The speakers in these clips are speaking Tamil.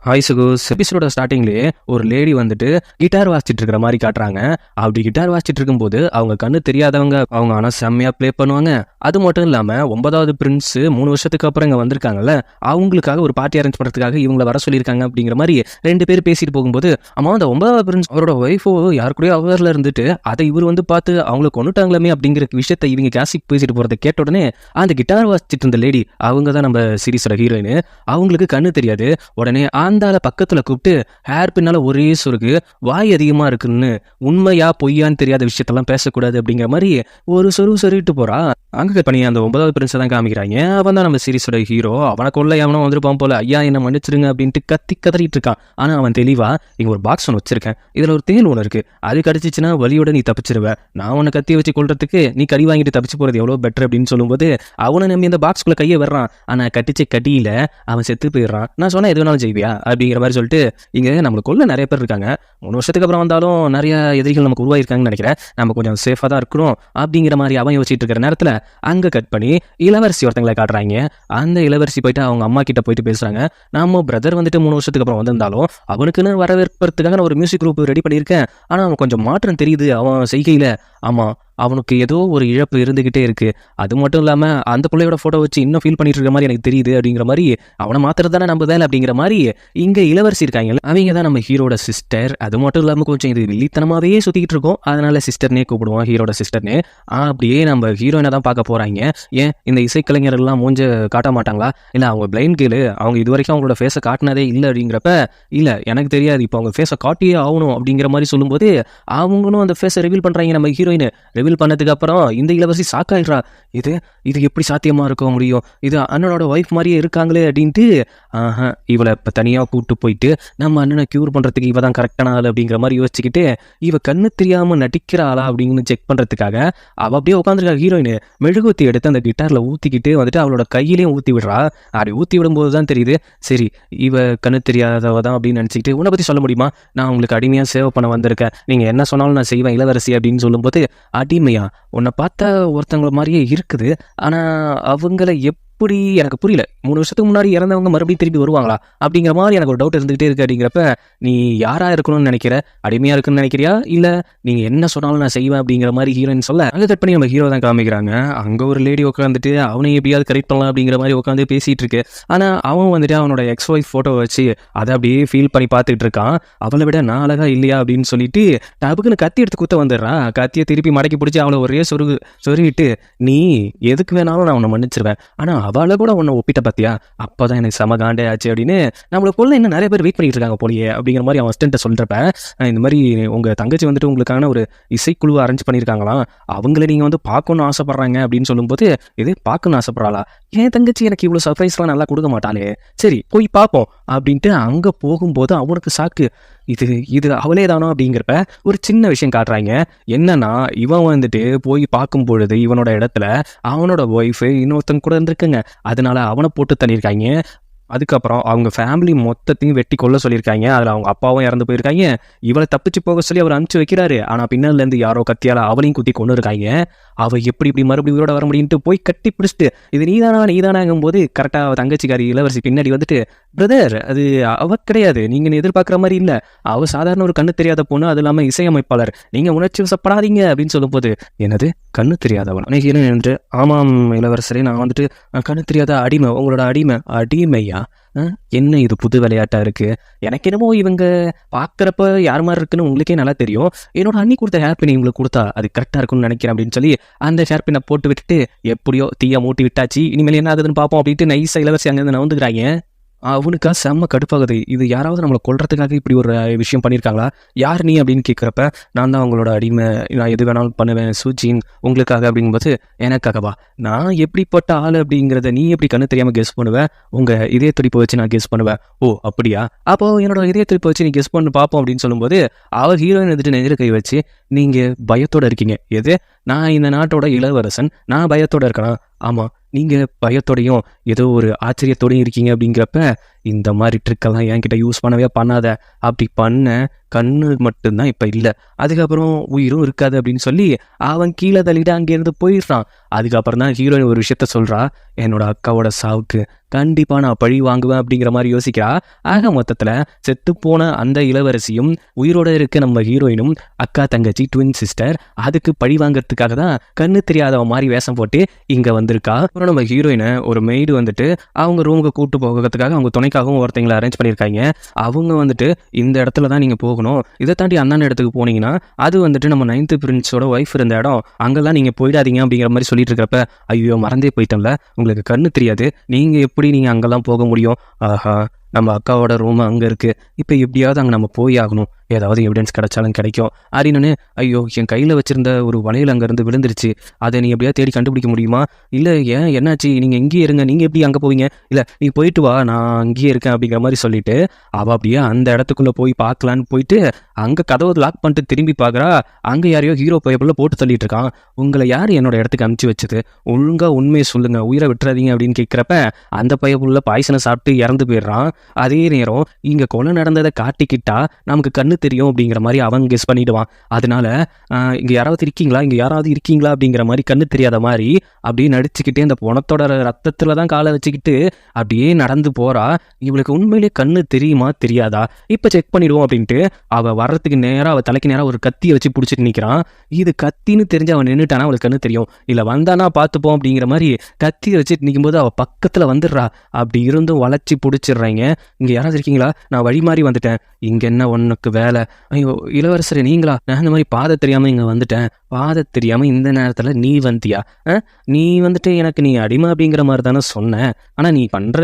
ஹாய் சுகோஸ். எபிசோட ஸ்டார்டிங்லேயே ஒரு லேடி வந்துட்டு கிட்டார் வாசிச்சுட்டு இருக்கிற மாதிரி காட்டுறாங்க. அப்படி கிட்டார் வாசிச்சுட்டு இருக்கும்போது அவங்க கண்ணு தெரியாதவங்க, அவங்க ஆனால் செம்மையா ப்ளே பண்ணுவாங்க. அது மட்டும் இல்லாமல் 9வது பிரின்ஸ் 3 வருஷத்துக்கு அப்புறம் இங்கே வந்திருக்காங்கல்ல, அவங்களுக்காக ஒரு பார்ட்டி அரேஞ்ச் பண்ணுறதுக்காக இவங்களை வர சொல்லியிருக்காங்க. அப்படிங்கிற மாதிரி 2 பேர் பேசிட்டு போகும்போது, ஆமாம் அந்த 9வது பிரின்ஸ் அவரோட ஒய்ஃபோ யாருக்கூடயோ அவரில் இருந்துட்டு அதை இவர் வந்து பார்த்து அவங்கள கொண்டுட்டாங்களே அப்படிங்கிற விஷயத்தை இவங்க கேசிக் பேசிட்டு போகிறத கேட்ட உடனே அந்த கிட்டார் வாசிச்சுட்டு இருந்த லேடி, அவங்க தான் நம்ம சீரீஸோட ஹீரோயின், அவங்களுக்கு கண்ணு தெரியாது. உடனே ஆந்தால பக்கத்துல கூப்பிட்டு ஹேர் பின்னால ஒரே சொருக்கு, வாய் அதிகமா இருக்குன்னு, உண்மையா பொய்யான்னு தெரியாத விஷயத்தெல்லாம் பேசக்கூடாது அப்படிங்கிற மாதிரி ஒரு சொருவிட்டு போறா. அங்க பண்ணி அந்த 9வது பிரின்ஸை தான் காமிக்கிறாங்க. அவன் தான் நம்ம சீரீஸோட ஹீரோ. அவனை கொள்ள எவனோ வந்துருப்பான் போல, ஐயா என்ன மன்னிச்சிருங்க அப்படின்ட்டு கதறிட்டு இருக்கான். ஆனா அவன் தெளிவா, இங்க ஒரு பாக்ஸ் ஒன்று வச்சிருக்கேன், இதுல ஒரு தேல் ஒன்று இருக்கு, அது கடிச்சிச்சுன்னா வலியோட நீ தப்பிச்சிருவ, நான் உன்னை கத்திய வச்சு கொள்றதுக்கு நீ கறி வாங்கிட்டு தப்பிச்சு போறது எவ்வளவு பெட்டர் அப்படின்னு சொல்லும்போது, அவனை நம்பி அந்த பாக்ஸ்குள்ள கையை வர்றான். ஆனா கட்டிச்ச கடியில அவன் செத்து போயிடுறான். நான் சொன்னா எது வேணாலும் செய்வியா அப்படிங்கிற மாதிரி சொல்லிட்டு, இங்க நம்மளுக்குள்ள நிறைய பேர் இருக்காங்க, 3 வருஷத்துக்கு அப்புறம் வந்தாலும் நிறைய எதிரிகள் நமக்கு உருவாயிருக்காங்கன்னு நினைக்கிறேன், நம்ம கொஞ்சம் சேஃபா தான் இருக்கணும் அப்படிங்கிற மாதிரி அவன் யோசிச்சுட்டு இருக்கிற நேரத்துல அங்க கட் பண்ணி இளவரசி ஒருத்தங்களை காட்டுறாங்க. அந்த இளவரசி போயிட்டு அவங்க அம்மா கிட்ட போயிட்டு பேசுறாங்க. நம்ம பிரதர் வந்துட்டு 3 வருஷத்துக்கு அப்புறம் வந்திருந்தாலும் அவனுக்குன்னு வரவேற்பதற்காக நான் ஒரு மியூசிக் குரூப் ரெடி பண்ணியிருக்கேன், ஆனா அவன் கொஞ்சம் மாற்றம் தெரியுது அவன் செய்கையில. ஆமா, அவனுக்கு ஏதோ ஒரு இழப்பு இருந்துகிட்டே இருக்கு. அது மட்டும் இல்லாம அந்த பிள்ளையோட போட்டோ வச்சு இன்னும் ஃபீல் பண்ணிட்டு இருக்க மாதிரி எனக்கு தெரியுது அப்படிங்கிற மாதிரி, அவனை மாத்திரம் தானே நம்ம வேலை அப்படிங்கிற மாதிரி இங்க இளவரசி இருக்காங்க. அவங்க தான் நம்ம ஹீரோட சிஸ்டர். அது மட்டும் இல்லாம கொஞ்சம் இது வில்லித்தனமாவே சுத்திக்கிட்டு இருக்கோம், அதனால சிஸ்டர்னே கூப்பிடுவோம், ஹீரோட சிஸ்டர்னு. அப்படியே நம்ம ஹீரோயினை தான் பார்க்க போறாங்க. ஏன் இந்த இசைக்கலைஞர் எல்லாம் மூஞ்ச காட்ட மாட்டாங்களா? இல்ல அவங்க பிளைண்ட் கேளு, அவங்க இது வரைக்கும் அவங்களோட ஃபேஸை காட்டினதே இல்லை அப்படிங்கிறப்ப, இல்ல எனக்கு தெரியாது, இப்போ அவங்க ஃபேஸை காட்டியே ஆகணும் அப்படிங்கிற மாதிரி சொல்லும்போது, அவங்களும் அந்த ஃபேஸை ரிவீல் பண்றாங்க. நம்ம ஹீரோயின் ரிவீல் பண்ணதுக்கு அப்புறம் இந்த இளவரசி சாக்காயிடுறா. இது எப்படி சாத்தியமா இருக்க முடியும், இது அண்ணனோட ஒய்ஃப் மாதிரியே இருக்காங்களே அப்படின்ட்டு, இவளை இப்போ தனியாக கூப்பிட்டு போயிட்டு நம்ம அண்ணனை கியூர் பண்ணுறதுக்கு இவ தான் கரெக்டான ஆள் அப்படிங்கிற மாதிரி யோசிச்சுக்கிட்டு, இவ கண்ணு தெரியாமல் நடிக்கிற ஆளா அப்படின்னு செக் பண்ணுறதுக்காக அவள் அப்படியே உட்காந்துருக்கா. ஹீரோயின் மெழுகுத்தி எடுத்து அந்த கிட்டாரில் ஊற்றிக்கிட்டு வந்துட்டு அவளோட கையிலையும் ஊற்றி விடுறா. அப்படி ஊற்றி விடும்போது தான் தெரியுது, சரி இவ கண்ணு தெரியாதவ தான் அப்படின்னு நினச்சிக்கிட்டு, உன்னை பற்றி சொல்ல முடியுமா, நான் உங்களுக்கு அடிமையாக சேவ் பண்ண வந்திருக்கேன், நீங்கள் என்ன சொன்னாலும் நான் செய்வேன் இளவரசி அப்படின்னு சொல்லும்போது, அடிமையா, உன்னை பார்த்தா ஒருத்தவங்கள மாதிரியே இருக்குது, ஆனால் அவங்கள எப்படி எனக்கு புரியல, 3 வருஷத்துக்கு முன்னாடி இறந்தவங்க மறுபடியும் திருப்பி வருவாங்களா அப்படிங்கிற மாதிரி எனக்கு ஒரு டவுட் இருந்துகிட்டே இருக்கு. அப்படிங்கிறப்ப நீ யாரா இருக்கணும்னு நினைக்கிற, அடிமையா இருக்குன்னு நினைக்கிறியா, இல்ல நீங்க என்ன சொன்னாலும் நான் செய்வேன் அப்படிங்கிற மாதிரி ஹீரோயின் சொல்ல, அங்கே கட் பண்ணி நம்ம ஹீரோ தான் காமிக்கிறாங்க. அங்க ஒரு லேடி உட்காந்துட்டு அவனை எப்படியாவது கரெக்ட் பண்ணலாம் அப்படிங்கிற மாதிரி உட்காந்து பேசிட்டு இருக்கு. ஆனா அவன் வந்துட்டு அவனோட எக்ஸ் ஒய்ஃப் போட்டோ வச்சு அதை அப்படியே ஃபீல் பண்ணி பார்த்துட்டு இருக்கான். அவளை விட நான் அழகா இல்லையா அப்படின்னு சொல்லிட்டு டபுக்குன்னு கத்தி எடுத்து குத்த வந்துடுறான். கத்தியை திருப்பி மடக்கி பிடிச்சி அவளை ஒரே சொருகிட்டு, நீ எதுக்கு வேணாலும் நான் உன்னை மன்னிச்சிருவேன், ஆனா அவளை கூட உன்னை ஒப்பிட்ட பார்த்தியா, அப்போதான் எனக்கு செம காண்டே ஆச்சு அப்படின்னு நம்மளுக்குள்ள இன்னும் நிறைய பேர் வெயிட் பண்ணிட்டு இருக்காங்க போலியே அப்படிங்கிற மாதிரி அவன் அசிஸ்டன்ட்டை சொல்றப்ப, இந்த மாதிரி உங்க தங்கச்சி வந்துட்டு உங்களுக்கான ஒரு இசைக்குழுவை அரேஞ்ச் பண்ணியிருக்காங்களாம், அவங்கள நீங்க வந்து பார்க்கணும்னு ஆசைப்படுறாங்க அப்படின்னு சொல்லும்போது, இது பார்க்கணும்னு ஆசைப்படுறாளா, என் தங்கச்சி எனக்கு இவ்வளோ சர்ப்ரைஸ்லாம் நல்லா கொடுக்க மாட்டாளே, சரி போய் பார்ப்போம் அப்படின்ட்டு அங்கே போகும்போது அவனுக்கு சாக்கு, இது அவளே தானோ அப்படிங்கிறப்ப ஒரு சின்ன விஷயம் காட்டுறாங்க. என்னன்னா, இவன் வந்துட்டு போய் பார்க்கும் பொழுது இவனோட இடத்துல அவனோட ஒய்ஃபு இன்னொருத்தன் கூட இருந்திருக்குங்க, அதனால அவனை போட்டு தள்ளியிருக்காங்க. அதுக்கப்புறம் அவங்க ஃபேமிலி மொத்தத்தையும் வெட்டி கொள்ள சொல்லியிருக்காங்க. அதில் அவங்க அப்பாவும் இறந்து போயிருக்காங்க. இவளை தப்பிச்சு போக சொல்லி அவர் அனுப்பிச்சு வைக்கிறாரு. ஆனால் பின்னாலேருந்து யாரோ கத்தியால் அவளையும் குத்தி கொண்டு இருக்காங்க. அவள் எப்படி மறுபடியும் உயிரோட வர முடியும்ட்டு போய் கட்டி பிடிச்சிட்டு, இது நீதானாங்கும் போது கரெக்டாக அவள் தங்கச்சிக்காரி இளவரசி பின்னாடி வந்துட்டு, பிரதர் அது அவ கிடையாது, நீங்கள் எதிர்பார்க்குற மாதிரி இல்லை, அவள் சாதாரண ஒரு கண்ணு தெரியாத பொண்ணு, அது இல்லாமல் இசையமைப்பாளர், நீங்கள் உணர்ச்சி வசப்படாதீங்க அப்படின்னு சொல்லும்போது, என்னது கண்ணு தெரியாதவன் என்று, ஆமாம் இளவரசரே, நான் வந்துட்டு கண்ணு தெரியாத அடிமை, உங்களோட அடிமையா, என்ன இது புது விளையாட்டா இருக்கு, எனக்கு என்னமோ இவங்க பார்க்குறப்ப யார் மாதிரி இருக்குன்னு உங்களுக்கே நல்லா தெரியும், என்னோட அண்ணி கொடுத்த ஹேர் பின் இவங்களுக்கு கொடுத்தா அது கரெக்டாக இருக்கும்னு நினைக்கிறேன் அப்படின்னு சொல்லி அந்த ஹேர் பின்னை போட்டு விட்டுட்டு, எப்படியோ தீயா மூட்டி விட்டாச்சு, இனிமேல் என்ன ஆகுதுன்னு பார்ப்போம் அப்படின்ட்டு நைஸா இளவரசி அங்கேருந்து நவுந்துக்கிறாங்க. அவனுக்கா செம்ம கடுப்பாகுது, இது யாராவது நம்மளை கொல்றதுக்காக இப்படி ஒரு விஷயம் பண்ணியிருக்காங்களா, யார் நீ அப்படின்னு கேட்குறப்ப, நான் தான் அவங்களோட அடிமை, நான் எது வேணாலும் பண்ணுவேன் சூஜின் உங்களுக்காக அப்படிங்கும்போது, எனக்காகவா, நான் எப்படிப்பட்ட ஆள் அப்படிங்கிறத நீ எப்படி கண்ணு தெரியாமல் கெஸ் பண்ணுவேன், உங்கள் இதய துடிப்பை வச்சு நான் கெஸ் பண்ணுவேன், ஓ அப்படியா, அப்போ என்னோட இதய துடிப்பை வச்சு நீ கெஸ் பண்ணி பார்ப்போம் அப்படின்னு சொல்லும்போது, அவர் ஹீரோயின் வந்துட்டு நெஞ்சில் கை வச்சு, நீங்கள் பயத்தோட இருக்கீங்க, எது நான் இந்த நாட்டோட இளவரசன், நான் பயத்தோட இருக்கணும், ஆமாம் நீங்கள் பயத்தோடையும் ஏதோ ஒரு ஆச்சரியத்தோடையும் இருக்கீங்க அப்படிங்கிறப்ப, இந்த மாதிரி ட்ரிக்கெல்லாம் என்கிட்ட யூஸ் பண்ணவே பண்ணாத, அப்படி பண்ண கண்ணு மட்டும்தான் இப்ப இல்ல, அதுக்கப்புறம் உயிரும் இருக்காது அப்படின்னு சொல்லி அவன் கீழே தள்ளிட்டு அங்கேருந்து போயிடுறான். அதுக்கப்புறம் தான் ஹீரோயின் ஒரு விஷயத்த சொல்றா, என்னோட அக்காவோட சாவுக்கு கண்டிப்பா நான் பழி வாங்குவேன் அப்படிங்கிற மாதிரி யோசிக்கிறா. ஆக மொத்தத்துல செத்து போன அந்த இளவரசியும் உயிரோட இருக்க நம்ம ஹீரோயினும் அக்கா தங்கச்சி ட்வின் சிஸ்டர். அதுக்கு பழி வாங்கறதுக்காக தான் கண்ணு தெரியாதவ மாதிரி வேஷம் போட்டு இங்க வந்திருக்கா. அப்புறம் நம்ம ஹீரோயினை ஒரு மெய்டு வந்துட்டு அவங்க ரூமுக்கு கூட்டு போகிறதுக்காக அவங்க துணைக்காகவும் ஒருத்தங்களை அரேஞ்ச் பண்ணியிருக்காங்க. அவங்க வந்துட்டு இந்த இடத்துல தான் நீங்க போகணும், இதை தாண்டி அண்ணன் இடத்துக்கு போனீங்கன்னா அது வந்துட்டு நம்ம 9th பிரின்ஸோட ஒய்ஃப் இருந்த இடம், அங்கெல்லாம் நீங்க போயிடாதீங்க அப்படிங்கிற மாதிரி சொல்லிட்டு இருக்கிறப்ப, ஐயோ மறந்தே போயிட்டோம்ல, உங்களுக்கு கண்ணு தெரியாது, எப்படி நீங்க அங்கெல்லாம் போக முடியும், ஆஹா நம்ம அக்காவோட ரூம் அங்கே இருக்குது, இப்போ எப்படியாவது அங்கே நம்ம போய் ஆகணும், ஏதாவது எவிடன்ஸ் கிடைச்சாலும் கிடைக்கும் அப்படின்னு. ஐயோ என் கையில் வச்சுருந்த ஒரு வளையல் அங்கேருந்து விழுந்துருச்சு, அதை நீ எப்படியாவது தேடி கண்டுபிடிக்க முடியுமா, இல்லை ஏன் என்னாச்சு, நீங்கள் எங்கேயே இருங்க, நீங்கள் எப்படி அங்கே போவீங்க, இல்லை நீ போயிட்டு வா நான் அங்கேயே இருக்கேன் அப்படிங்கிற மாதிரி சொல்லிட்டு அவள் அப்படியே அந்த இடத்துக்குள்ளே போய் பார்க்கலான்னு போயிட்டு அங்கே கதவை லாக் பண்ணிட்டு திரும்பி பார்க்குறா. அங்கே யாரையோ ஹீரோ பைப்பில் போட்டு தள்ளிட்டு இருக்கான். உங்களை யார் என்னோட இடத்துக்கு அனுப்பிச்சு வச்சது, ஒழுங்காக உண்மையை சொல்லுங்கள், உயிரை விட்டுறாதீங்க அப்படின்னு கேட்குறப்ப அந்த பைப்புள்ள பாய்சனை சாப்பிட்டு இறந்து போயிடுறான். அதே நேரம் இங்க கொலை நடந்ததை காட்டிக்கிட்டா நமக்கு கண்ணு தெரியும் அப்படிங்கிற மாதிரி அவன் கெஸ் பண்ணிடுவான். அதனால இங்க யாராவது இருக்கீங்களா அப்படிங்கிற மாதிரி கண்ணு தெரியாத மாதிரி அப்படியே நடிச்சுக்கிட்டே அந்த பொணத்தோட ரத்தத்துல தான் காலை வச்சுக்கிட்டு அப்படியே நடந்து போறா. இவளுக்கு உண்மையிலே கண்ணு தெரியுமா தெரியாதா, இப்ப செக் பண்ணிடுவோம் அப்படின்ட்டு அவ வர்றதுக்கு நேரா அவ தலைக்கு நேரா ஒரு கத்தியை வச்சு பிடிச்சிட்டு நிக்கிறான். இது கத்தின்னு தெரிஞ்சு அவன் நின்றுட்டானா அவளுக்கு கண்ணு தெரியும், இல்ல வந்தானா பார்த்துப்போம் அப்படிங்கிற மாதிரி கத்தியை வச்சுட்டு நிற்கும் போது அவ பக்கத்துல வந்துடுறா. அப்படி இருந்தும் வளைச்சி பிடிச்சிடுறாங்க. இங்க யாராவது இருக்கீங்களா, நான் வழி மாறி வந்துட்டேன், இங்க என்ன உனக்கு வேலை, ஐயோ இளவரசரே நீங்களா, நான் இந்த மாதிரி பாதை தெரியாம இங்க வந்துட்டேன், பாதை தெரியாம இந்த நேரத்துல நீ வந்தியா, நீ வந்துட்டு எனக்கு நீ அடிமை அப்படிங்கிற மாதிரி தானே சொன்னேன், ஆனா நீ பண்ற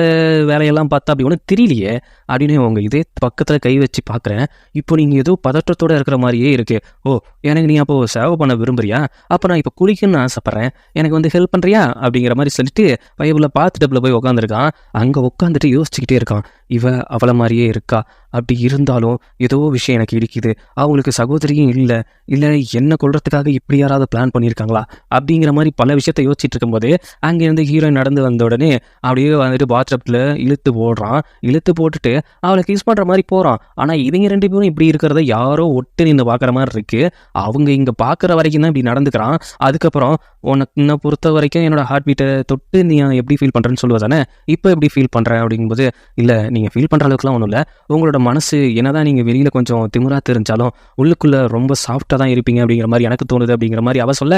வேலையெல்லாம் பார்த்தா அப்படி ஒன்றும் தெரியலையே அப்படின்னு உங்க இதே பக்கத்துல கை வச்சு பாக்குறேன். இப்போ நீங்க ஏதோ பதற்றத்தோட இருக்கிற மாதிரியே இருக்கு. ஓ எனக்கு நீ அப்போ சேவை பண்ண விரும்புறியா, அப்போ நான் இப்போ குளிக்கணும்னு ஆசைப்படுறேன், எனக்கு வந்து ஹெல்ப் பண்றியா அப்படிங்கிற மாதிரி சொல்லிட்டு பைபிள பார்த்துட்டு போய் உட்காந்துருக்கான். அங்க உட்காந்துட்டு யோசிச்சுக்கிட்டே இருக்கான், இவ அவளை மாதிரியே இருக்கா, அப்படி இருந்தாலும் ஏதோ விஷயம் எனக்கு இருக்குது, அவங்களுக்கு சகோதரியும் இல்லை, இல்லை என்ன கொள்றதுக்காக இப்படி யாராவது பிளான் பண்ணியிருக்காங்களா அப்படிங்கிற மாதிரி பல விஷயத்த யோசிச்சுட்டு இருக்கும்போது அங்கேருந்து ஹீரோயின் நடந்து வந்த உடனே அப்படியே வந்துட்டு பாத்ரூம்ல இழுத்து போடுறான். இழுத்து போட்டுட்டு அவளை கிஸ் பண்ற மாதிரி போறான். ஆனா இவங்க 2 பேரும் இப்படி இருக்கிறத யாரோ ஒட்டு நின்று பாக்குற மாதிரி இருக்கு. அவங்க இங்க பாக்குற வரைக்கும் தான் இப்படி நடந்துக்கிறான். அதுக்கப்புறம் உன்னை பொறுத்த வரைக்கும் என்னோட ஹார்ட் பீட்டை தொட்டு நீ எப்படி ஃபீல் பண்றேன்னு சொல்லுவதானே, இப்போ எப்படி ஃபீல் பண்ற அப்படிங்கும்போது, இல்லை நீங்க ஃபீல் பண்ற அளவுக்குலாம் ஒன்றும் இல்லை, உங்களோட மனசு என்னதான் நீங்க வெளியில கொஞ்சம் திமிரா தெரிஞ்சாலும் உள்ளுக்குள்ள ரொம்ப சாஃப்டா தான் இருப்பீங்க அப்படிங்கிற மாதிரி எனக்கு தோணுது அப்படிங்கிற மாதிரி அவ சொல்ல,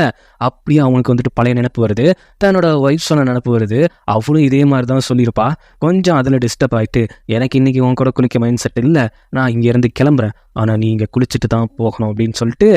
அப்படியே அவனுக்கு வந்துட்டு பழைய நினைப்பு வருது, தன்னோட ஒய்ஃப் சொன்ன நினைப்பு வருது. அவளும் இதே மாதிரி தான் சொல்லியிருப்பா. கொஞ்சம் அதில் டிஸ்டர்ப் ஆகிட்டு, எனக்கு இன்னைக்கு உன் கூட குளிக்க மைண்ட் செட் இல்லை, நான் இங்கேருந்து கிளம்புறேன், ஆனால் நீ இங்கே குளிச்சுட்டு தான் போகணும் அப்படின்னு சொல்லிட்டு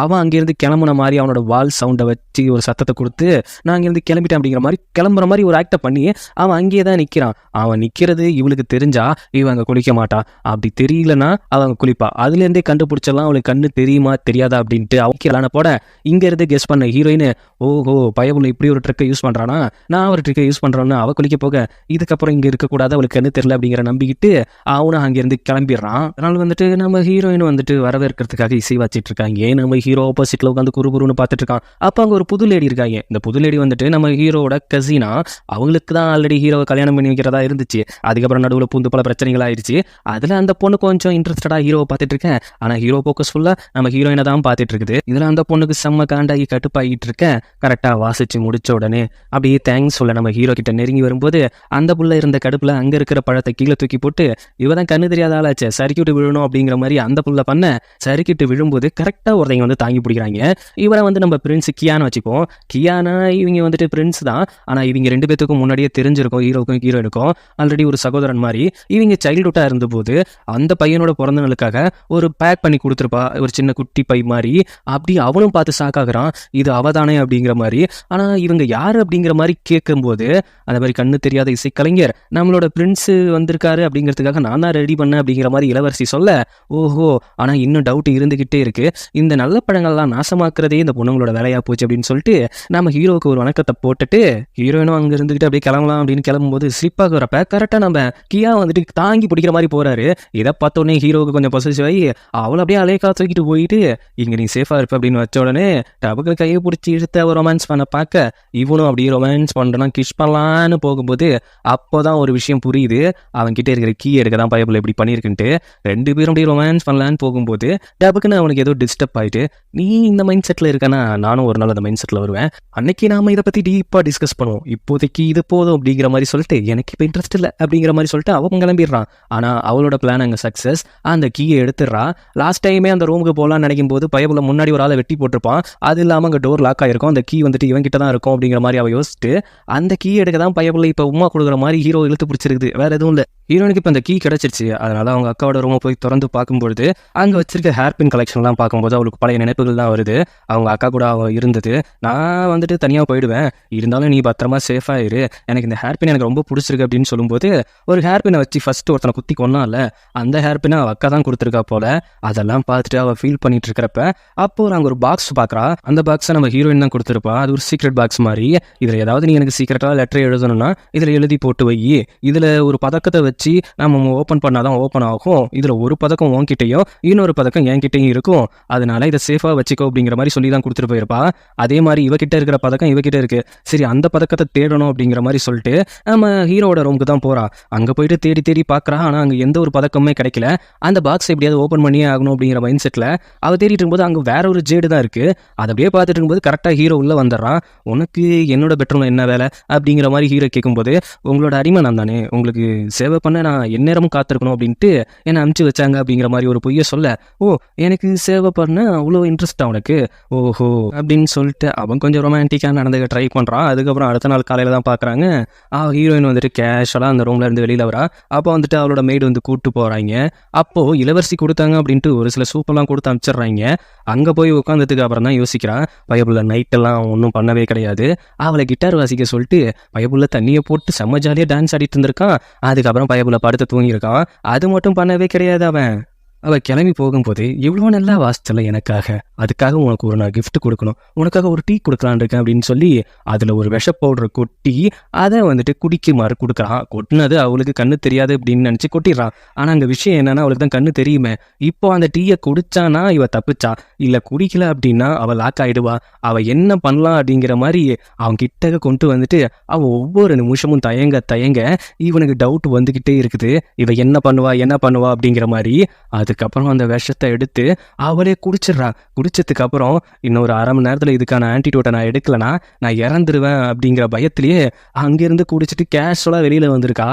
அவன் அங்கேருந்து கிளம்புன மாதிரி அவனோட வால் சவுண்டை வச்சு ஒரு சத்தத்தை கொடுத்து நான் அங்கேருந்து கிளம்பிட்டேன் அப்படிங்கிற மாதிரி கிளம்புற மாதிரி ஒரு ஆக்டை பண்ணி அவன் அங்கேயே தான் நிற்கிறான். அவன் நிற்கிறது இவளுக்கு தெரிஞ்சா இவன் அங்கே குளிக்க மாட்டா, அப்படி தெரியலன்னா அவங்க குளிப்பா. அதுலேருந்தே கண்டுபிடிச்சலாம் அவளுக்கு கண்ணு தெரியுமா தெரியாதா அப்படின்ட்டு அவங்க போட இங்கேருந்து கெஸ் பண்ண ஹீரோயின், ஓஹோ பயபுள்ள இப்படி ஒரு ட்ரிக்கை யூஸ் பண்ணுறானா, நான் ஒரு ட்ரிக்கை யூஸ் பண்ணுறேன்னு அவள் குளிக்க போக இதுக்கப்புறம் இங்கே இருக்கக்கூடாது, அவளுக்கு கண்ணு தெரியல அப்படிங்கிற நம்பிக்கிட்டு அவனும் அங்கேருந்து கிளம்பிடுறான். அதனால வந்துட்டு நம்ம ஹீரோயின் வந்துட்டு வரவேற்கிறதுக்காக இசை வச்சிட்டு இருக்காங்க. நம்ம ஹீரோ ஆப்போசிட்ல உட்காந்து குறுகுறுன்னு பார்த்துட்டு இருக்கான். அப்போ அங்கே ஒரு புது லேடி இருக்காங்க. இந்த புது லேடி வந்துட்டு நம்ம ஹீரோட கசினா, அவங்களுக்கு தான் ஆல்ரெடி ஹீரோவை கல்யாணம் பண்ணி வைக்கிறதா இருந்துச்சு. அதுக்கப்புறம் நடுவில் பூந்து பல பிரச்சனைகள் ஆயிடுச்சு. அதில் அந்த பொண்ணு கொஞ்சம் இன்ட்ரெஸ்டடா ஹீரோவை பார்த்துட்டு இருக்கேன். ஆனால் ஹீரோ ஃபோக்கஸ் ஃபுல்லாக நம்ம ஹீரோயினை தான் பார்த்துட்டு இருக்குது. இதில் அந்த பொண்ணுக்கு செம்ம காண்டாகி கட்டுப்பாகிட்டு இருக்கேன். கரெக்டாக வாசிச்சு முடிச்ச உடனே அப்படியே தேங்க்ஸ் சொல்ல நம்ம ஹீரோ கிட்ட நெருங்கி வரும்போது அந்த புள்ள இருந்த கடுப்புல அங்கே இருக்கிற பழத்தை கீழே தூக்கி போட்டு, இவதான் கண்ணு தெரியாத ஆளாச்சே சர்க்கியூட் விழணும் அப்படிங்கிற மாதிரி அந்த புள்ள பண்ண, சர்க்கியூட் விழும்போது கரெக்டாக ஒருத்தங்க வந்து தாங்கி பிடிக்கிறாங்க. இவரை வந்து நம்ம பிரின்ஸ் கியான்னு வச்சுப்போம். கியானா இவங்க வந்துட்டு பிரின்ஸ் தான். ஆனால் இவங்க 2 பேத்துக்கும் முன்னாடியே தெரிஞ்சிருக்கும், ஹீரோக்கும் ஹீரோயினுக்கும் ஆல்ரெடி ஒரு சகோதரன் மாதிரி. இவங்க சைல்டுஹுட்டா இருந்தபோது அந்த பையனோட பிறந்த நாளுக்காக ஒரு பேக் பண்ணி கொடுத்துருப்பா, ஒரு சின்ன குட்டி பை மாதிரி. அப்படி அவனும் பார்த்து ஷாக்காகிறான், இது அவதானே அப்படிங்கிற மாதிரி. ஆனால் இவங்க யாரு அப்படிங்கிற மாதிரி கேட்கும்போது அந்த மாதிரி கண்ணு தெரியாத இசைக்கலைஞர் நம்மளோட பிரின்ஸ் வந்திருக்காரு அப்படிங்கிறதுக்காக நான் தான் ரெடி பண்ணேன் அப்படிங்கிற மாதிரி இளவரசி சொல்ல, ஓஹோ ஆனால் இன்னும் டவுட் இருந்துகிட்டே இருக்கு, இந்த நல்ல படங்கள்லாம் நாசமாக்குறதே இந்த பொண்ணுங்களோட வேலையா போச்சு அப்படின்னு சொல்லிட்டு நம்ம ஹீரோவுக்கு ஒரு வணக்கத்தை போட்டுட்டு ஹீரோயினும் அங்கே இருந்துகிட்டு அப்படியே கிளம்பலாம் அப்படின்னு கிளம்பும்போது ஸ்லிப்பாகிறப்ப கரெக்டாக நம்ம கியா வந்துட்டு தாங்கி பிடிக்கிற மாதிரி போறாரு. இதை பார்த்தோன்னே ஹீரோவுக்கு கொஞ்சம் பொசசிவ் ஆகி அவளை அப்படியே அலேக்கா தூக்கிட்டு போயிட்டு இங்க நீ சேஃபா இருப்ப அப்படின்னு வச்ச உடனே டபுக்கு கையை பிடிச்சி இழுத்து அவர் ரொமான்ஸ் பண்ண பார்க்க இவனும் அப்படியே ரொமான்ஸ் பண்றான். கிஷ் பண்ணலான்னு போகும்போது அப்போதான் ஒரு விஷயம் புரியுது. அவன் கிட்ட இருக்கிற கீ எடுக்க தான் பயப்புல இப்படி பண்ணியிருக்குன்ட்டு. ரெண்டு பேரும் அப்படியே ரொமான்ஸ் பண்ணலான்னு போகும்போது டபுக்குன்னு அவனுக்கு ஏதோ டிஸ்டர்ப் ஆயிட்டு நீ இந்த மைண்ட் செட்ல இருக்கனா நானும் ஒரு நாள் அந்த மைண்ட் செட்ல வருவேன். அன்னைக்கு நாம இதை பத்தி டீப்பா டிஸ்கஸ் பண்ணுவோம். இப்போதைக்கு இது போதும் அப்படிங்கிற மாதிரி சொல்லிட்டு எனக்கு இப்போ இன்ட்ரெஸ்ட் இல்லை அப்படிங்கிற மாதிரி சொல்லிட்டு அவன் கிளம்பிடுறான். ஆனா அவளோட பிளான் அங்கே சக்சஸ். அந்த கீயை எடுத்துடுறா. லாஸ்ட் டைமே அந்த ரூமுக்கு போகலான்னு நினைக்கும் போது பயப்புல முன்னாடி ஒரு ஆளை வெட்டி போட்டிருப்பான். அது இல்லாமல் அங்கே டோர் லாக் ஆயிருக்கும். அந்த கீ வந்துட்டு இவன் கிட்ட தான் இருக்கும் அப்படிங்கிற மாதிரி அவ யோசிச்சுட்டு அந்த கீ எடுக்க தான் பயப்புல இப்போ உமா கொடுக்குற மாதிரி ஹீரோ இழுத்து பிடிச்சிருக்குது. வேற எதுவும் இல்லை. ஹீரோனுக்கு இப்போ அந்த கீ கிடைச்சிருச்சு. அதனால அவங்க அக்காவோட ரூமை போய் திறந்து பார்க்கும்பொழுது அங்கே வச்சிருக்க ஹேர்பின் கலெக்ஷன்லாம் பார்க்கும்போது அவளுக்கு பழைய நினைப்புகள் தான் வருது. அவங்க அக்கா கூட அவ இருந்தது. நான் வந்துட்டு தனியாக போயிடுவேன், இருந்தாலும் நீ பத்திரமா சேஃபாக இரு, எனக்கு இந்த ஹேர்பின் எனக்கு ரொம்ப பிடிச்சிருக்கு அப்படின்னு சொல்லும்போது ஒரு ஹேர்பினை வச்சு ஃபர்ஸ்ட் ஒருத்தனை குத்தி கொன்னால அந்த ஹேர்பினை அவள் அக்கா தான் கொடுத்துருக்கா போல. அதெல்லாம் பார்த்துட்டு அவள் ஃபீல் பண்ணிட்டு இருக்கிறப்ப அப்போ அங்கே ஒரு பாக்ஸ் பார்க்குறா. அந்த பாக்ஸை நம்ம ஹீரோயின் தான் கொடுத்துருப்பா. அது ஒரு சீக்ரெட் பாக்ஸ் மாதிரி. இதில் ஏதாவது நீ எனக்கு சீக்கிரட்டாக லெட்டர் எழுதணும்னா இதில் எழுதி போட்டு வை. இதில் ஒரு பதக்கத்தை வச்சு நம்ம ஓப்பன் பண்ணாதான் ஓப்பன் ஆகும். இதில் ஒரு பதக்கம் உன்கிட்டையும் இன்னொரு பதக்கம் என்கிட்டையும் இருக்கும். அதனால இதை சேஃபாக வச்சுக்கோ அப்படிங்கிற மாதிரி சொல்லி தான் கொடுத்துட்டு போயிருப்பா. அதே மாதிரி இவகிட்ட இருக்கிற பதக்கம் இவகிட்ட இருக்கு. சரி அந்த பதக்கத்தை தேடணும் அப்படிங்கிற மாதிரி சொல்லிட்டு நம்ம ஹீரோவோட ரூமுக்கு தான் போறா. அங்கே போயிட்டு தேடி தேடி பார்க்குறா. ஆனால் அங்கே எந்த ஒரு பதக்கமே கிடைக்கல. அந்த பாக்ஸ் எப்படியாவது ஓப்பன் பண்ணியே ஆகணும் அப்படிங்கிற மைண்ட் செட்டில் அவள் தேடிட்டு இருக்கும்போது அங்கே வேற ஒரு ஜேடு தான் இருக்கு. அதை அப்படியே பார்த்துட்டு இருக்கும்போது கரெக்டாக ஹீரோ உள்ள வந்துடுறான். உனக்கு என்னோட பெட்ரூம்ல என்ன வேலை அப்படிங்கிற மாதிரி ஹீரோ கேட்கும்போது உங்களோட அடிமை நான் தானே, உங்களுக்கு சேவை பண்ண நான் எந்நேரமும் காத்திருக்கணும் அப்படின்ட்டு என்னை அனுப்பிச்சு வச்சாங்க அப்படிங்கிற மாதிரி ஒரு பொய்யை சொல்ல, ஓ எனக்கு சேவை பண்ண அவ்வளோ இன்ட்ரெஸ்ட் அவனுக்கு, ஓஹோ அப்படின்னு சொல்லிட்டு அவன் கொஞ்சம் ரொமான்டிக்காக நடந்துக்க ட்ரை பண்ணுறான். அதுக்கப்புறம் அடுத்த நாள் காலையில் தான் பார்க்குறாங்க ஹீரோயின் வந்துட்டு கேஷுவலாக அந்த ரூம்ல இருந்து வெளியில் வரா. அப்போ வந்துட்டு அவளோட மெய்டு வந்து கூப்பிட்டு போகிறாங்க. அப்போது இளவரசி கொடுத்தாங்க அப்படின்ட்டு ஒரு சில சூப்பெல்லாம் கொடுத்து அனுப்பிச்சிடுறாங்க. அங்கே போய் உட்காந்ததுக்கு அப்புறம் தான் யோசிக்கிறான், பயப்புள்ள நைட்டெல்லாம் ஒன்றும் பண்ணவே கிடையாது. அவளை கிட்டார் வாசிக்க சொல்லிட்டு பயப்புள்ள தண்ணியை போட்டு செம்ம ஜாலியாக டான்ஸ் ஆடிட்டு இருந்திருக்கான். அதுக்கப்புறம் பயப்புள்ள படுத்து தூங்கியிருக்கான். அது மட்டும் பண்ணவே கிடையாது. அவள் கிளம்பி போகும்போது இவ்வளோ நல்லா வாசிச்சல எனக்காக, அதுக்காக உனக்கு ஒரு நான் கிஃப்ட் கொடுக்கணும், உனக்காக ஒரு டீ கொடுக்கலான் இருக்கேன் அப்படின்னு சொல்லி அதில் ஒரு விஷ பவுடரை கொட்டி அதை வந்துட்டு குடிக்குமாறு கொடுக்குறான். கொட்டினது அவளுக்கு கண்ணு தெரியாது அப்படின்னு நினச்சி கொட்டிடுறான். ஆனால் அங்கே விஷயம் என்னன்னா அவளுக்கு தான் கண்ணு தெரியுமே. இப்போ அந்த டீயை குடிச்சானா இவ தப்பிச்சா, இல்லை குடிக்கல அப்படின்னா அவள் லாக் ஆகிடுவா. அவள் என்ன பண்ணலாம் அப்படிங்கிற மாதிரி அவன் கிட்டக்க கொண்டு வந்துட்டு அவள் ஒவ்வொரு நிமிஷமும் தயங்க தயங்க இவனுக்கு டவுட் வந்துக்கிட்டே இருக்குது. இவ என்ன பண்ணுவா அப்படிங்கிற மாதிரி. அதுக்கப்புறம் அந்த விஷத்தை எடுத்து அவளே குடிச்சிடுறா. குடிச்சதுக்கு அப்புறம் இன்னொரு அரை மணி நேரத்தில் இதுக்கான ஆன்டிடோட்டை நான் எடுக்கலனா நான் இறந்துருவேன் அப்படிங்கிற பயத்திலேயே அங்கிருந்து குடிச்சிட்டு கேஷுவலாக வெளியில் வந்திருக்கா.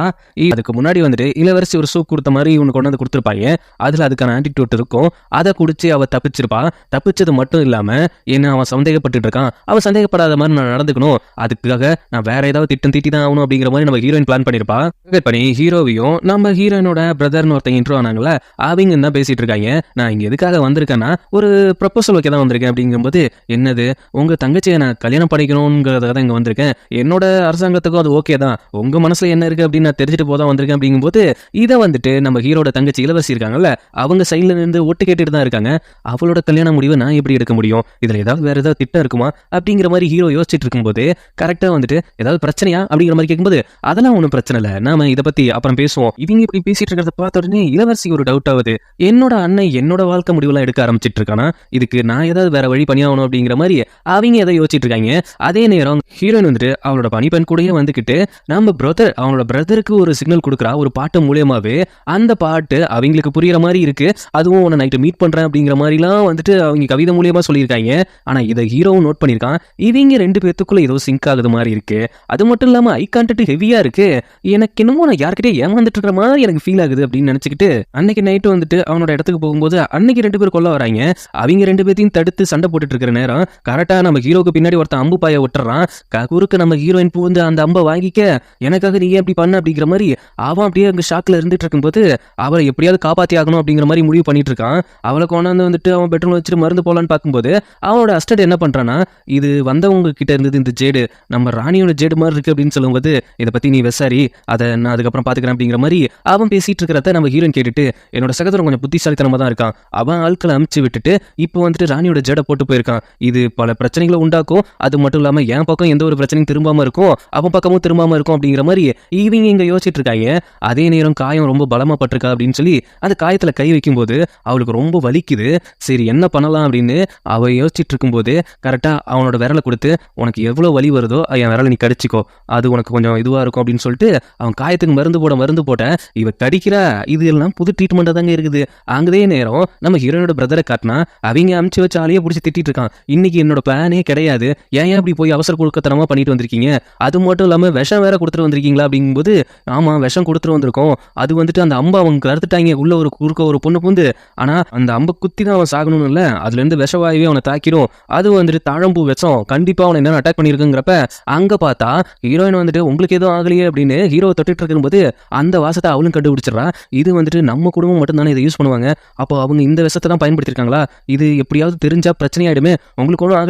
அதுக்கு முன்னாடி வந்துட்டு இளவரசி ஒரு சூப் கொடுத்த மாதிரி இவனு கொண்டு வந்து கொடுத்துருப்பாங்க. அதில் அதுக்கான ஆன்டிடோட் இருக்கும். அதை குடிச்சு அவள் தப்பிச்சிருப்பா. தப்பிச்சது மட்டும் இல்லாமல் என்ன அவன் சந்தேகப்பட்டு இருக்கான். அவன் சந்தேகப்படாத மாதிரி நான் நடந்துக்கணும், அதுக்காக நான் வேற ஏதாவது திட்டம் தீட்டி தான் ஆகணும் அப்படிங்கிற மாதிரி நம்ம ஹீரோயின் பிளான் பண்ணியிருப்பா. பண்ணி ஹீரோவையும் நம்ம ஹீரோயினோட பிரதர்னு ஒருத்தங்க இன்ட்ரோ ஆனாங்களே அவங்க தான் பேசிட்டு இருக்காங்க. நான் இங்க எதுக்காக வந்திருக்கேன்னா ஒரு ப்ரப்போசல் வைக்க தான் வந்திருக்கேன் அப்படிங்கும்போது, என்னது உங்க தங்கச்சியை நான் கல்யாணம் பண்ணிக்கணுங்கிறதுக்காக தான் இங்க வந்திருக்கேன், என்னோட அரசாங்கத்துக்கும் அது ஓகே தான், உங்க மனசுல என்ன இருக்கு அப்படின்னு நான் தெரிஞ்சுட்டு போதான் வந்திருக்கேன் அப்படிங்கும்போது இதை வந்துட்டு நம்ம ஹீரோட தங்கச்சி இளவரசி இருக்காங்கல்ல அவங்க சைட்ல இருந்து ஒட்டு கேட்டுட்டு தான் இருக்காங்க. அவளோட கல்யாண முடிவை நான் எப்படி எடுக்க முடியும், இதுல ஏதாவது வேற ஏதாவது திட்டம் இருக்குமா அப்படிங்கிற மாதிரி ஹீரோ யோசிச்சுட்டு இருக்கும்போது கரெக்டா வந்துட்டு ஏதாவது பிரச்சனையா அப்படிங்கிற மாதிரி கேட்கும்போது அதெல்லாம் ஒன்றும் பிரச்சனை இல்லை, நாம இதை பத்தி அப்புறம் பேசுவோம். இவங்க இப்படி பேசிட்டு இருக்கிறத பார்த்த உடனே இளவரசிக்கு ஒரு டவுட் ஆகுது. என்னோட அண்ணன் என்னோட வாழ்க்கை முடிவுலாம் எடுக்க ஆரம்பிச்சிட்டு இருக்கானா, இதுக்கு நான் ஏதாவது வேற வழி பண்ணியாகணும் அப்படிங்கிற மாதிரி அவங்க எதை யோசிச்சுட்டு இருக்காங்க. அதே நேரம் ஹீரோயின் வந்துட்டு அவளோட பணிப்பெண் கூடயே வந்துக்கிட்டு நம்ம பிரதர் அவனோட பிரதருக்கு ஒரு சிக்னல் கொடுக்குறா ஒரு பாட்டு மூலியமாவே. அந்த பாட்டு அவங்களுக்கு புரியுற மாதிரி இருக்கு. அதுவும் உன்னை நைட்டு மீட் பண்றேன் அப்படிங்கிற மாதிரிலாம் வந்துட்டு அவங்க கவிதை மூலியமா சொல்லியிருக்காங்க. ஆனா இதை ஹீரோவும் நோட் பண்ணியிருக்கான். இவங்க ரெண்டு பேத்துக்குள்ள ஏதோ சிங்க் ஆகுது மாதிரி இருக்கு. அது மட்டும் இல்லாம ஐ கான்டாக்ட் ஹெவியா இருக்கு. எனக்கு என்னமோ நான் யார்கிட்டயே ஏமாந்துட்டு இருக்கிற மாதிரி எனக்கு ஃபீல் ஆகுது அப்படின்னு நினைச்சுக்கிட்டு அன்னைக்கு நைட்டு வந்துட்டு அவனோட இடத்துக்கு போகும்போது அன்னைக்கு ரெண்டு பேர் கொல்ல வராங்க. அவங்க ரெண்டு பேர்த்தையும் தடுத்து சண்டை போட்டுட்டு இருக்கிற நேரம் கரெக்டா நம்ம ஹீரோக்கு பின்னாடி ஒருத்தன் அம்பு பாய விட்டுறான். குறுக்கு நம்ம ஹீரோயின் பூந்து அந்த அம்பை வாங்கிக்க எனக்காக நீ அப்படி பண்ண அப்படிங்கிற மாதிரி அவன் அப்படியே அங்க ஷாக்ல இருந்துட்டு இருக்கும்போது அவளை எப்படியாவது காப்பாத்தி ஆகணும் அப்படிங்கிற மாதிரி முடிவு பண்ணிட்டு இருக்கான். அவளை கொண்டாந்து வந்துட்டு அவன் பெட்ரூம்ல வச்சுட்டு மருந்து போலான்னு பார்க்கும்போது அவனோட அஸ்டட் என்ன பண்றான்னா, இது வந்தவங்க கிட்ட இருந்தது இந்த ஜேடு நம்ம ராணியோட ஜேடு மாதிரி இருக்கு அப்படின்னு சொல்லும்போது இதை பத்தி நீ விசாரி, அதை நான் அதுக்கப்புறம் பாத்துக்கிறேன் அப்படிங்கிற மாதிரி அவன் பேசிட்டு இருக்கிறத நம்ம ஹீரோயின் கேட்டுட்டு என்னோட சகோதரன் கொஞ்சம் புத்திசாலித்தனமா தான் இருக்கான். அவன் ஆட்களை அமுச்சு விட்டுட்டு இப்போ வந்துட்டு ராணியோட ஜடை போட்டு போயிருக்கான். இது பல பிரச்சனைகளை உண்டாக்கும். அது மட்டும் இல்லாம என் பக்கம் எந்த ஒரு பிரச்சனையும் திரும்பாம இருக்கும், அவன் பக்கமும் திரும்பாம இருக்கும் அப்படிங்கிற மாதிரி இவங்க இங்க யோசிச்சுட்டு இருக்காங்க. அதே நேரம் காயம் ரொம்ப பலமா பட்டிருக்கா அப்படின்னு சொல்லி அந்த காயத்துல கை வைக்கும்போது அவளுக்கு ரொம்ப வலிக்குது. சரி என்ன பண்ணலாம் அப்படின்னு அவ யோசிச்சுட்டு இருக்கும்போது கரெக்டா அவனோட விரலை கொடுத்து, உனக்கு எவ்வளவு வலி வருதோ என் விரலை நீ கடிச்சிக்கோ, அது உனக்கு கொஞ்சம் இதுவா இருக்கும் அப்படின்னு சொல்லிட்டு அவன் காயத்துக்கு மருந்து போட்ட இவ கடிக்கிறா. இது எல்லாம் புது ட்ரீட்மெண்டா தாங்க இருக்குது. அங்கதே நேரம் நம்ம ஹீரோனோட பிரதரை காட்டினா அவங்க அமுச்சு வச்சு ஆளையே பிடிச்சி திட்டிட்டு இருக்கான். இன்னைக்கு என்னோட பிளானே கிடையாது, ஏன் அப்படி போய் அவசர கொடுக்கத்தனமா பண்ணிட்டு வந்திருக்கீங்க, அது மட்டும் இல்லாம விஷம் வேற கொடுத்துட்டு வந்திருக்கீங்களா அப்படிங்கும்போது, ஆமா விஷம் கொடுத்துட்டு வந்திருக்கோம், அது வந்துட்டு அந்த அம்பை அவங்க கருத்துட்டாங்க, உள்ள ஒரு குறுக்க ஒரு பொண்ணு புந்து, ஆனா அந்த அம்பை குத்தி தான் அவன் சாகணும்னு இல்ல, அதுல இருந்து விஷவாயுவே அவனை தாக்கிடும், அது வந்துட்டு தாழம்பூ விஷம், கண்டிப்பா அவனை என்ன அட்டாக் பண்ணிருக்குங்கிறப்ப அங்க பார்த்தா ஹீரோயின் வந்துட்டு உங்களுக்கு எதுவும் ஆகலையே அப்படின்னு ஹீரோவை தொட்டுட்டு இருக்கும்போது அந்த வாசத்தை அவளும் கண்டுபிடிச்சிடறா. இது வந்துட்டு நம்ம குடும்பம் மட்டும் தானே இதை யூஸ் பண்ணுவாங்க, அப்போ அவங்க இந்த விஷத்தை தான் பயன்படுத்திருக்காங்களா, இது எப்படியாவது தெரிஞ்சா பிரச்சனை ஆயிடுமே, உங்களுக்கு ஒன்றும்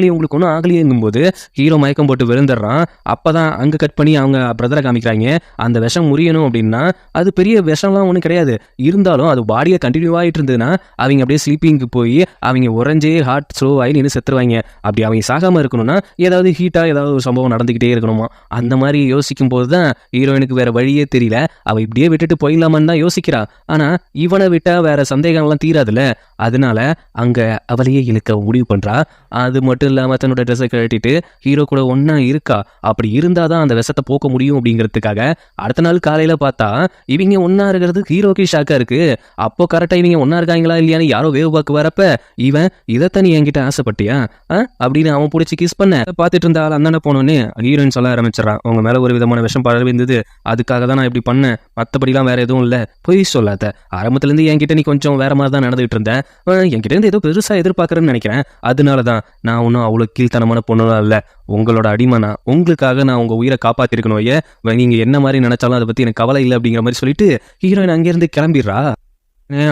ஆகலையேங்கும் போது ஹீரோ மயக்கம் போட்டு விழுந்துடுறான். அப்பதான் அங்க கட் பண்ணி அவங்க பிரதரை காமிக்கிறாங்க. அந்த விஷம் முறியணும் அப்படின்னா அது பெரிய விஷம்லாம் ஒன்றும் கிடையாது, இருந்தாலும் அது பாடியை கண்டினியூ ஆகிட்டு இருந்ததுன்னா அவங்க அப்படியே ஸ்லீப்பிங்க்கு போய் அவங்க உறைஞ்சே ஹார்ட் ஸ்லோ ஆகி நின்று செத்துருவாங்க. அப்படி அவங்க சாகாம இருக்கணும்னா ஏதாவது ஹீட்டா ஏதாவது ஒரு சம்பவம் நடந்துகிட்டே இருக்கணுமா. அந்த மாதிரி யோசிக்கும் போதுதான் ஹீரோயினுக்கு வேற வழியே தெரியல, அவ இப்படியே விட்டுட்டு போயிடலாமான்னு தான் யோசிக்கிறா. ஆனா இவனை விட்டா வேற சந்தேகம்லாம் தீராதுல, அதனால அங்க அவளையே இழுக்க முடிவு பண்றா. அது மட்டும் இல்லாம தன்னோட ட்ரெஸ்ஸை கழட்டிட்டு ஹீரோ கூட ஒன்னா இருக்கா. அப்படி இருந்தாதான் அந்த விஷத்தை போக்க முடியும் அப்படிங்கிறதுக்காக அடுத்த நாள் காலையில பார்த்தா இவங்க ஒன்னா இருக்கிறது ஹீரோக்கு ஷாக்கா இருக்கு. அப்போ கரெக்டா இவங்க ஒன்னா இருக்காங்களா இல்லையான்னு யாரோ வேவு பார்க்க வரப்ப இவன் இதைத்தான் நீ என்கிட்ட ஆசைப்பட்டியா அப்படின்னு அவன் பிடிச்சி கிஸ் பண்ண பார்த்துட்டு இருந்தா அந்தாண்ட போனோன்னு ஹீரோயின் சொல்ல ஆரம்பிச்சிடறான், உங்க மேல ஒரு விதமான விஷம் பரவி இருந்தது, அதுக்காக தான் நான் இப்படி பண்ணேன், மற்றபடிலாம் வேற எதுவும் இல்லை, பொய் சொல்லாத, ஆரம்பத்துல இருந்து என்கிட்ட நீ கொஞ்சம் வேற மாதிரி தான் நடந்துகிட்டு இருந்தேன், என்கிட்ட இருந்து ஏதோ பெருசா எதிர்பார்க்கறேன்னு நினைக்கிறேன், அதனாலதான் நான் ஒன்றும் அவ்வளோ கீழ்த்தனமான பொண்ணுலாம் இல்லை, உங்களோட அடிமனா, உங்களுக்காக நான் உங்க உயிரை காப்பாத்திருக்கணும், நீங்க என்ன மாதிரி நினைச்சாலும் அதை பத்தி எனக்கு கவலை இல்லை அப்படிங்கிற மாதிரி சொல்லிட்டு ஹீரோயின் அங்கிருந்து கிளம்பிடுறா.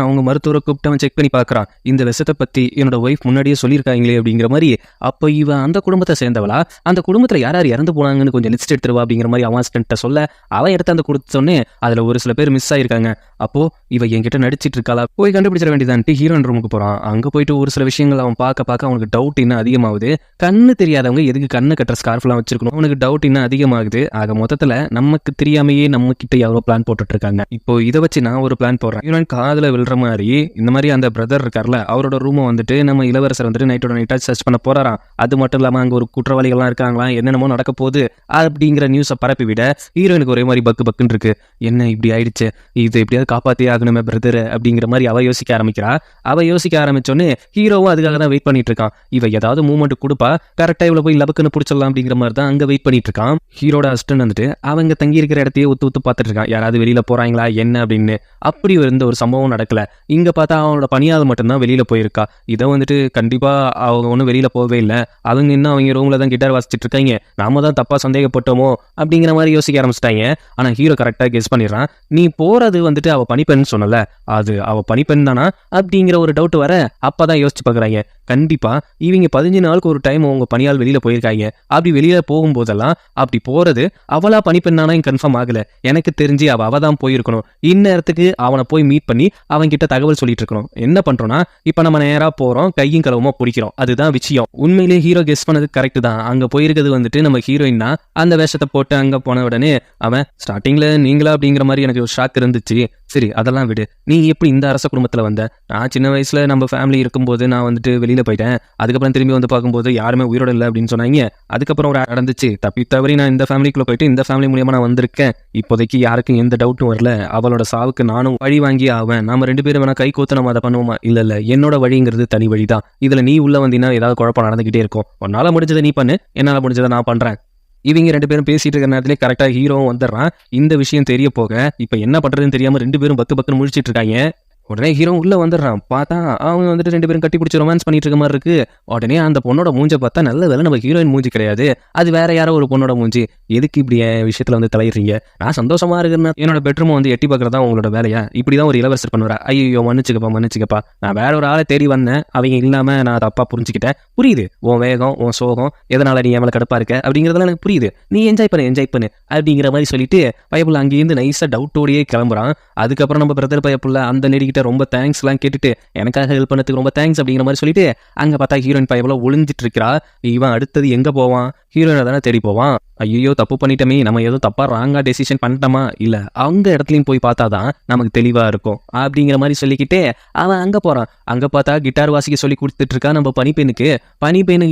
அவங்க மருத்துவரை கூப்பிட்டு அவன் செக் பண்ணி பார்க்குறான், இந்த விஷத்தை பற்றி என்னோட ஒய்ஃப் முன்னாடியே சொல்லியிருக்காங்களே அப்படிங்கிற மாதிரி. அப்போ இவன் அந்த குடும்பத்தை சேர்ந்தவளா, அந்த குடும்பத்தில் யார் யார் இறந்து போனாங்கன்னு கொஞ்சம் லிஸ்ட் எடுத்துருவா அப்படிங்கிற மாதிரி அவன் அசிஸ்டன்ட்ட சொல்ல அவன் எடுத்து அந்த கொடுத்தோன்னே அதில் ஒரு சில பேர் மிஸ் ஆயிருக்காங்க. அப்போ இவ என்கிட்ட நடிச்சிட்டு இருக்காளா, போய் கண்டுபிடிச்சிட வேண்டியதான்ட்டு ஹீரோயின் ரூமுக்கு போகிறான். அங்கே போயிட்டு ஒரு சில விஷயங்கள் அவன் பார்க்க அவனுக்கு டவுட் இன்னும் அதிகமாகுது. கண்ணு தெரியாதவங்க எதுக்கு கண்ணு கட்டுற ஸ்கார்ஃப்லாம் வச்சிருக்கணும், அவனுக்கு டவுட் இன்னும் அதிகமாகுது. ஆக மொத்தத்தில் நமக்கு தெரியாமையே நம்ம கிட்ட எவ்வளோ பிளான் போட்டுட்டு இருக்காங்க. இப்போ இதை வச்சு நான் ஒரு பிளான் போடுறேன். ஹீரோயின் காதல விழுற மாதிரி இந்த மாதிரி அந்த பிரதர் இருக்கார்ல அவரோட ரூமை வந்துட்டு நம்ம இளவரசர் வந்துட்டு நைட்டோட நைட்டா சர்ச் பண்ண போறாராம். அது மட்டும் இல்லாம அங்க ஒரு குற்றவாளிகள்லாம் இருக்காங்களா, என்னென்னமோ நடக்க போகுது அப்படிங்கிற நியூஸை பரப்பி விட ஹீரோயினுக்கு ஒரே மாதிரி பக்குன்னு இருக்கு. என்ன இப்படி ஆயிடுச்சு, இது எப்படியாவது காப்பாத்தி ஆகணுமே பிரதர் அப்படிங்கிற மாதிரி அவ யோசிக்க ஆரம்பிக்கிறா. அவ யோசிக்க ஆரம்பிச்சோன்னே ஹீரோவும் அதுக்காக தான் வெயிட் பண்ணிட்டு இருக்கான். இவ ஏதாவது மூவ்மெண்ட் கொடுப்பா, கரெக்டா இவ்வளவு போய் லபக்குன்னு பிடிச்சிடலாம் அப்படிங்கிற மாதிரி தான் அங்க வெயிட் பண்ணிட்டு இருக்கான். ஹீரோட அசிஸ்டன்ட் வந்துட்டு அவங்க தங்கி இருக்கிற இடத்தையே ஒத்து பார்த்துட்டு இருக்கான், யாராவது வெளியில போறாங்களா என்ன அப்படின்னு. அப்படி இருந்த ஒரு சம்பவம் நடக்கல. இங்க பார்த்தா அவனோட பணியாளர் மட்டும்தான் வெளியில போயிருக்கா. இதை வந்துட்டு கண்டிப்பா அவங்க ஒன்றும் வெளியில போகவே இல்லை, அவங்க இன்னும் அவங்க ரூம்ல தான் கிட்டார் வாசிச்சுட்டு இருக்காங்க, நாம தான் தப்பா சந்தேகப்பட்டோமோ அப்படிங்கிற மாதிரி யோசிக்க ஆரம்பிச்சிட்டாங்க. ஆனா ஹீரோ கரெக்டா கெஸ் பண்ணிடுறான், நீ போறது வந்துட்டு அவ பணிப்பெண் சொன்னல, அது அவ பணிப்பெண் தானா அப்படிங்கிற ஒரு டவுட் வர அப்பதான் யோசிச்சு பாக்குறாங்க. கண்டிப்பா இவங்க 15 நாளுக்கு ஒரு டைம் அவங்க பணியால் வெளியில போயிருக்காங்க. அப்படி வெளியில போகும்போதெல்லாம் அப்படி போறது அவளா பணிப்பெண்ணானா கன்ஃபார்ம் ஆகல, எனக்கு தெரிஞ்சு அவதான் போயிருக்கணும். இந்நேரத்துக்கு அவனை போய் மீட் பண்ணி அவன் கிட்ட தகவல் சொல்லிட்டு இருக்கணும். என்ன பண்றோம்னா இப்ப நம்ம நேரா போறோம், கையும் களவுமா பிடிக்கிறோம், அதுதான் விஷயம். உண்மையிலேயே ஹீரோ கெஸ் பண்ணது கரெக்ட் தான். அங்க போயிருக்கிறது வந்துட்டு நம்ம ஹீரோயின் தான். அந்த வேஷத்தை போட்டு அங்க போன உடனே அவன் ஸ்டார்டிங்ல நீங்களா அப்படிங்கிற மாதிரி எனக்கு ஒரு ஷாக் இருந்துச்சு. சரி அதெல்லாம் விடு, நீ எப்படி இந்த அரச குடும்பத்துல வந்த, நான் சின்ன வயசுல நம்ம ஃபேமிலி இருக்கும்போது நான் வந்துட்டு வெளியில போயிட்டேன், அதுக்கப்புறம் திரும்பி வந்து பார்க்கும்போது யாருமே உயிரோட இல்லை அப்படின்னு சொன்னாங்க. அதுக்கப்புறம் ஒரு நடந்துச்சு, தப்பி தவறி நான் இந்த ஃபேமிலிக்குள்ள போயிட்டு இந்த ஃபேமிலி மூலியமா நான் வந்திருக்கேன். இப்போதைக்கு யாருக்கும் எந்த டவுட்டும் வரல, அவளோட சாவுக்கு நானும் வழி வாங்கி ஆவேன், நாம 2 பேரும் வேணா கை கோத்து நம்ம அதை பண்ணுவோமா, இல்ல என்னோட வழிங்கிறது தனி வழிதான், இதுல நீ உள்ள வந்தீங்கன்னா ஏதாவது குழப்பம் நடந்துகிட்டே இருக்கும், உன்னால முடிஞ்சதை நீ பண்ணு, என்னால முடிஞ்சதை நான் பண்றேன். இவங்க 2 பேரும் பேசிட்டு இருக்கிற நேரத்திலே கரெக்டா ஹீரோவும் வந்துடுறான். இந்த விஷயம் தெரிய போக இப்ப என்ன பண்றதுன்னு தெரியாம 2 பேரும் பக்குன்னு முழிச்சிட்டு இருக்காங்க. உடனே ஹீரோ உள்ள வந்துடுறான். பார்த்தா அவங்க வந்துட்டு 2 பேரும் கட்டி பிடிச்சி ரொமான்ஸ் பண்ணிட்டு இருக்க மாதிரி இருக்கு. உடனே அந்த பொண்ணோட மூஞ்ச பார்த்தா நல்ல வேலை நம்ம ஹீரோயின் மூஞ்சி கிடையாது, அது வேற யாரோ ஒரு பொண்ணோட மூஞ்சி. எதுக்கு இப்படி என் விஷயத்துல வந்து தலையிடுறீங்க, நான் சந்தோஷமா இருக்குன்னா என்னோட பெட்ரூம் வந்து எட்டி பார்க்கறதா உங்களோட வேலையா, இப்படிதான் ஒரு இளவரசர் பண்ணுவாரா, ஐயோ மன்னிச்சுக்கப்பா, நான் வேற ஒரு ஆளை தேடி வந்தேன், அவங்க இல்லாம நான் தப்பா புரிஞ்சுக்கிட்டேன், புரியுது உன் வேகம் உன் சோகம் எதனால நீ எவ்வளவு கடுப்பா இருக்க அப்படிங்கறதெல்லாம் எனக்கு புரியுது, நீ என்ஜாய் பண்ணு அப்படிங்கிற மாதிரி சொல்லிட்டு பயப்புள்ள அங்கேயிருந்து நைஸா டவுட்டோடையே கிளம்புறான். அதுக்கப்புறம் நம்ம பிரதர் பயப்புள்ள அந்த நெடிக்கிட்ட கிட்ட ரொம்ப தேங்க்ஸ்லாம் கேட்டுட்டு எனக்காக ஹெல்ப் பண்ணதுக்கு ரொம்ப தேங்க்ஸ் அப்படிங்கிற மாதிரி சொல்லிட்டு அங்க பார்த்தா ஹீரோயின் பையன் ஒளிஞ்சிட்டு இருக்கிறா. இவன் அடுத்தது எங்க போவான்? ஹீரோயினை தானே தேடி போவான். ஐயோ தப்பு பண்ணிட்டோமே, நம்ம ஏதோ தப்பா ராங்கா டெசிஷன் பண்ணிட்டோமா, இல்ல அவங்க இடத்துலயும் போய் பார்த்தாதான் நமக்கு தெளிவா இருக்கும் அப்படிங்கிற மாதிரி சொல்லிக்கிட்டே அவன் அங்க போறான். அங்க பார்த்தா கிட்டார் வாசிக்க சொல்லி கொடுத்துட்டு இருக்கா நம்ம பனிப்பெண்ணுக்கு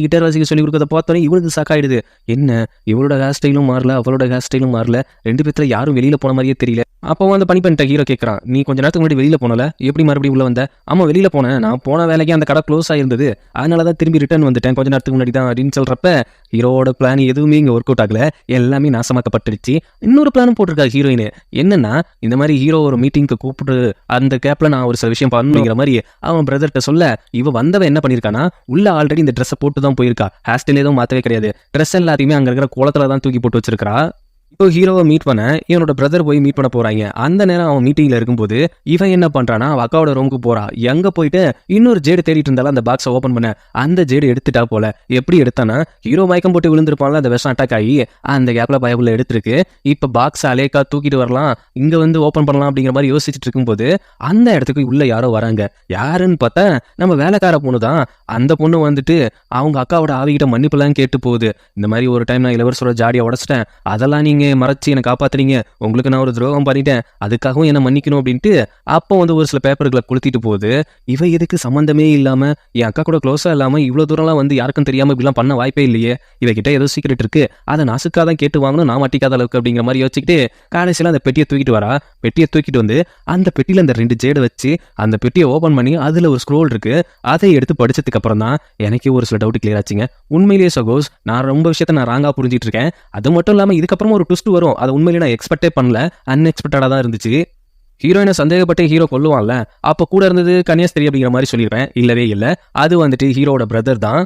கிட்டார் வாசிக்க சொல்லி கொடுக்கறத பார்த்தோன்னே இவனுக்கு சாக்காயிடுது. என்ன இவளோட ஹேர் ஸ்டைலும் மாறல, அவளோட ஹேர் ஸ்டைலும் மாறல, ரெண்டு பேத்துல யாரும் வெளியில போன மாதிரியே தெரியல. அப்போ அந்த பனிப்பெண்ணிட்ட ஹீரோ கேட்கறான், நீ கொஞ்ச நேரத்துக்கு முன்னாடி வெளியில போனல, எப்படி மறுபடியும் உள்ள வந்த? ஆமா வெளியில போனேன், நான் போன வேலைக்கு அந்த கடை க்ளோஸ் ஆயிருந்தது, அதனாலதான் திரும்பி ரிட்டர்ன் வந்துட்டேன் கொஞ்ச நேரத்துக்கு முன்னாடி தான் அப்படின்னு சொல்றப்ப ஹீரோட பிளான் எதுவுமே இங்க ஒர்க் அவுட் ஆகல, எல்லாமே நாசமாக்கப்பட்டுருச்சு. இன்னொரு பிளானும் போட்டிருக்காரு ஹீரோயின். என்னன்னா இந்த மாதிரி ஹீரோ ஒரு மீட்டிங்க்கு கூப்பிட்டு அந்த கேப்ல நான் ஒரு சில விஷயம் பண்ணுங்கிற மாதிரி அவன் பிரதர்கிட்ட சொல்ல, இவ வந்தவன் என்ன பண்ணிருக்கானா உள்ள ஆல்ரெடி இந்த ட்ரெஸ்ஸை போட்டு தான் போயிருக்கா, ஹேர் ஸ்டைல் எதுவும் மாத்தவே கிடையாது, ட்ரெஸ் எல்லாத்தையுமே அங்க இருக்கிற குளத்துல தான் தூக்கி போட்டு வச்சிருக்கா. இப்போ ஹீரோவை மீட் பண்ண இவனோட பிரதர் போய் மீட் பண்ண போறாங்க. அந்த நேரம் அவன் மீட்டிங்ல இருக்கும்போது இவன் என்ன பண்றானா அவ அக்காவோட ரூமுக்கு போறா. எங்க போயிட்டு இன்னொரு ஜேடு தேடிட்டு இருந்தாலும் அந்த பாக்ஸை ஓபன் பண்ண அந்த ஜேடு எடுத்துட்டா போல. எப்படி எடுத்தானா ஹீரோ மயக்கம் போட்டு விழுந்திருப்பான்ல, அந்த விஷம் அட்டாக் ஆகி அந்த கேப்ல பயபுள்ள எடுத்திருக்கு. இப்ப பாக்ஸ் அலேக்கா தூக்கிட்டு வரலாம், இங்க ஓபன் பண்ணலாம் அப்படிங்கிற மாதிரி யோசிச்சுட்டு இருக்கும்போது அந்த இடத்துக்கு உள்ள யாரோ வராங்க. யாருன்னு பார்த்தா நம்ம வேலைக்கார பொண்ணு தான். அந்த பொண்ணு அவங்க அக்காவோட ஆவிகிட்ட மன்னிப்புலாம் கேட்டு போகுது. இந்த மாதிரி ஒரு டைம் நான் இளவரசோட ஜாடியை உடச்சிட்டேன், அதெல்லாம் நீங்க மறைச்சு என்னை காப்பாத்துறீங்க, உங்களுக்கு நான் ஒரு துரோகம் பண்ணிட்டேன், அதுக்காகவும் என்ன மன்னிக்கணும் அப்படின்ட்டு அப்போ ஒரு சில பேப்பர்களை கொளுத்திட்டு போகுது. இவ எதுக்கு சம்பந்தமே இல்லாம என் அக்கா கூட க்ளோஸா இல்லாம இவ்வளவு தூரம்லாம் யாருக்கும் தெரியாம இப்படிலாம் பண்ண வாய்ப்பே இல்லையே, இவகிட்ட ஏதோ சீக்கிரட் இருக்கு, அதை நாசுக்காதான் கேட்டு வாங்கணும், நான் மாட்டிக்காத அளவுக்கு அப்படிங்கிற மாதிரி யோசிச்சுக்கிட்டு கடைசியில அந்த பெட்டியை தூக்கிட்டு வரா. பெட்டியை தூக்கிட்டு அந்த பெட்டியில அந்த 2 ஜேடு வச்சு அந்த பெட்டியை ஓபன் பண்ணி அதுல ஒரு ஸ்க்ரோல் இருக்கு, அதை எடுத்து படிச்சதுக்கு அப்புறம் தான் எனக்கு ஒரு சில டவுட் கிளியர் ஆச்சுங்க. உண்மையிலேயே சகோஸ் நான் ரொம்ப விஷயத்த நான் ராங்கா புரிஞ்சிட்டு இருக்கேன். அது மட்டும் இல்லாம இதுக்கப்புறம் ஒரு ட்விஸ்ட் வரும், அதை உண்மையிலேயே நான் எக்ஸ்பெக்டே பண்ணல, அன்எக்ஸ்பெக்டடா தான் இருந்துச்சு. ஹீரோயினை சந்தேகப்பட்டு ஹீரோ கொல்லுவான்ல, அப்ப கூட இருந்தது கன்னியாஸ்திரி அப்படிங்கிற மாதிரி சொல்லியிருப்பேன். இல்லவே இல்லை, அது ஹீரோட பிரதர் தான்.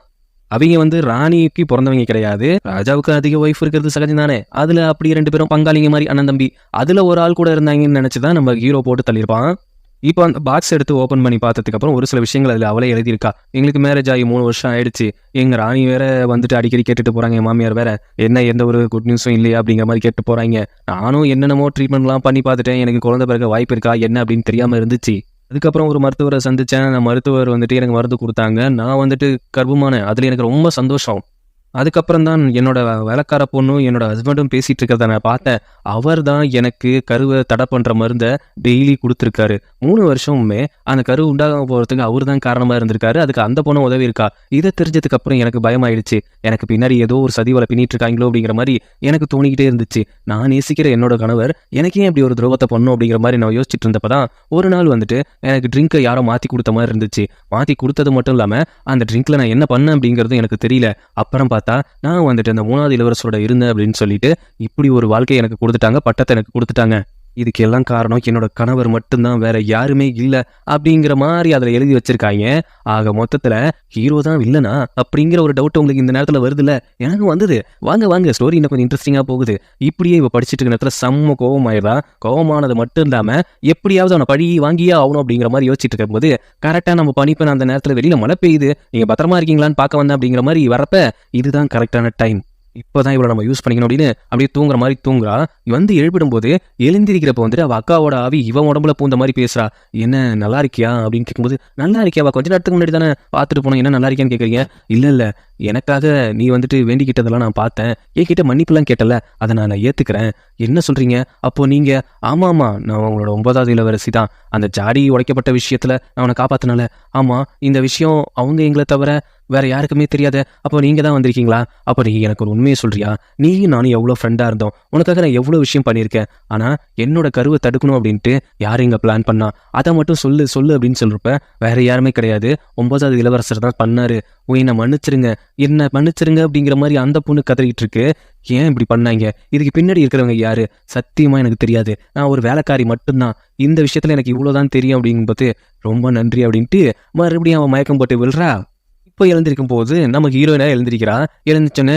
அவங்க ராணிக்கு பிறந்தவங்க கிடையாது, ராஜாவுக்கு அதிக ஒய்ஃப் இருக்கிறது சகஜம் தானே. அதுல அப்படி 2 பேரும் பங்காளிங்க மாதிரி அண்ணன் தம்பி, அதுல ஒரு ஆள் கூட இருந்தாங்கன்னு நினைச்சுதான் நம்ம ஹீரோ போட்டு தள்ளியிருப்பான். இப்போ அந்த பாக்ஸ் எடுத்து ஓப்பன் பண்ணி பார்த்ததுக்கு அப்புறம் ஒரு சில விஷயங்கள் அதில் அவளே எழுதியிருக்கா. எங்களுக்கு மேரேஜ் ஆகி 3 வருஷம் ஆயிடுச்சு, எங்க ராணி வேற அடிக்கடி கேட்டுட்டு போறாங்க, என் மாமியார் வேற என்ன எந்த ஒரு குட் நியூஸும் இல்லையா அப்படிங்கிற மாதிரி கேட்டு போறாங்க. நானும் என்னென்னமோ ட்ரீட்மெண்ட்லாம் பண்ணி பார்த்துட்டேன், எனக்கு குழந்தை பிறகு வாய்ப்பு இருக்கா என்ன அப்படின்னு தெரியாம இருந்துச்சு. அதுக்கப்புறம் ஒரு மருத்துவரை சந்திச்சேன். அந்த மருத்துவர் எனக்கு மருந்து கொடுத்தாங்க, நான் கர்ப்பமானேன். அதுல எனக்கு ரொம்ப சந்தோஷம். அதுக்கப்புறம் தான் என்னோட வேலைக்கார பொண்ணும் என்னோட ஹஸ்பண்டும் பேசிட்டு இருக்கிறத நான் பார்த்தேன். அவர் தான் எனக்கு கருவை தடை பண்ற மருந்தை டெய்லி கொடுத்துருக்காரு. 3 வருஷமுமே அந்த கரு உண்டாக போறதுக்கு அவர் தான் காரணமா இருந்திருக்காரு. அதுக்கு அந்த பொண்ணு உதவி இருக்கா. இதை தெரிஞ்சதுக்கு அப்புறம் எனக்கு பயமாயிடுச்சு. எனக்கு பின்னாடி ஏதோ ஒரு சதிவலை பின்னிட்டு இருக்காங்களோ அப்படிங்கிற மாதிரி எனக்கு தோணிக்கிட்டே இருந்துச்சு. நான் நேசிக்கிற என்னோட கணவர் எனக்கு ஏன் இப்படி ஒரு துரோகத்தை பண்ணும் அப்படிங்கிற மாதிரி நான் யோசிச்சுட்டு இருந்தப்பதான் ஒரு நாள் எனக்கு ட்ரிங்கை யாரோ மாத்தி கொடுத்த மாதிரி இருந்துச்சு. மாத்தி கொடுத்தது மட்டும் இல்லாம அந்த ட்ரிங்க்ல நான் என்ன பண்ணேன் அப்படிங்கிறது எனக்கு தெரியல. அப்புறம் பார்த்தா நான் அந்த 3வது இளவரசரோட இருந்தேன் அப்படின்னு சொல்லிட்டு இப்படி ஒரு வாழ்க்கையை எனக்கு கொடுத்துட்டாங்க, பட்டத்தை எனக்கு கொடுத்துட்டாங்க. இதுக்கு எல்லாம் காரணம் என்னோட கணவர் மட்டும்தான், வேற யாருமே இல்ல அப்படிங்கிற மாதிரி அதுல எழுதி வச்சிருக்காங்க. ஆக மொத்தத்துல ஹீரோ தான் வில்லனா அப்படிங்கிற ஒரு டவுட் உங்களுக்கு இந்த நேரத்துல வருதுல்ல, எனக்கு வந்தது. வாங்க ஸ்டோரி இன்னும் கொஞ்சம் இன்ட்ரெஸ்டிங்கா போகுது. இப்படியே இவ படிச்சுட்டு இருக்க நேரத்துல செம்ம கோவமாயிடா. கோவமானது மட்டும் இல்லாம எப்படியாவது அவனை பழி வாங்கியே ஆகணும் அப்படிங்கிற மாதிரி யோசிச்சுட்டு இருக்கும்போது கரெக்டா நம்ம பணிப்பேன் அந்த நேரத்துல வெளியில மழை பெய்யுது, நீங்க பத்திரமா இருக்கீங்களான்னு பார்க்க வந்தேன் அப்படிங்கிற மாதிரி வரப்ப இதுதான் கரெக்டான டைம், இப்போதான் இவ்வளோ நம்ம யூஸ் பண்ணிக்கணும் அப்படின்னு அப்படியே தூங்குற மாதிரி தூங்குறா. எழுப்பிடும் போது எழுந்திருக்கிறப்ப அவ அக்காவோட ஆவி இவன் உடம்புல பூந்த மாதிரி பேசுறா. என்ன நல்லா இருக்கியா அப்படின்னு கேட்கும்போது, நல்லா இருக்கியாவா, கொஞ்ச நேரத்துக்கு முன்னாடி தானே பார்த்துட்டு போனோம், என்ன நல்லா இருக்கியான்னு கேட்குறீங்க. இல்ல எனக்காக நீ வேண்டிக்கிட்டதெல்லாம் நான் பார்த்தேன், என்கிட்ட மன்னிப்புலாம் கேட்டல, அதை நான் ஏத்துக்கிறேன். என்ன சொல்றீங்க? அப்போ நீங்க ஆமா நான் உங்களோட 9வது இளவரசி தான், அந்த ஜாடி உடைக்கப்பட்ட விஷயத்துல நான் உன்னை காப்பாத்தினால. ஆமா, இந்த விஷயம் அவங்க எங்களை தவிர வேற யாருக்குமே தெரியாத, அப்போ நீங்க தான் வந்திருக்கீங்களா? அப்போ நீ எனக்கு ஒரு உண்மையை சொல்றியா? நீயும் நானும் எவ்வளவு ஃப்ரெண்டா இருந்தோம், உனக்காக நான் எவ்வளவு விஷயம் பண்ணியிருக்கேன், ஆனா என்னோட கருவை தடுக்கணும் அப்படின்ட்டு யாரும் இங்க பிளான் பண்ணா, அதை மட்டும் சொல்லு அப்படின்னு சொல்றப்ப வேற யாருமே கிடையாது, 9வது இளவரசர் தான் பண்ணாரு, என்ன மன்னிச்சிருங்க அப்படிங்கிற மாதிரி அந்த பொண்ணு கதறிட்டு இருக்கு. ஏன் இப்படி பண்ணாங்க, இதுக்கு பின்னாடி இருக்கிறவங்க யாரு, சத்தியமா எனக்கு தெரியாது, நான் ஒரு வேலைக்காரி மட்டும்தான், இந்த விஷயத்துல எனக்கு இவ்வளவுதான் தெரியும் அப்படிங்கும்போது ரொம்ப நன்றி அப்படின்ட்டு மறுபடியும் அவன் மயக்கம் போட்டு விழுறா. இப்போ எழுந்திருக்கும் போது நம்ம ஹீரோயினா எழுந்திருக்கிறா. எழுந்துச்சோன்னு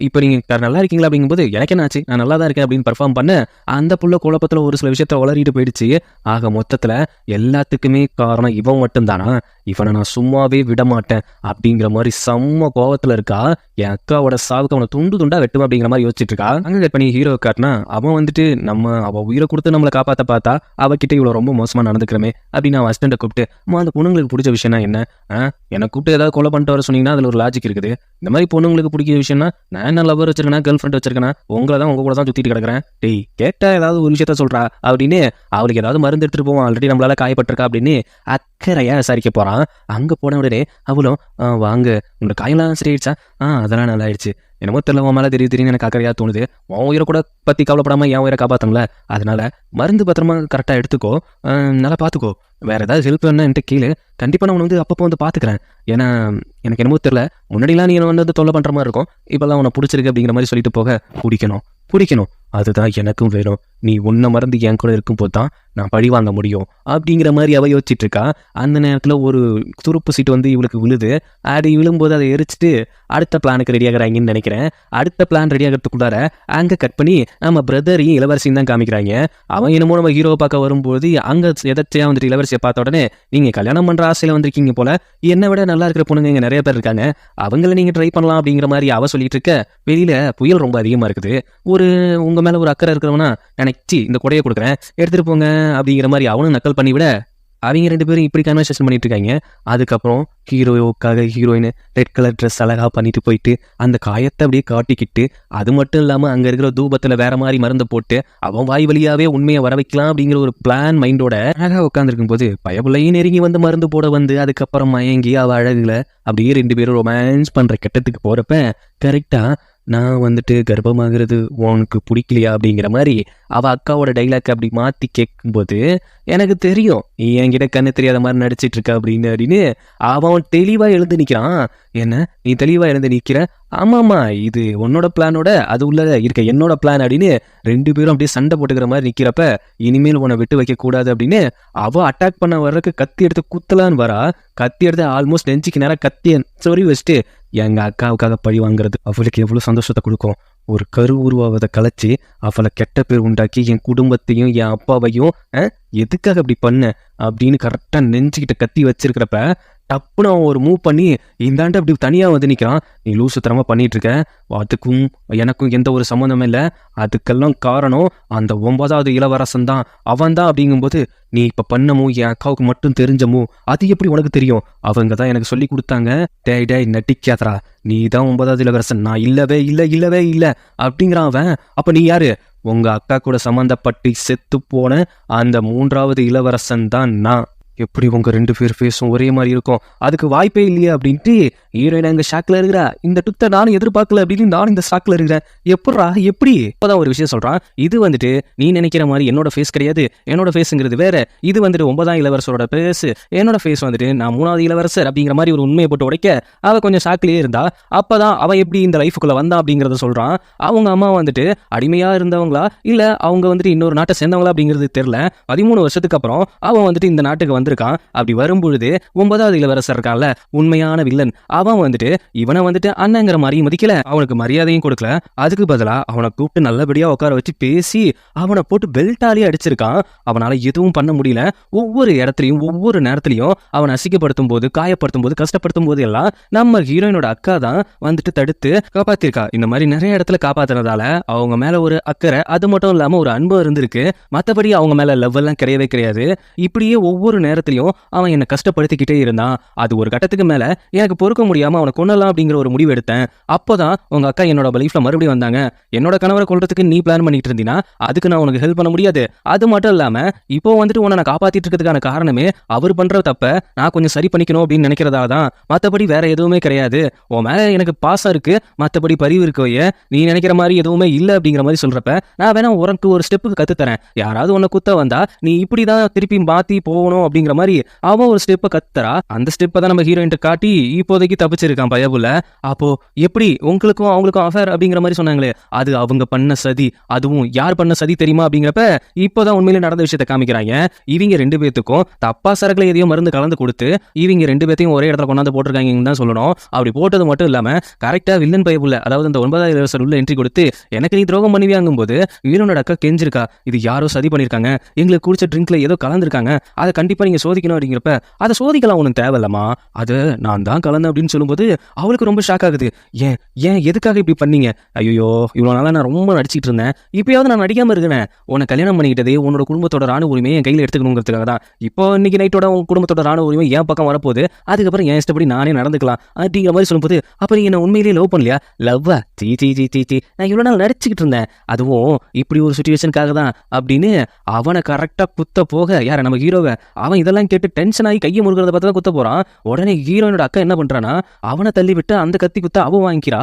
இப்போ நீங்க நல்லா இருக்கீங்களா அப்படிங்கும்போது எனக்கு என்ன ஆச்சு, நான் நல்லா தான் இருக்கேன் அப்படின்னு பர்ஃபார்ம் பண்ண அந்த புள்ள குழப்பத்துல ஒரு சில விஷயத்த உளறிட்டு போயிடுச்சு. ஆக மொத்தத்துல எல்லாத்துக்குமே காரணம் இவன் மட்டும்தானா? இவனை நான் சும்மாவே விட மாட்டேன் அப்படிங்கிற மாதிரி செம்ம கோவத்துல இருக்கா. என் அக்காவோட சாவுக்கு அவனை துண்டு துண்டா வெட்டுவேன் அப்படிங்கிற மாதிரி யோசிச்சுட்டு இருக்கா. அங்க கட் பண்ணி ஹீரோ காட்டினா அவன் வந்துட்டு அவ உயிரை கொடுத்து நம்மளை காப்பாற்ற பார்த்தா அவகிட்ட இவ்வளோ ரொம்ப மோசமா நடந்துக்கிறமே அப்படின்னு அவன் ஹஸ்பண்டை கூப்பிட்டு, அந்த பொண்ணுங்களுக்கு பிடிச்ச விஷயம்னா என்ன, எனக்கு கூப்பிட்டு ஏதாவது கொலை பண்ணிட்டு வர சொன்னீங்கன்னா அதுல ஒரு லாஜிக் இருக்குது. இந்த மாதிரி பொண்ணுங்களுக்கு பிடிக்கிற விஷயம்னா நான் என்ன லவர் வச்சிருக்கேன், கேர்ள் ஃப்ரெண்ட் வச்சிருக்கேன், உங்களை தான் உங்க கூட தான் சுத்திட்டு கிடக்குறேன், டேய் கேட்டா ஏதாவது ஒரு விஷயத்த சொல்றா அப்படின்னு அவளுக்கு ஏதாவது மருந்து எடுத்துட்டு போவோம், ஆல்ரெடி நம்மளால காயப்பட்டிருக்கா அப்படின்னு அக்கறையா விசாரிக்க போறான். அங்க போன உடனே அவளும் வாங்க உங்களோட காயெல்லாம் சரியாயிடுச்சா, அதெல்லாம் நல்லா ஆயிடுச்சு, என்னமோ தெரியல உன் மேலே தெரியுதுன்னு எனக்கு அக்கறையா தோணுது, உன் உயிரை கூட பற்றி கவலைப்படாம என் உயிரை காப்பாற்றங்கள, அதனால மருந்து பத்திரமா கரெக்டாக எடுத்துக்கோ, நல்லா பார்த்துக்கோ, வேற ஏதாவது ஹெல்ப் வேணும்னு கீழே கண்டிப்பாக நான் உன்னை அப்பப்போ பார்த்துக்கிறேன், ஏன்னா எனக்கு என்னமோ தெரியல முன்னாடிலாம் நீ என்ன தொல்லை பண்ணுற மாதிரி இருக்கும், இப்போல்லாம் உன்னை பிடிச்சிருக்கு அப்படிங்கிற மாதிரி சொல்லிட்டு போக, பிடிக்கணும் அதுதான் எனக்கும் வேணும், நீ உன்னை மறந்து என் கூட இருக்கும்போது தான் நான் பழி வாங்க முடியும் அப்படிங்கிற மாதிரி அவ யோசிச்சுட்டு இருக்கா. அந்த நேரத்தில் ஒரு துருப்பு சீட்டு இவளுக்கு விழுது. அது விழும்போது அதை எரிச்சிட்டு அடுத்த பிளானுக்கு ரெடி ஆகிறாங்கன்னு நினைக்கிறேன். அடுத்த பிளான் ரெடி ஆகிறதுக்குள்ளார அங்கே கட் பண்ணி நம்ம பிரதரையும் இளவரசியும் தான் காமிக்கிறாங்க. அவன் என்னமோ நம்ம ஹீரோவை பார்க்க வரும்போது அங்கே எதாச்சியா இளவரசியை பார்த்த உடனே நீங்கள் கல்யாணம் பண்ணுற ஆசையில் வந்திருக்கீங்க போல, என்னை விட நல்லா இருக்கிற பொண்ணுங்க இங்கே நிறைய பேர் இருக்காங்க, அவங்கள நீங்கள் ட்ரை பண்ணலாம் அப்படிங்கிற மாதிரி அவ சொல்லிட்டு இருக்க. வெளியில புயல் ரொம்ப அதிகமாக இருக்குது. உங்க மேல ஒரு அக்கறை இருக்கிறவனா நினைச்சி இந்த கொடையை கொடுக்குறேன் எடுத்துட்டு போங்க அப்படிங்கிற மாதிரி அவனும் நக்கல் பண்ணி விட, அவங்க 2 பேரும் இப்படி கன்வர்சேஷன் பண்ணிட்டு இருக்காங்க. அதுக்கப்புறம் ஹீரோவுக்காக ஹீரோயின் ரெட் கலர் ட்ரெஸ் அழகா பண்ணிட்டு போயிட்டு அந்த காயத்தை அப்படியே காட்டிக்கிட்டு, அது மட்டும் இல்லாம அங்க இருக்கிற தூபத்துல வேற மாதிரி மருந்து போட்டு அவன் வாய் வழியாவே உண்மையை வர வைக்கலாம் அப்படிங்கிற ஒரு பிளான் மைண்டோட அழகா உட்காந்துருக்கும் போது பயபுள்ளையும் நெருங்கி மருந்து போட அதுக்கப்புறம் மயங்கி அவ அழகுல அப்படியே 2 பேரும் ரொமான்ஸ் பண்ற கட்டத்துக்கு போறப்ப கரெக்டா நான் கர்ப்பமாகிறது உனக்கு பிடிக்கலையா அப்படிங்கிற மாதிரி அவள் அக்காவோட டைலாக் அப்படி மாற்றி கேட்கும்போது எனக்கு தெரியும் நீ என்கிட்ட கண்ணு தெரியாத மாதிரி நடிச்சிட்டு இருக்க அப்படின்னு அவன் தெளிவாக எழுந்து நிற்கிறான். என்ன நீ தெளிவாக எழுந்து நிற்கிற, ஆமாம்மா இது உன்னோட பிளானோட அது உள்ள இருக்க என்னோட பிளான் அப்படின்னு 2 பேரும் அப்படியே சண்டை போட்டுக்கிற மாதிரி நிற்கிறப்ப இனிமேல் உன்னை விட்டு வைக்கக்கூடாது அப்படின்னு அவள் அட்டாக் பண்ண வர்றதுக்கு கத்தி எடுத்து குத்தலான்னு வரா. கத்தி எடுத்து ஆல்மோஸ்ட் நெஞ்சுக்கு நேரம் கத்திய சொறி வச்சுட்டு எங்கள் அக்காவுக்காக பழி வாங்குறது அவளுக்கு எவ்வளோ சந்தோஷத்தை கொடுக்கும், ஒரு கரு உருவாவதை கலைச்சி அவளை கெட்ட பேர் உண்டாக்கி என் குடும்பத்தையும் என் அப்பாவையும் எதுக்காக அப்படி பண்ண அப்படின்னு கரெக்டாக நெஞ்சுக்கிட்ட கத்தி வச்சிருக்கிறப்ப டப்புன்னு அவன் ஒரு மூவ் பண்ணி இந்தாண்டு அப்படி தனியாக நிற்கிறான். நீ லூசுத்தனமாக பண்ணிட்டு இருக்க, அதுக்கும் எனக்கும் எந்த ஒரு சம்மந்தமும் இல்லை, அதுக்கெல்லாம் காரணம் அந்த 9வது இளவரசன் தான், அவன் தான் அப்படிங்கும்போது நீ இப்போ பண்ணமோ என் அக்காவுக்கு மட்டும் தெரிஞ்சமோ அது எப்படி உனக்கு தெரியும், அவங்க தான் எனக்கு சொல்லி கொடுத்தாங்க, டேய் நட்டிக்காதரா, நீ தான் 9வது இளவரசன், நான் இல்லவே இல்லை அப்படிங்கிறான் அவன். அப்போ நீ யாரு, உங்க அக்கா கூட சம்மந்தப்பட்டு செத்து போன அந்த 3வது இளவரசன் தான் நான். எப்படி உங்க 2 பேர் ஃபேஸும் ஒரே மாதிரி இருக்கும், அதுக்கு வாய்ப்பே இல்லையா அப்படின்ட்டு ஹீரோயின் அங்க ஷாக்ல இருக்கிறா. இந்த டுத்தை நானும் எதிர்பார்க்கல அப்படின்னு நானும் இந்த ஷாக்ல இருக்கிறேன். எப்படி இப்பதான் ஒரு விஷயம் சொல்றான், இது நீ நினைக்கிற மாதிரி என்னோட ஃபேஸ் கிடையாது, என்னோட ஃபேஸுங்கிறது வேற, இது 9ஆம் இளவரசரோட ஃபேஸ், என்னோட ஃபேஸ் நான் 3வது இளவரசர் அப்படிங்கிற மாதிரி ஒரு உண்மையை போட்டு உடைக்க அவ கொஞ்சம் ஷாக்லயே இருந்தா. அப்பதான் அவ எப்படி இந்த லைஃபுக்குள்ள வந்தா அப்படிங்கறத சொல்றான். அவங்க அம்மா அடிமையா இருந்தவங்களா இல்ல அவங்க இன்னொரு நாட்டை சேர்ந்தவங்களா அப்படிங்கிறது தெரியல. 13 வருஷத்துக்கு அப்புறம் அவன் இந்த நாட்டுக்கு வந்திருக்கான். அப்படி வரும்பொழுது 9வது இளவரசர் இருக்கான்ல உண்மையான வில்லன், அவன் இவனை அண்ணங்கிற மாதிரி மதிக்கல, அவனுக்கு மரியாதையும் கொடுக்கல, அதுக்கு பதிலா அவனை கூப்பிட்டு நல்லபடியா உட்கார வச்சு பேசி அவனை போட்டு பெல்ட்டாலே அடிச்சிருக்கான். அவனால எதுவும் பண்ண முடியல. ஒவ்வொரு இடத்துலையும் ஒவ்வொரு நேரத்திலையும் அவனை அசிங்கப்படுத்தும் போது, காயப்படுத்தும் போது, கஷ்டப்படுத்தும் போது எல்லாம் நம்ம ஹீரோயினோட அக்கா தான் தடுத்து காப்பாத்திருக்கா. இந்த மாதிரி நிறைய இடத்துல காப்பாத்துறதால அவங்க மேல ஒரு அக்கறை, அது மட்டும் இல்லாம ஒரு அன்பு இருந்திருக்கு. மற்றபடி அவங்க மேல லவ் எல்லாம் கிடையவே கிடையாது. இப்படியே ஒவ்வொரு நேரத்திலையும் அவன் என்னை கஷ்டப்படுத்திக்கிட்டே இருந்தான். அது ஒரு கட்டத்துக்கு மேல எனக்கு பொறுக்க முடியாம அவனை கொல்லலாம் அப்படிங்கிற ஒரு முடிவு எடுத்தேன். அப்போதான் உங்க அக்கா என்னோட லைஃப்ல மறுபடியும் வந்தாங்க. என்னோட கணவரை கொல்றதுக்கு நீ பிளான் பண்ணிட்டு இருந்தீனா அதுக்கு நான் உனக்கு ஹெல்ப் பண்ண முடியாது. அது மட்டும் இல்லாம இப்போ உன்னை நான் காப்பாத்திட்டு இருக்கிறதுக்கான காரணமே அவர் பண்ற தப்ப நான் கொஞ்சம் சரி பண்ணிக்கணும் அப்படின்னு நினைக்கிறதா தான், மற்றபடி வேற எதுவுமே கிடையாது. உன் மேல எனக்கு பாசம் இருக்கு, மற்றபடி பரிவு இருக்கோயே, நீ நினைக்கிற மாதிரி எதுவுமே இல்லை அப்படிங்கிற மாதிரி சொல்றப்ப நான் வேணா உனக்கு ஒரு ஸ்டெப்புக்கு கத்துத்தரேன். யாராவது உன்னை குத்த வந்தா நீ இப்படிதான் திருப்பி மாத்தி போகணும் அப்படிங்கிற மாதிரி அவன் ஒரு ஸ்டெப்பை கத்துறா. அந்த ஸ்டெப்பை தான் நம்ம ஹீரோயின் காட்டி இப்போதைக்கு தப்பிச்சிருக்கான் பயபுல. அப்போ எப்படி உங்களுக்கும் அவங்களுக்கும் அஃபேர் அப்படிங்கிற மாதிரி சொன்னாங்களே, அது அவங்க பண்ண சதி. அதுவும் யார் பண்ண சதி தெரியுமா அப்படிங்கிறப்ப இப்போதான் உண்மையிலே நடந்த விஷயத்தை காமிக்கிறாங்க. இவங்க 2 பேத்துக்கும் தப்பா சரக்குல எதையும் மருந்து கலந்து கொடுத்து இவங்க 2 பேத்தையும் ஒரே இடத்துல கொண்டாந்து போட்டிருக்காங்கன்னு தான் சொல்லணும். அப்படி போட்டது மட்டும் இல்லாம கரெக்டா வில்லன் பயபுல, அதாவது அந்த 9வது இளவரசர் உள்ள என்ட்ரி கொடுத்து எனக்கு நீ துரோகம் பண்ணுவியாங்கும் போது ஹீரோனோட அக்கா கெஞ்சிருக்கா, இது யாரோ சதி பண்ணிருக்காங்க, எங்களுக்கு குடிச்ச ட்ரிங்க்ல ஏதோ கலந்துருக்காங்க, அதை கண்டிப்பா நீங்க சோதிக்கணும் அப்படிங்கிறப்ப அதை சோதிக்கலாம் ஒன்றும் தேவையில்லம்மா, அது நான் தான் கலந்தேன் அப்படின்னு சொல்லும்போது அவளுக்கு ரொம்ப ஷாக் ஆகுது. ஏன் ஏன் எதுக்காக இப்படி பண்ணீங்க? ஐயோ இவ்வளோ நாளாக நான் ரொம்ப நடிச்சிட்டு இருந்தேன், இப்பயாவது நான் நடிக்காம இருக்கிறேன். உன்னை கல்யாணம் பண்ணிக்கிட்டதே உன்னோட குடும்பத்தோட ராணுவ உரிமையை என் கையில் எடுத்துக்கணுங்கிறதுக்காக தான். இப்போ இன்னைக்கு நைட்டோட உன் குடும்பத்தோட ராணுவ உரிமை என் பக்கம் வரப்போகுது, அதுக்கப்புறம் என் இஷ்டப்படி நானே நடந்துக்கலாம் அப்படிங்கிற மாதிரி சொல்லும்போது, அப்போ நீ என்ன உண்மையிலேயே லவ் பண்ணலையா? லவ்வா? சீ சீ சீ சீ சீ, நான் இவ்வளோ நாள் நடிச்சுக்கிட்டு இருந்தேன், அதுவும் இப்படி ஒரு சுச்சுவேஷனுக்காக தான் அப்படின்னு அவனை கரெக்டாக குத்த போக, யாரை நம்ம ஹீரோவை, அவன் இதெல்லாம் கேட்டு டென்ஷன் ஆகி கையை முறுக்கிறத பார்த்து தான் குத்த போகிறான். உடனே ஹீரோனோட அக்கா என்ன பண்ணுறான்னா அவனை தள்ளி விட்டு அந்த கத்தி குத்த அவன் வாங்கிக்கிறா.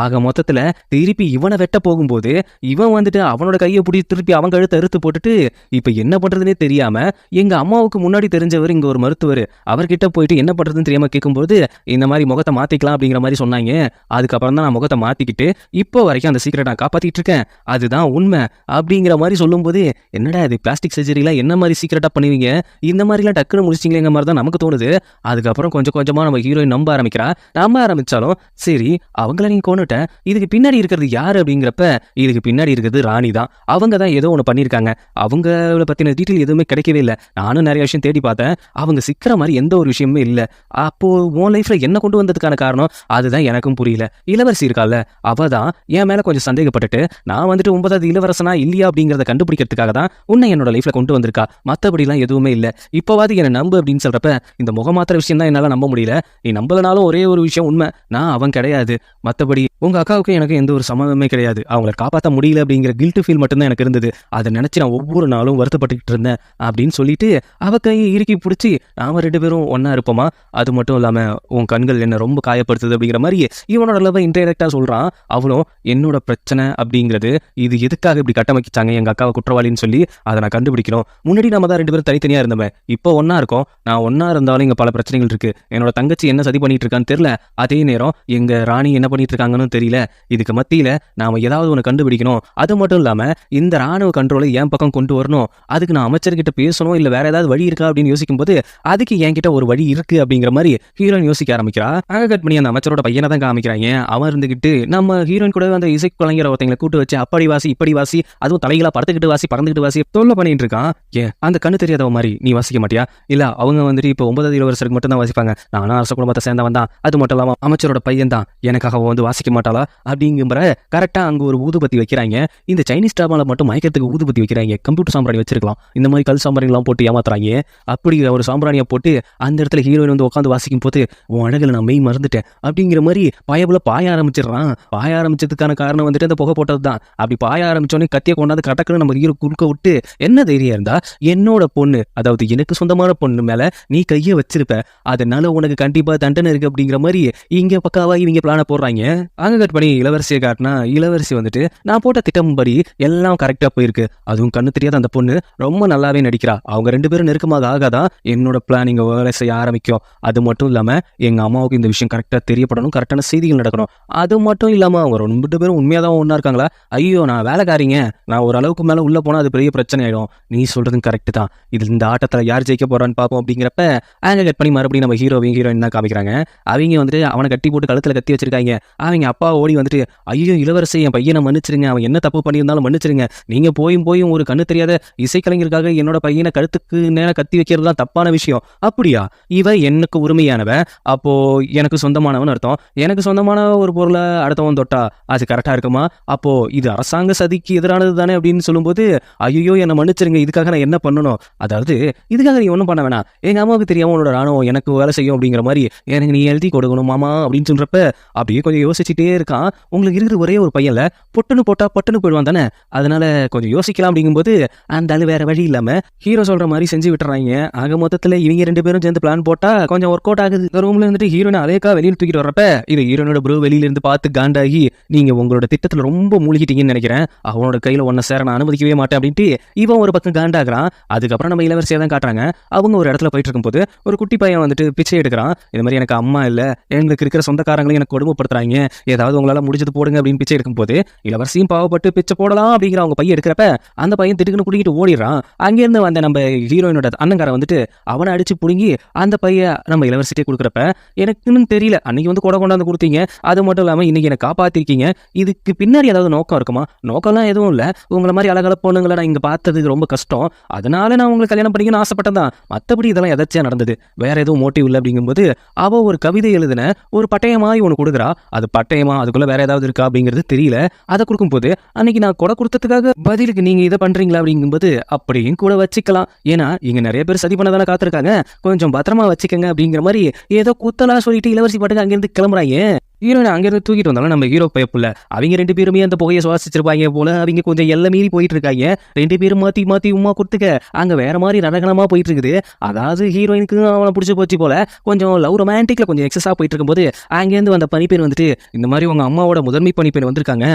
ஆக மொத்தத்தில் திருப்பி இவனை வெட்ட போகும்போது இவன் வந்துட்டு அவனோட கையை பிடி திருப்பி அவன் கழுத்தை அறுத்து போட்டுட்டு இப்போ என்ன பண்ணுறதுனே தெரியாமல் எங்கள் அம்மாவுக்கு முன்னாடி தெரிஞ்சவர் இங்கே ஒரு மருத்துவர், அவர்கிட்ட போயிட்டு என்ன பண்ணுறதுன்னு தெரியாமல் கேட்கும்போது இந்த மாதிரி முகத்தை மாற்றிக்கலாம் அப்படிங்கிற மாதிரி சொன்னாங்க. அதுக்கப்புறம் தான் நான் முகத்தை மாற்றிக்கிட்டு இப்போ வரைக்கும் அந்த சீக்கிரட்டை நான் காப்பாற்றிட்டு இருக்கேன், அதுதான் உண்மை அப்படிங்கிற மாதிரி சொல்லும்போது, என்னடா இது பிளாஸ்டிக் சர்ஜரிலாம் என்ன மாதிரி சீக்கிரட்டாக பண்ணுவீங்க, இந்த மாதிரிலாம் டக்குன்னு முடிச்சிங்களேங்கிற மாதிரி தான் நமக்கு தோணுது. அதுக்கப்புறம் கொஞ்சம் கொஞ்சமாக நம்ம ஹீரோயின் நம்ப ஆரம்பிச்சாலும் சரி அவங்கள நீங்கள் கொண்டுட்ட, இதுக்கு பின்னாடி இருக்கிறது யார் அப்படிங்கிறப்ப இதுக்கு பின்னாடி இருக்கிறது ராணி தான். அவங்க தான் ஏதோ ஒன்று பண்ணியிருக்காங்க. அவங்கள பற்றின டீட்டெயில் எதுவுமே கிடைக்கவே இல்லை. நானும் நிறைய விஷயம் தேடி பார்த்தேன், அவங்க சிக்கிற மாதிரி எந்த ஒரு விஷயமே இல்லை. அப்போது உன் லைஃப்பில் என்ன கொண்டு வந்ததுக்கான காரணம் அதுதான் எனக்கும் புரியல. இளவரசி இருக்கால, அவள் தான் என் மேலே கொஞ்சம் சந்தேகப்பட்டுட்டு நான் வந்துட்டு 9வது இளவரசனா இல்லையா அப்படிங்கிறத கண்டுபிடிக்கிறதுக்காக தான் உன்னை என்னோட லைஃப்பில் கொண்டு வந்திருக்கா, மற்றபடிலாம் எதுவுமே இல்லை. இப்போவாது என்னை நம்பு அப்படின்னு சொல்கிறப்ப இந்த முகமாத்திர விஷயம் தான் என்னால் நம்ப முடியல. நீ நம்பலனாலும் ஒரே ஒரு விஷயம் உண்மை, நான் அவன் கிடையாது, மற்றபடி உங்கள் அக்காவுக்கும் எனக்கு எந்த ஒரு சம்மந்தமே கிடையாது. அவங்கள காப்பாற்ற முடியல அப்படிங்கிற கில்ட்டு ஃபீல் மட்டும்தான் எனக்கு இருந்தது. அதை நினச்சி நான் ஒவ்வொரு நாளும் வருத்தப்பட்டுக்கிட்டு இருந்தேன் அப்படின்னு சொல்லிட்டு அவ கையை இறுக்கி பிடிச்சி நாம 2 பேரும் ஒன்றா இருப்போமா, அது மட்டும் இல்லாமல் உன் கண்கள் என்ன ரொம்ப காயப்படுத்துது அப்படிங்கிற மாதிரி இவனோட லவ்வை இன்டைரக்டாக சொல்கிறான். அவளும் என்னோட பிரச்சனை அப்படிங்கிறது இது எதுக்காக இப்படி கட்டமைச்சாங்க எங்கள் அக்காவை குற்றவாளின்னு சொல்லி அதை நான் கண்டுபிடிக்கணும். முன்னாடி நம்ம தான் 2 பேரும் தனித்தனியாக இருந்தோமே, இப்போ ஒன்றா இருக்கோம். நான் ஒன்றா இருந்தாலும் இங்கே பல பிரச்சனைகள் இருக்குது. என்னோட தங்கச்சி என்ன சதி பண்ணிட்டு இருக்கான்னு தெரியல, அதே நேரம் எங்கள் ராணி என்ன பண்ணிட்டு இருக்காங்கன்னு தெரியல. இதுக்கு மத்தியில் நாம் ஏதாவது ஒன்று கண்டுபிடிக்கணும். அது மட்டும் இல்லாமல் இந்த ராணுவ கண்ட்ரோலை என் பக்கம் கொண்டு வரணும். அதுக்கு நான் அமைச்சர்கிட்ட பேசணும், இல்லை வேற ஏதாவது வழி இருக்கா அப்படின்னு யோசிக்கும்போது அதுக்கு என்கிட்ட ஒரு வழி இருக்கு அப்படிங்கிற மாதிரி ஹீரோயின் யோசிக்க ஆரம்பிக்கிறா. அங்கே கட் பண்ணி அந்த அமைச்சரோட பையனை தான் காமிக்கிறாங்க. அவன் இருந்துகிட்டு நம்ம ஹீரோயின் கூட அந்த இசை கலைஞர் ஒருத்தங்களை கூட்டு வச்சு அப்படி வாசி இப்படி வாசி, அதுவும் தலைகளா பறந்துக்கிட்டு வாசி தொல்லை பண்ணிட்டு இருக்கான். ஏன் அந்த கண்ணு தெரியாதவ மாதிரி நீ வாசிக்க மாட்டியா? இல்ல அவங்க வந்துட்டு இப்போ 9வது இளவரசருக்கு மட்டும் தான் வாசிப்பாங்க, நானும் அரச குடும்பத்தை சேர்ந்தவன் தான், அது மட்டும் இல்லாமல் அமைச்சரோட பையன் தான், எனக்காக வந்து வாசிக்க மாட்டாளா அப்படிங்கிற கரெக்டாக அங்கே ஒரு ஊதுபத்தி வைக்கிறாங்க. இந்த சைனீஸ் ட்ராமாவில் மட்டும் மயக்கத்துக்கு ஊதுபத்தி வைக்கிறாங்க. கம்ப்யூட்டர் சாம்பிராணி வச்சிருக்கலாம், இந்த மாதிரி கல் சாம்பிராணிலாம் போட்டு ஏமாத்துறாங்க. அப்படி ஒரு சாம்பிராணியை போட்டு அந்த இடத்துல ஹீரோயின் வந்து உட்காந்து வாசிக்கும் போது உன் அழகில் நான் மெய் மறந்துட்டேன் அப்படிங்கிற மாதிரி பயபுல பாய ஆரம்பிச்சிடறான். பாய ஆரம்பிச்சதுக்கான காரணம் வந்துட்டு அந்த புகை போட்டது தான். அப்படி பாய ஆரம்பிச்சோன்னே கத்தியை கொண்டாந்து கடக்குன்னு நம்ம ஹீரோ குறுக்க விட்டு, என்ன தைரியம் இருந்தா என்னோட பொண்ணு, அதாவது எனக்கு சொந்தமான பொண்ணு மேல நீ கையை வச்சிருப்ப, அதனால உனக்கு கண்டிப்பா தண்டனை இருக்கு அப்படிங்கிற மாதிரி இங்க பக்காவா இவங்க பிளான போடுறாங்க. அங்க கட் பண்ணி இளவரசியை காட்டினா இளவரசி வந்துட்டு நான் போட்ட திட்டம் படி எல்லாம் கரெக்டா போயிருக்கு, அதுவும் கண்ணு தெரியாத அந்த பொண்ணு ரொம்ப நல்லாவே நடிக்கிறா, அவங்க 2 பேரும் நெருக்கமாக ஆகாதான் என்னோட பிளான் இங்க வேலை செய்ய ஆரம்பிக்கும். அது மட்டும் இல்லாம எங்க அம்மாவுக்கு இந்த விஷயம் கரெக்டா தெரியப்படணும், கரெக்டான செய்திகள் நடக்கணும். அது மட்டும் இல்லாம அவங்க 2 பேரும் உண்மையா தான் ஒன்னா இருக்காங்களா? ஐயோ நான் வேலைக்காரிங்க, நான் ஒரு அளவுக்கு மேல உள்ள போனா அது பெரிய பிரச்சனை ஆயிடும். நீ சொல்றது கரெக்ட் தான், இது இந்த ஆட்டத்துல யார் ஜெயிக்க போறான்னு பார்ப்போம் அப்படிங்கிறப்ப அங்க கட் பண்ணி மறுபடியும் நம்ம ஹீரோயின் தான் காமிக்கிறாங்க. அவங்க வந்துட்டு அவனை கட்டி போட்டு கழுத்துல கத்தி வச்சிருக்காங்க. அவங்க அப்பா ஓடி வந்துட்டு ஐயோ இளவரசி என் பையனை மன்னிச்சிருங்க, அவன் என்ன தப்பு பண்ணியிருந்தாலும் மன்னிச்சிருங்க, நீங்க போயும் ஒரு கண்ணு தெரியாத இசைக்கலைஞருக்காக என்னோட பையனை கழுத்துக்கு நேரம் கத்தி வைக்கிறது தான் தப்பான விஷயம். அப்படியா? இவ எனக்கு உரிமையானவ, அப்போ எனக்கு சொந்தமானவன் அர்த்தம். எனக்கு சொந்தமான ஒரு பொருளை அடுத்தவன் தொட்டா அது கரெக்டா இருக்குமா? அப்போ இது அரசாங்க சதிக்கு எதிரானது தானே அப்படின்னு சொல்லும்போது ஐயோ என்னை மன்னிச்சிருங்க, இதுக்காக நான் என்ன பண்ணணும்? அதாவது இதுக்காக நீ ஒன்றும் பண்ண வேணாம், எங்க அம்மாவுக்கு தெரியாம உன்னோட ராணுவம் எனக்கு வேலை செய்யும் அப்படிங்கிற மாதிரி எனக்கு நீ எழுதி கொடுக்கணும் மாமா அப்படின்னு சொல்றப்ப அப்படியே கொஞ்சம் யோசிச்சுட்டே இருக்கான். உங்களுக்கு இருக்கிற ஒரே ஒரு பையன்ல பொட்டுன்னு போட்டா பட்டுன்னு போயிடுவான் தானே, அதனால கொஞ்சம் யோசிக்கலாம் அப்படிங்கும்போது அந்த ஆளு வேற வழி இல்லாம ஹீரோ சொல்ற மாதிரி செஞ்சு விட்டுறாங்க. ஆக மொத்தத்துல இவங்க 2 பேரும் சேர்ந்து பிளான் போட்டா கொஞ்சம் ஒர்க் அவுட் ஆகுது. ரூம்ல இருந்துட்டு ஹீரோனை அலேக்கா வெளியில் தூக்கிட்டு வரப்ப இது ஹீரோனோட ப்ரோ வெளியில இருந்து பார்த்து காண்டாகி நீங்க உங்களோட திட்டத்துல ரொம்ப மூழ்கிட்டீங்கன்னு நினைக்கிறேன், அவனோட கையில ஒன்ன சேர நான் அனுமதிக்கவே மாட்டேன் அப்படின்ட்டு இவன் ஒரு பக்கம் காண்டாகிறான். அதுக்கப்புறம் நம்ம இளவரசியை தான் காட்டுறாங்க. அவங்க ஒரு இடத்துல போயிட்டு இருக்கும்போது ஒரு குட்டி பையன் வந்துட்டு பிச்சை எடுக்கிறான். இந்த மாதிரி எனக்கு அம்மா இல்ல, எங்களுக்கு இருக்கிற சொந்தக்காரங்களையும் எனக்கு கொடுமைப்படுத்துறாங்க, ஏதாவது உங்களால முடிஞ்சது போடுங்க அப்படின்னு பிச்சை எடுக்கும்போது இளவரசியும் பாவப்பட்டு பிச்சை போடலாம் அப்படிங்கிற அவங்க பையன் எடுக்கிறப்ப அந்த பையன் திட்டுக்குன்னு குடிக்கிட்டு ஓடிடுறான். அங்கேருந்து வந்த நம்ம ஹீரோயினோட அண்ணங்கார வந்துட்டு அவனை அடிச்சு புடுங்கி அந்த பையன் நம்ம இளவரசிட்டே கொடுக்குறப்ப எனக்குன்னு தெரியல, அன்னைக்கு வந்து கொண்டாந்து கொடுத்தீங்க, அது மட்டும் இல்லாமல் இன்னைக்கு என்னை காப்பாத்திருக்கீங்க, இதுக்கு பின்னாடி ஏதாவது நோக்கம் இருக்குமா? நோக்கம்லாம் எதுவும் இல்லை, உங்களை மாதிரி அழகால பொண்ணுங்களை நான் இங்கே பார்த்தது ரொம்ப கஷ்டம், அதனால நான் உங்களுக்கு கல்யாணம் பண்ணிக்கணும்னு ஆசைப்பட்டேன் மட்டும் தான், மற்றபடி இதெல்லாம் எதாச்சியா நடந்தது, வேற எதுவும் மோட்டிவ் இல்லை அப்படிங்கும்போது அவள் ஒரு கவிதை எழுதின ஒரு பட்டயமாய் ஒன்று கொடுக்குறா. அது பட்டயமா அதுக்குள்ளே வேற ஏதாவது இருக்கா அப்படிங்கிறது தெரியல. அதை கொடுக்கும்போது அன்னைக்கு நான் கொடை கொடுத்ததுக்காக பதிலுக்கு நீங்கள் இதை பண்ணுறீங்களா அப்படிங்கும்போது அப்படியும் கூட வச்சுக்கலாம், ஏன்னா இங்கே நிறைய பேர் சதி பண்ண தானே காத்திருக்காங்க, கொஞ்சம் பத்திரமா வச்சுக்கோங்க அப்படிங்கிற மாதிரி ஏதோ குத்தலா சொல்லிட்டு இளவரசி பாட்டுக்கு அங்கேருந்து கிளம்புறாங்க. ஹீரோயின் அங்கேருந்து தூக்கிட்டு வந்தாலும் நம்ம ஹீரோ பயப்புல அவங்க 2 பேருமே அந்த புகையை சுவாசிச்சிருப்பாங்க போல. அவங்க கொஞ்சம் எல்லை மீறி போயிட்டு இருக்காங்க. 2 பேரும் மாற்றி மாற்றி உமா கொடுத்துக்க அங்கே வேற மாதிரி ரணகணமாக போயிட்டு இருக்குது. அதாவது ஹீரோயினுக்கு அவனை பிடிச்சி போச்சு போல, கொஞ்சம் லவ் ரொமான்டிக்ல கொஞ்சம் எக்ஸஸாக போயிட்டு இருக்கும்போது அங்கேருந்து வந்த பனிப்பெண் வந்துட்டு இந்த மாதிரி உங்கள் அம்மாவோட முதன்மை பனிப்பெண் வந்திருக்காங்க,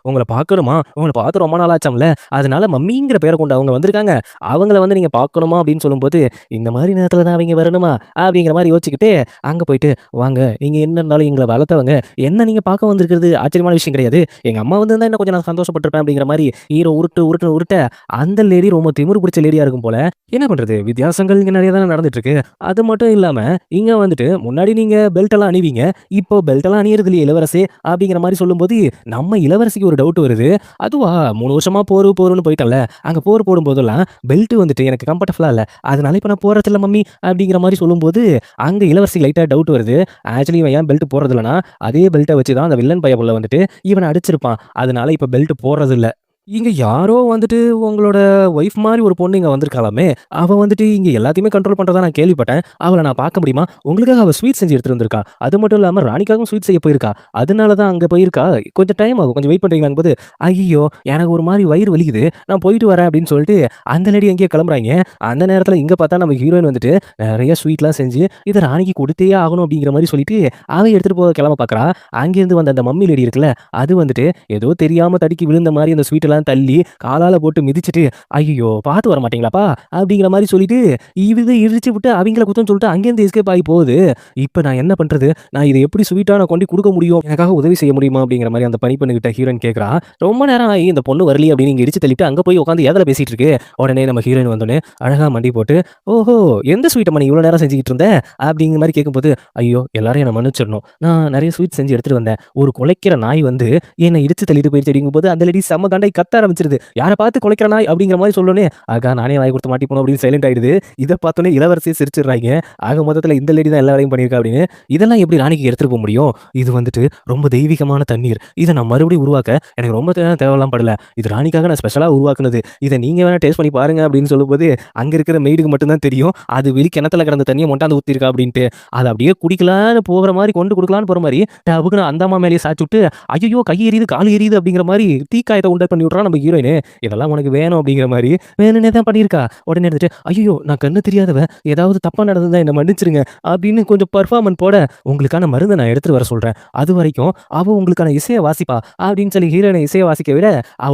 உங்களை பார்க்கணுமா, உங்களை பார்த்து ரொம்ப நாள் ஆச்சாம்ல, அதனால மம்மிங்கிற பேரை கொண்டு அவங்க வந்திருக்காங்க, அவங்கள வந்து நீங்கள் பார்க்கணுமா அப்படின்னு சொல்லும்போது இந்த மாதிரி நேரத்தில் தான் அவங்க வரணுமா அப்படிங்கிற மாதிரி யோசிச்சுக்கிட்டு அங்கே போயிட்டு வாங்க, நீங்கள் என்ன இருந்தாலும் எங்களை வளர்த்தவங்க, என்ன நீங்க பார்க்க வந்திருக்கிறது ஆச்சரியமான விஷயம் கிடையாது, எங்க அம்மா வந்து என்ன கொஞ்சம் நான் சந்தோஷப்பட்டிருப்பேன் அப்படிங்கிற மாதிரி ஹீரோ உருட்ட அந்த லேடி ரொம்ப திமிரு பிடிச்ச லேடியா இருக்கும் போல. என்ன பண்றது, வித்தியாசங்கள் இங்க நிறைய தானே நடந்துட்டு இருக்கு. அது மட்டும் இல்லாம இங்க வந்துட்டு முன்னாடி நீங்க பெல்ட் எல்லாம் அணிவீங்க, இப்போ பெல்ட் எல்லாம் அணியறது இல்லையே இளவரசி அப்படிங்கிற மாதிரி சொல்லும்போது நம்ம இளவரசிக்கு ஒரு டவுட் வருது. அதுவா 3 வருஷமா போருன்னு போயிட்டல, அங்க போர் போடும் போதெல்லாம் பெல்ட் வந்துட்டு எனக்கு கம்ஃபர்டபுளா இல்ல, அதனால இப்ப நான் போறது இல்ல மம்மி அப்படிங்கிற மாதிரி சொல்லும்போது அங்க இளவரசி லைட்டா டவுட் வருது. ஆக்சுவலி இவன் ஏன் பெல்ட் போறது இல்லைன்னா அதே பெல்ட்டை வச்சு தான் அந்த வில்லன் பையன் வந்துட்டு இவனை அடிச்சிருப்பான், அதனால இப்ப பெல்ட் போடுறது இல்ல. இங்க யாரோ வந்துட்டு உங்களோட ஒய்ஃப் மாதிரி ஒரு பொண்ணு இங்க வந்திருக்காலாமே, அவ வந்துட்டு இங்க எல்லாத்தையுமே கண்ட்ரோல் பண்றதா நான் கேள்விப்பட்டேன், அவளை நான் பார்க்க முடியுமா, உங்களுக்காக அவ ஸ்வீட் செஞ்சு எடுத்துட்டு வந்திருக்கா, அது மட்டும் இல்லாம ராணிக்காகவும் ஸ்வீட் செய்ய போயிருக்கா, அதனால தான் அங்க போயிருக்கா, கொஞ்சம் டைம் ஆகும், கொஞ்சம் வெயிட் பண்றீங்களாங்க போது ஐயோ எனக்கு ஒரு மாதிரி வயிறு வலிக்குது, நான் போயிட்டு வரேன் அப்படின்னு சொல்லிட்டு அந்த லேடி எங்கேயே கிளம்புறாங்க. அந்த நேரத்தில் இங்க பார்த்தா நம்ம ஹீரோயின் வந்துட்டு நிறைய ஸ்வீட்லாம் செஞ்சு இதை ராணிக்கு கொடுத்தே ஆகணும் அப்படிங்கிற மாதிரி சொல்லிட்டு அவன் எடுத்துட்டு போக கிளம்ப பார்க்கறா. அங்கேருந்து வந்த அந்த மம்மி லேடி இருக்குல்ல, அது வந்துட்டு ஏதோ தெரியாம தடுக்கி விழுந்த மாதிரி அந்த ஸ்வீட் எல்லாம் தள்ளி காலால போட்டு மிதிச்சிட்டு ஐயோ பார்த்து வர மாட்டீங்களாப்பா அப்படிங்கிற மாதிரி சொல்லிட்டு இதை இடிச்சு விட்டு அவங்கள குத்தம் சொல்லிட்டு அங்கேருந்து எஸ்கேப் ஆகி போகுது. இப்போ நான் என்ன பண்றது, நான் இதை எப்படி ஸ்வீட்டா நான் கொண்டு கொடுக்க முடியும், எனக்காக உதவி செய்ய முடியுமா அப்படிங்கிற மாதிரி அந்த பணி பண்ணிக்கிட்ட ஹீரோயின் கேட்கறா. ரொம்ப நேரம் ஆகி இந்த பொண்ணு வரலையே அப்படின்னு இங்க இடிச்சு தள்ளிட்டு அங்க போய் உட்காந்து ஏதல பேசிட்டு இருக்கு. உடனே நம்ம ஹீரோயின் வந்தோடனே அழகா மண்டி போட்டு ஓஹோ எந்த ஸ்வீட்டை மணி இவ்வளவு நேரம் செஞ்சுக்கிட்டு இருந்த அப்படிங்கிற மாதிரி கேட்கும்போது ஐயோ எல்லாரும் என்ன மன்னிச்சிடணும், நான் நிறைய ஸ்வீட் செஞ்சு எடுத்துட்டு வந்தேன், ஒரு குலைக்கிற நாய் வந்து என்னை இடிச்சு தள்ளிட்டு போயிடுச்சு அப்படிங்கும் போது அந்த லேடி செம்ம கண்டை கத்த ஆரம்பிச்சிருது. யாரை பார்த்து குலைக்கிற நாய் அப்படிங்கிற மாதிரி சொல்லனே ஆகா நானே வாய் கொடுத்து மாட்டி போனோம் அப்படின்னு சைலண்ட் ஆயிடுது. இதை பார்த்தோன்னே இளவரசியை சிரிச்சிடுறாங்க. ஆக மொத்தத்தில் இந்த லேடி தான் எல்லா வேலையும் பண்ணியிருக்கா அப்படின்னு. இதெல்லாம் எப்படி ராணிக்கு எடுத்துட்டு போக முடியும், இது வந்துட்டு ரொம்ப தெய்வீகமான தண்ணீர், இதை நான் மறுபடியும் உருவாக்க எனக்கு ரொம்ப தேவையெல்லாம் படல, இது ராணிக்காக நான் ஸ்பெஷலாக உருவாக்குனது, இதை நீங்க வேணா டேஸ்ட் பண்ணி பாருங்க அப்படின்னு சொல்லும்போது அங்க இருக்கிற மெய்டுக்கு மட்டும்தான் தெரியும் அது வெளி கிணத்துல கிடந்த தண்ணியை மொட்டாந்து ஊத்திருக்கா அப்படின்ட்டு. அதை அப்படியே குடிக்கலான்னு போகிற மாதிரி கொண்டு கொடுக்கலான்னு போற மாதிரி டபுக்குன்னு அந்த அம்மா மேலேயே சாச்சு விட்டு ஐயோ கை எரியுது கால் எரியுது அப்படிங்கிற மாதிரி தீக்காயத்தை உண்டை பண்ணி விட்றா நம்ம ஹீரோயின். இதெல்லாம் உனக்கு வேணும் அப்படிங்கிற மாதிரி வேணும்னே தான் பண்ணியிருக்கா. உடனே எடுத்துட்டு ஐயோ நான் கண்ணு தெரியாதவ, ஏதாவது தப்பா நடந்ததா என்ன மன்னிச்சிருங்க அப்படின்னு கொஞ்சம் பர்ஃபார்மன்ஸ் போட உங்களுக்கான மருந்தை நான் எடுத்துட்டு வர சொல்றேன், அது வரைக்கும் அவ உங்களுக்கான இசையை வாசிப்பா அப்படின்னு சொல்லி ஹீரோயினை இசையை வாசிக்க விட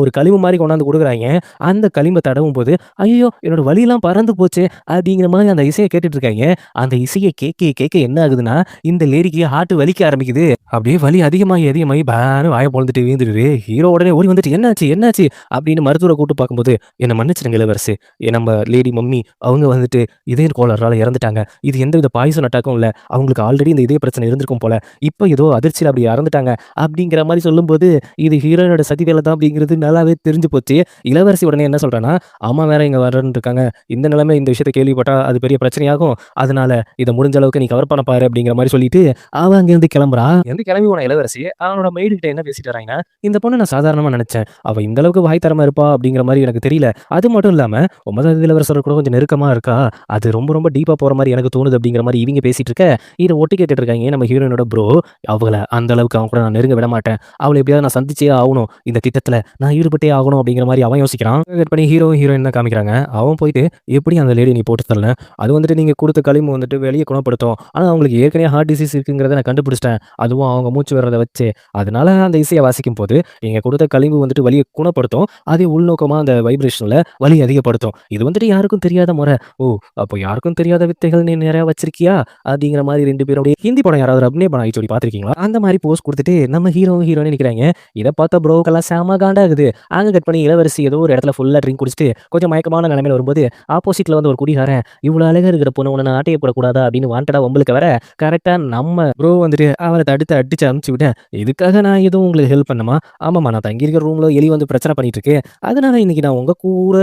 ஒரு களிம்பு மாதிரி கொண்டாந்து கொடுக்குறாங்க. அந்த களிம்பை தடவும் போது ஐயோ என்னோட வலியெல்லாம் பறந்து போச்சு அப்படிங்கிற மாதிரி அந்த இசையை கேட்டுட்டு இருக்காங்க. அந்த இசையை கேட்க கேட்க என்ன ஆகுதுன்னா இந்த லேடிக்கு ஹார்ட் வலிக்க ஆரம்பிக்குது. அப்படியே வலி அதிகமாகி பேனு வாய பொழுந்துட்டு வீந்துடுது. ஹீரோ உடனே ஓடி வந்துட்டு என்னாச்சு அப்படின்னு மருத்துவரை கூட்டு பார்க்கும்போது என்ன மன்னிச்சிருங்க இளவரசி, நம்ம லேடி மம்மி அவங்க வந்துட்டு இதய கோளாறால இறந்துட்டாங்க, இது எந்தவித பாய்சன் அட்டாக்கும் இல்லை, அவங்களுக்கு ஆல்ரெடி இந்த இதய பிரச்சனை இருந்திருக்கும் போல, இப்போ ஏதோ அதிர்ச்சியில் அப்படி இறந்துட்டாங்க அப்படிங்கிற மாதிரி சொல்லும்போது இது ஹீரோனோட சதி வேலை தான் அப்படிங்கிறது நல்லாவே தெரிஞ்சு போச்சு. இளவரசி உடனே என்ன சொல்றான்னா அம்மா வேற இங்க வரன்னு இருக்காங்க, இந்த நிலைமை இந்த விஷயத்தை கேள்விப்பட்டா அது பெரிய பிரச்சனையாகும், அதனால இதை முடிஞ்ச அளவுக்கு நீ கவர் பண்ண பாரு அப்படிங்கிற மாதிரி சொல்லிட்டு அவன் அங்கிருந்து கிளம்புறா. கிளம்பி போன இளவரசி அவனோட மெய்டு கிட்ட என்ன பேசிட்டு வராங்கன்னா இந்த பொண்ணு நான் சாதாரணமா நினைச்சேன், அவ இந்த அளவுக்கு வாய் தரமா இருப்பா அப்படிங்கிற மாதிரி எனக்கு தெரியல, அது மட்டும் இல்லாம 9வது இளவரசர் கூட கொஞ்சம் நெருக்கமா இருக்கா, அது ரொம்ப ரொம்ப டீப்பா போற மாதிரி எனக்கு தோணுது அப்படிங்கிற மாதிரி இவங்க பேசிட்டு இருக்க இதை ஒட்டி கேட்டுட்டு இருக்காங்க நம்ம ஹீரோயினோட ப்ரோ. அவளை அந்த அளவுக்கு அவன் கூட நான் நெருங்க விட மாட்டேன், அவளை எப்படியாவது நான் சந்திச்சே ஆகணும், இந்த திட்டத்துல நான் ஈடுபட்டே ஆகணும் அப்படிங்கிற மாதிரி அவன் யோசிக்கிறான். கட் பண்ணி ஹீரோயின் தான் காமிக்கிறாங்க. அவன் போயிட்டு எப்படி அந்த லேடி நீ போட்டு தரல, அது வந்துட்டு நீங்க கொடுத்த களிம்பு வந்துட்டு வெளியே குணப்படுத்தும், ஆனா அவங்களுக்கு ஏற்கனவே ஹார்ட் டிசீஸ் இருக்குங்கிறத நான் கண்டுபிடிச்சிட்டேன், அதுவும் அவங்க மூச்சு வர்றதை வச்சு, அதனால அந்த இசையை வாசிக்கும் போது நீங்க கொடுத்த களிம்பு வந்துட்டு வலியை குணப்படுத்தும், அதே உள்நோக்கமா அந்த வைப்ரேஷன்ல வலி அதிகப்படுத்தும், இது வந்துட்டு யாருக்கும் தெரியாத முறை, ஓ அப்போ யாருக்கும் தெரியாத வித்தைகள் நீ நிறைய வச்சிருக்கியா அப்படிங்கிற மாதிரி 2 பேரும் ஹிந்தி படம் யாராவது அப்னே பண்ண சொல்லி பாத்திருக்கீங்களா, அந்த மாதிரி போஸ்ட் கொடுத்துட்டு நம்ம ஹீரோயின் நினைக்கிறாங்க. இதை பார்த்தா ப்ரோக்கெல்லாம் செம காண்டாகுது. அங்க கட் பண்ணி இளவரசி ஏதோ ஒரு இடத்துல ஃபுல்லா ட்ரிங்க் குடிச்சிட்டு கொஞ்சம் மயக்கமான நிலைமையில வரும்போது ஆப்போசிட்ல வந்து ஒரு குடிகாரன் இவ்வளவு அழகா இருக்கிற பொண்ணு உன்னை ஆட்டையை போடக்கூடாதா அப்படின்னு வாண்டடா உங்களுக்கு வர கரெக்டா நம்ம ப்ரோ வந்துட்டு அவரை தடுத்து அடிச்சு அனுப்பிச்சு விட்டேன், இதுக்காக நான் எதுவும் உங்களுக்கு ஹெல்ப் பண்ணுமா, ஆமாம்மா நான் தங்கியிருக்கிற ரூம்ல எலி வந்து பிரச்சனை பண்ணிட்டு இருக்கு. அதனால இன்னைக்கு நான் உங்க கூட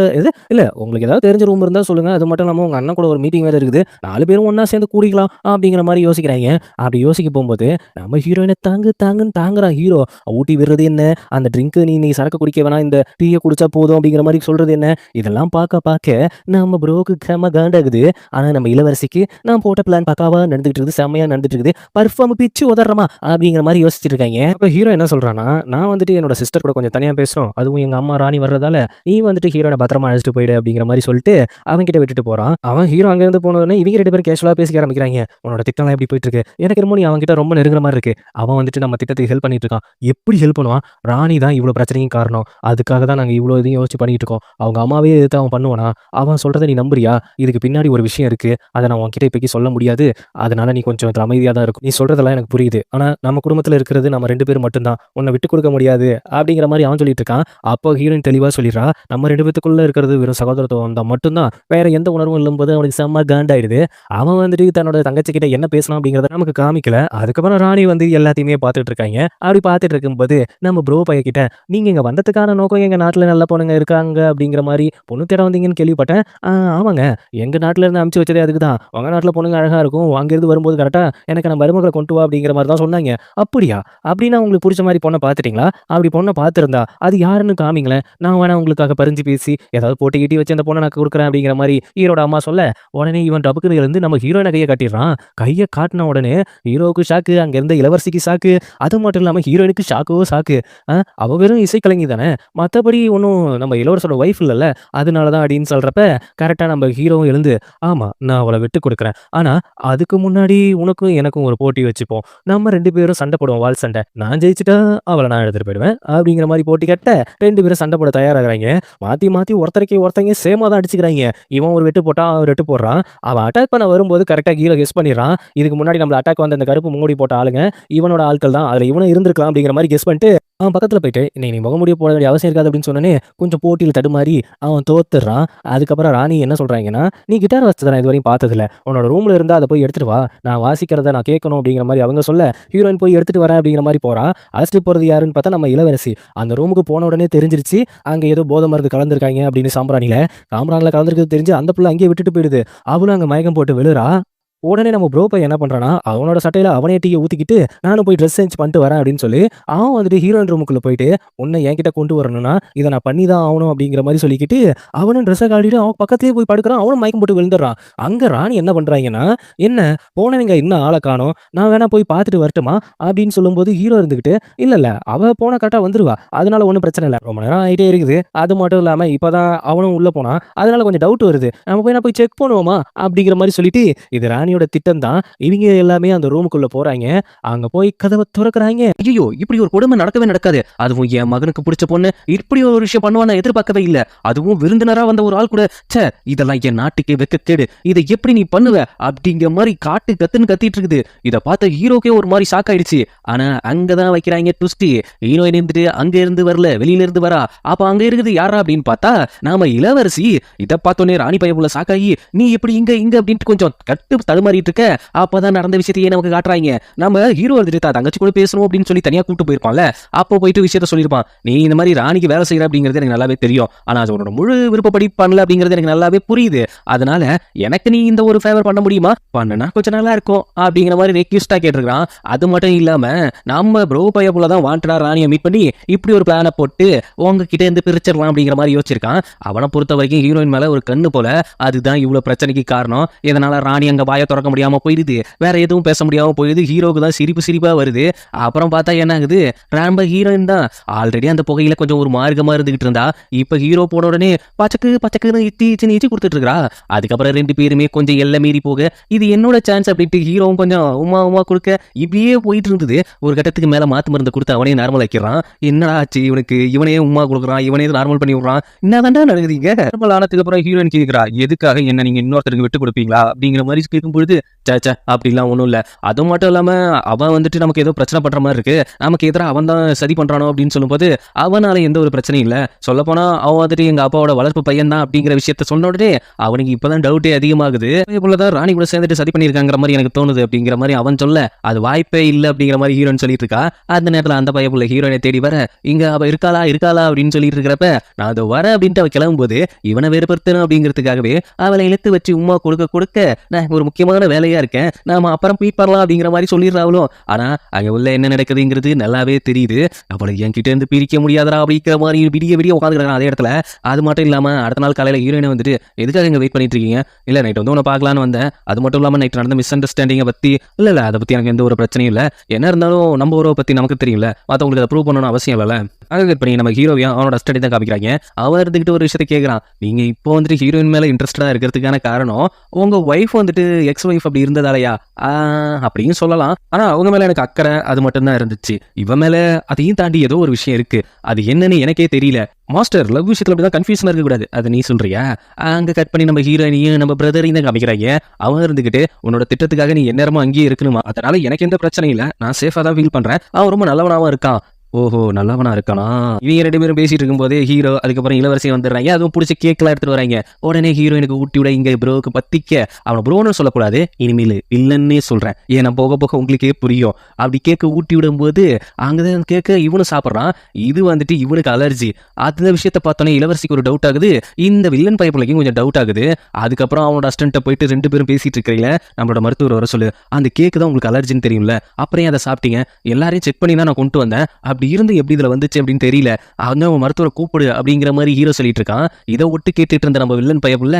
இல்ல உங்களுக்கு ஏதாவது தெரிஞ்ச ரூம் இருந்தா சொல்லுங்க. அது மட்டும் இல்லாம உங்க அண்ணன் கூட ஒரு மீட்டிங் வேற இருக்குது. 4 பேரும் ஒண்ணா சேர்ந்து கூடிக்கலாம் அப்படிங்கிற மாரி யோசிக்கிறாய்ங்க. அப்படி யோசிக்க போம்போது நம்ம ஹீரோயின தாங்கு தாங்குன்னு தாங்குறான் ஹீரோ. ஊட்டி விடுறது என்ன? அந்த ட்ரிங்க் நீ சரக்கு குடிக்க வேணாம். இந்த டீய குடிச்சா போதும் அப்படிங்கிற மாரி சொல்றது என்ன? இதெல்லாம் பார்க்க நம்ம ப்ரோக்கு செம காண்டாகுது. ஆனா நம்ம இளவரசிக்கு நான் போட்ட பிளான் பக்காவா நடந்துட்டு இருக்குது. செம்மையா நடந்துட்டு இருக்குது. பர்ஃபார்ம் பிச்சு உதறமா அப்படிங்கிற மாரி யோசிச்சுட்டு இருக்காங்க. அப்ப ஹீரோ என்ன சொல்றான்னா, நான் வந்துட்டு என்னோட சிஸ்டர் கூட கொஞ்சம் தனியா பேசுறோம். அதுவும் எங்க அம்மா ராணி வர்றதால நீ வந்துட்டு ஹீரோயின பத்திரமா அழைச்சிட்டு போயிடு அப்படிங்கிற மாரி சொல்லிட்டு அவன் கிட்ட விட்டுட்டு போறான். அவன் ஹீரோ அங்க இருந்து போனோனே இவங்க 2 பேரும் கேஷுவலா பேசிக்க ஆரம்பிக்கிறாங்க. உன்னோட திட்டம்லாம் எப்படி போயிட்டு இருக்கு? எனக்கு என்னமோ நீ அவன் கிட்ட ரொம்ப நெருங்குற மாரி இருக்கு. அவன் வந்துட்டு நம்ம திட்டத்துக்கு ஹெல்ப் பண்ணிட்டு இருக்கான். எப்படி ஹெல்ப் பண்ணுவான்? ராணி தான் இவ்வளவு பிரச்சனைக்கும் காரணம். அதுக்காக தான் நாங்க இவ்வளோ இதையும் யோசிச்சு பண்ணிட்டு இருக்கோம். அவங்க அம்மாவே எதிர்த்து அவன் பண்ணுவானா? அவன் சொல்றத நீ நம்புறியா? இதுக்கு பின்னாடி ஒரு விஷயம் இருக்கு. அத நான் உன்கிட்ட இப்போதைக்கு சொல்ல முடியாது. அதனால நீ கொஞ்சம் இதுல அமைதியா தான் இருக்கும். நீ சொல்றதெல்லாம் எனக்கு புரியுது. ஆனா நம்ம குடும்பத்துல இருக்கிறது நம்ம 2 பேரும் மட்டும் தான். உன்னை விட்டு கொடுக்க முடியாது அப்படிங்கிற மாரி அவன் சொல்லிட்டு இருக்கான். அப்போ ஹீரோயின் தெளிவா சொல்லிடுறா, நம்ம 2 பேத்துக்குள்ள இருக்கிறது வெறும் சகோதரத்துவம் தான் மட்டும் தான். வேற எந்த உணர்வும் இல்லும்போது அவனுக்கு செம்ம காண்டாயிடுது. அவன் வந்துட்டு தன்னோட தங்கச்சி கிட்ட என்ன பேசலாம் அப்படிங்கிறத நமக்கு காமிக்கல. அதுக்கப்புறம் ராணி வந்து எல்லாத்தையுமே பார்த்துட்டு இருக்காங்க. அப்படி பார்த்துட்டு இருக்கும்போது நம்ம ப்ரோ பையன் கிட்ட நீங்க இங்க வந்ததுக்கான நோக்கம் எங்க நாட்டுல நல்ல பொண்ணுங்க இருக்காங்க அப்படிங்கிற மாரி பொண்ணு தேட வந்தீங்கன்னு கேள்விப்பட்டேன். ஆமாங்க. எங்க நாட்டுல இருந்து அனுப்பிச்சு வச்சதே அதுக்கு தான். உங்க நாட்டுல பொண்ணுங்க அழகா இருக்கும். அங்கிருந்து வரும்போது கரெக்டா எனக்கு நம்ம மருமகளை கொண்டு வா அப்படிங்கிற மாதிரி தான் சொன்னாங்க. அப்படியா? அப்படின்னா உங்களுக்கு பிடிச்ச மாதிரி பொண்ணை பார்த்துட்டீங்களா? அப்படி பொண்ணை பார்த்துருந்தா அது யாருன்னு காமிங்களேன். நான் வேணா உங்களுக்காக பரிஞ்சு பேசி ஏதாவது போட்டி கீட்டி வச்சு அந்த பொண்ணை நான் கொடுக்குறேன் அப்படிங்கிற மாதிரி ஹீரோட அம்மா சொல்ல, உடனே இவன் டபுக்குன்னு இருந்து நம்ம ஹீரோயினை கையை காட்டிடுறான். கையை காட்டின உடனே ஹீரோவுக்கு ஷாக்கு, அங்க இருந்த இளவரசிக்கு ஷாக்கு, அது மட்டும் இல்லாம ஹீரோயினுக்கு ஷாக்கோ ஷாக்கு. அவ வெறும் இசைக்கலைஞி தானே, மற்றபடி ஒன்றும் நம்ம இளவரசோட ஒய்ஃப் இல்லைல்ல, அதனால தான் அப்படின்னு சொல்றப்ப கரெக்டாக நம்ம ஹீரோவும் எழுந்து, ஆமா நான் அவளை விட்டு கொடுக்குறேன். ஆனா அதுக்கு முன்னாடி உனக்கும் எனக்கும் ஒரு போட்டி வச்சுப்போம். நம்ம 2 பேரும் சண்டை போடுவோம், வால் சண்டை. நான் ஜெயிச்சுட்டா அவளை நான் எடுத்துட்டு போயிடுவேன் அப்படிங்கிற மாதிரி போட்டி கட்ட 2 பேரும் சண்டை போட தயாராகிறாங்க. மாத்தி மாத்தி ஒருத்தருக்கு ஒருத்தங்க சேமா தான் அடிச்சுக்கிறாங்க. இவன் ஒரு வெட்டு போட்டான், அவன் ஒரு வெட்டு போடுறான். அவன் அட்டாக் பண்ண வரும்போது கரெக்டாக ஹீரோ கெஸ் பண்ணிடுறான். இதுக்கு முன்னாடி நம்ம அட்டாக் வந்த அந்த கருப்பு மூடி போட்ட ஆளுங்க இவனோட ஆட்கள் தான், அதுல இவனும் இருந்திருக்கலாம் அப்படிங்கிற மாதிரி கெஸ் பண்ணிட்டு அவன் பக்கத்துல போயிட்டு இன்னைக்கு நீ முகமுடிய போட வேண்டிய அவசியம் இருக்காது அப்படின்னு சொன்னோன்னே கொஞ்சம் போட்டியில் தடுமாறி அவன் தோத்துடுறான். அதுக்கப்புறம் ராணி என்ன சொல்றாங்கன்னா, நீ கிட்டார் வாசிச்சதை நான் இதுவரையும் பார்த்ததில்ல, உன்னோட ரூம்ல இருந்தா அதை போய் எடுத்துட்டு வா, நான் வாசிக்கிறத நான் கேட்கணும் அப்படிங்கிற மாதிரி அவங்க சொல்ல, ஹீரோயின் போய் எடுத்துட்டு வரேன் அப்படிங்கிற மாதிரி போறா. அழைச்சிட்டு போறது யாருன்னு பார்த்தா நம்ம இளவரசி. அந்த ரூமுக்கு போன உடனே தெரிஞ்சிருச்சு அங்க ஏதோ போதை மருந்து கலந்துருக்காங்க அப்படின்னு. சாம்பிராணில கலந்துருக்கிறது தெரிஞ்சு அந்த பிள்ளை அங்கேயே விட்டுட்டு போயிடுது. அவளும் அங்க மயக்கம் போட்டு விழுறா. உடனே நம்ம ப்ரோ பையன் என்ன பண்றான்னா, அவனோட சட்டையில அவனே டீயை ஊத்திக்கிட்டு நானும் போய் ட்ரெஸ் சேஞ்ச் பண்ணிட்டு வரேன் அப்படின்னு சொல்லி அவன் வந்துட்டு ஹீரோயின் ரூமுக்குள்ள போயிட்டு உன்னை என்கிட்ட கொண்டு வரணும்னா இதை நான் பண்ணி தான் ஆகணும் அப்படிங்கிற மாதிரி சொல்லிக்கிட்டு அவனும் ட்ரெஸ்ஸை காட்டிட்டு அவன் பக்கத்துலேயே போய் படுக்கிறான். அவனும் மயக்கம் போட்டு விழுந்துடுறான். அங்க ராணி என்ன பண்றாங்கன்னா, என்ன போனவங்க இன்னும் ஆளை காணோம், நான் வேணா போய் பார்த்துட்டு வரட்டுமா அப்படின்னு சொல்லும்போது ஹீரோ இருந்துகிட்டு இல்ல அவ போன கரெக்டாக வந்துருவா, அதனால ஒன்றும் பிரச்சனை இல்லை, ரொம்ப நேரம் ஆகிட்டே இருக்குது. அது மட்டும் இல்லாம இப்பதான் அவனும் உள்ள போனா, அதனால கொஞ்சம் டவுட் வருது, நம்ம போய் நான் போய் செக் பண்ணுவோமா அப்படிங்கிற மாதிரி சொல்லிட்டு இது ராணியோட திட்டம் தான். இவங்க எல்லாமே அந்த ரூமுக்குள்ள போறாங்க. அங்க போய் கதவை திறக்கிறாங்க. ஐயோ, இப்படி ஒரு கொடுமை நடக்கவே நடக்காது. அதுவும் என் மகனுக்கு பிடிச்ச பொண்ணு இப்படி ஒரு விஷயம் பண்ணுவான்னு எதிர்பார்க்கவே இல்லை. அதுவும் விருந்தினரா வந்த ஒரு ஆள் கூட, ச்சே இதெல்லாம் என் நாட்டுக்கே வெக்கக்கேடு, இதை எப்படி நீ பண்ணுவ அப்படிங்கிற மாதிரி காட்டு கத்துன்னு கத்திட்டு இருக்குது. இதை பார்த்த ஹீரோக்கே ஒரு மாதிரி ஷாக் ஆயிடுச்சு. ஆனா அங்கதான் வைக்கிறாங்க ட்விஸ்ட். ஹீரோயின் இருந்துட்டு அங்க இருந்து வரல, வெளியில இருந்து வரா. அப்ப அங்க இருக்குது யாரா அப்படின்னு பார்த்தா நாம இளவரசி. இதை பார்த்தோன்னே ராணி பையன் ஷாக்காகி, நீ எப்படி இங்க இங்க அப்படின்ட்டு கொஞ்சம் கட்டு தடுமாறிட்டு இருக்க. அப்பதான் நடந்த விஷயத்தையே நமக்கு காட்டுறாங்க. நம்ம ஹீரோ வந்துட்டு தங்கச்சி கூட பேசணும் அப்படின்னு சொல்லி தனியா கூப்பிட்டு போயிருப்பான்ல, அப்போ போயிட்டு விஷயத்த சொல்லியிருப்பான். நீ இந்த மாதிரி ராணிக்கு வேலை செய்யற அப்படிங்கிறது எனக்கு நல்லாவே தெரியும், ஆனா அது உன்னோட முழு விருப்பப்படி பண்ணல அப்படிங்கிறது எனக்கு நல்லாவே புரியுது. அதனால எனக்கு நீ இந்த ஒரு ஃபேவர் பண்ண முடியுமா, பண்ணனா கொஞ்சம் நல்லா இருக்கும் அப்படிங்கிற மாதிரி ரெக்யூஸ்டா கேட்டிருக்கான். அது மட்டும் இல்லாம நம்ம ப்ரோ பைய போலதான் வாண்டடா ராணியை மீட் பண்ணி இப்படி ஒரு பிளானை போட்டு உங்ககிட்ட இருந்து பிரிச்சிடலாம் அப்படிங்கிற மாதிரி யோசிச்சிருக்கான். அவனை பொறுத்த வரைக்கும் ஹீரோயின் மேல ஒரு கண்ணு போல, அதுதான் இவ்வளவு பிரச்சனைக்கு காரணம். இதனால ராணி அங்க வாயை திறக்க முடியாம போயிடுது, வேற எதுவும் பேச முடியாம போயிடுது. ஹீரோக்கு தான் சிரிப்பா வருது. அப்புறம் பார்த்தா என்ன ஆகுது, நம்ம ஹீரோயின் தான் ஆல்ரெடி அந்த புகையில கொஞ்சம் ஒரு மார்க்கமா இருந்துகிட்டு இருந்தா, இப்ப ஹீரோ போன உடனே பச்சக்குன்னு இச்சி கொடுத்துட்டு இருக்கா. அதுக்கப்புறம் 2 பேருமே கொஞ்சம் எல்லை மீறி போக, இது என்னோட சான்ஸ் அப்படின்ட்டு ஹீரோவும் கொஞ்சம் உமா கொடுக்க, இப்படியே போயிட்டு இருந்தது. ஒரு கட்டத்துக்கு மேல மாத்து மருந்து கொடுத்து அவனே நார்மல் ஆக்கிறான். என்னடா ஆச்சு இவனுக்கு, இவனே உமா கொடுக்குறான், இவனே நார்மல் பண்ணி விடுறான், என்னதான்டா நடக்குதுங்க. நார்மல் ஆனதுக்கு அப்புறம் ஹீரோயின் கேட்கிறா, எதுக்காக என்ன நீங்க இன்னொருத்தருக்கு விட்டு கொடுப்பீங்களா அப்படிங்கிற மாதிரி கேட்கும்போது பொழுது சேச்சா அப்படிலாம் ஒன்றும் இல்லை. அது மட்டும் இல்லாம அவன் வந்துட்டு நமக்கு ஏதோ பிரச்சனை பண்ற மாதிரி இருக்கு, நமக்கு எதிராக அவன் தான் சதி பண்றானோ அப்படின்னு சொல்லும்போது அவனால எந்த ஒரு பிரச்சனையும் இல்லை. சொல்லப்போனா அவன் வந்துட்டு எங்க அப்பாவோட வளர்ப்பு பையன் தான் அப்படிங்கிற விஷயத்த சொன்ன உடனே அவனுக்கு இப்பதான் டவுட்டே அதிகமாகுது. அதே போலதான் ராணி கூட சேர்ந்துட்டு சதி பண்ணியிருக்காங்கிற மாதிரி எனக்கு தோணுது அப்படிங்கிற மாதிரி அவன் சொல்ல, அது வாய்ப்பே இல்லை அப்படிங்கிற மாதிரி ஹீரோயின் சொல்லிட்டு இருக்கா. அந்த நேரத்தில் அந்த பையன் புள்ள ஹீரோயினை தேடி வர, இங்க அவ இருக்காளா அப்படின்னு சொல்லிட்டு இருக்கிறப்ப நான் அதை வர அப்படின்ட்டு அவ கிளம்பும்போது இவனை வேறுபடுத்தணும் அப்படிங்கிறதுக்காகவே அவளை இழுத்து வச்சு உமா கொடுக்க நான் ஒரு முக்கியமான வேலையா இருக்கேன், நாம அப்புறம் மீட் பண்ணலாம் அப்படிங்கிற மாதிரி சொல்லிடுறாவளும். ஆனா அங்க உள்ள என்ன நடக்குதுங்கிறது நல்லாவே தெரியுது. அவளை என்கிட்ட இருந்து பிரிக்க முடியாதரா அப்படிங்கிற மாதிரி விடிய உட்காந்துக்கிறாங்க அதே இடத்துல. அது மட்டும் இல்லாம அடுத்த நாள் காலையில ஹீரோயினை வந்துட்டு எதுக்காக இங்க வெயிட் பண்ணிட்டு இருக்கீங்க, இல்ல நைட் வந்து உன்னை பார்க்கலான்னு வந்தேன், அது மட்டும் இல்லாம நைட் நடந்த மிஸ் அண்டர்ஸ்டாண்டிங்கை பத்தி இல்ல அதை பத்தி எனக்கு எந்த ஒரு பிரச்சனையும் இல்லை, என்ன இருந்தாலும் நம்ம உறவை பத்தி நமக்கு தெரியல, மற்றவங்களுக்கு அதை ப்ரூவ் பண்ணணும் அவசியம் இல்லைல்ல. அங்கே பண்ணி நம்ம ஹீரோவையா அவனோட ஸ்டடி தான் காமிக்கிறாங்க. அவன் இருந்துகிட்டு ஒரு விஷயத்தை கேட்கறான், நீங்க இப்போ வந்துட்டு ஹீரோயின் மேல இன்ட்ரெஸ்டடா இருக்கிறதுக்கான காரணம் உங்க ஒய்ஃப் வந்துட்டு எக்ஸ் ஒய்ஃப் அப்படி இருந்ததாலயா அப்படின்னு சொல்லலாம். ஆனா அவங்க மேல எனக்கு அக்கறை அது மட்டும் தான் இருந்துச்சு, இவன் மேல அதையும் தாண்டி ஏதோ ஒரு விஷயம் இருக்கு, அது என்னன்னு எனக்கே தெரியல. மாஸ்டர் லவ் விஷயத்துல அப்படிதான் கன்ஃபியூஷனா இருக்க கூடாது, அது நீ சொல்றியா? அங்க கட் பண்ணி நம்ம ஹீரோயினையும் நம்ம பிரதரையும் தான் காமிக்கிறாங்க. அவன் இருந்துகிட்டு உன்னோட திட்டத்துக்காக நீ எந்நேரமும் அங்கேயே இருக்கணுமா, அதனால எனக்கு எந்த பிரச்சனையும் இல்லை, நான் சேஃபா தான் ஃபீல் பண்றேன், அவன் ரொம்ப நல்லவனாவும் இருக்கான். ஓஹோ நல்லவனா இருக்கானா? இவங்க 2 பேரும் பேசிட்டு இருக்கும்போதே ஹீரோ அதுக்கப்புறம் இளவரசி வந்துடுறாங்க. அதுவும் பிடிச்ச கேக்லாம் எடுத்துட்டு வராங்க. உடனே ஹீரோயினுக்கு ஊட்டி விட இங்க ப்ரோவுக்கு பத்திக்க, அவனை ப்ரோன்னு சொல்லக்கூடாது, இனிமேல் இல்லைன்னே சொல்றேன், ஏன்னா போக போக உங்களுக்கே புரியும். அப்படி கேட்க ஊட்டி விடும்போது அங்கதான் கேட்க இவனும் சாப்பிட்றான். இது வந்துட்டு இவனுக்கு அலர்ஜி. அந்த விஷயத்த பார்த்தோன்னே இளவரசிக்கு ஒரு டவுட் ஆகுது, இந்த வில்லன் பைப்பிளைக்கும் கொஞ்சம் டவுட் ஆகுது. அதுக்கப்புறம் அவனோட அஸ்டன்ட்டை போயிட்டு 2 பேரும் பேசிட்டு இருக்கிறீங்களே, நம்மளோட மருத்துவர் வர சொல்லு, அந்த கேக்கு தான் உங்களுக்கு அலர்ஜின்னு தெரியும்ல, அப்புறம் அதை சாப்பிட்டீங்க, எல்லாரையும் செக் பண்ணி தான் நான் கொண்டு வந்தேன், அப்படி இருந்து எப்படி இதுல வந்துச்சு அப்படின்னு தெரியல, அவங்க மருத்துவரை கூப்பிடு அப்படிங்கிற மாதிரி ஹீரோ சொல்லிட்டு இருக்கான். இதை ஒட்டு கேட்டுட்டு இருந்த நம்ம வில்லன் பையப்புள்ள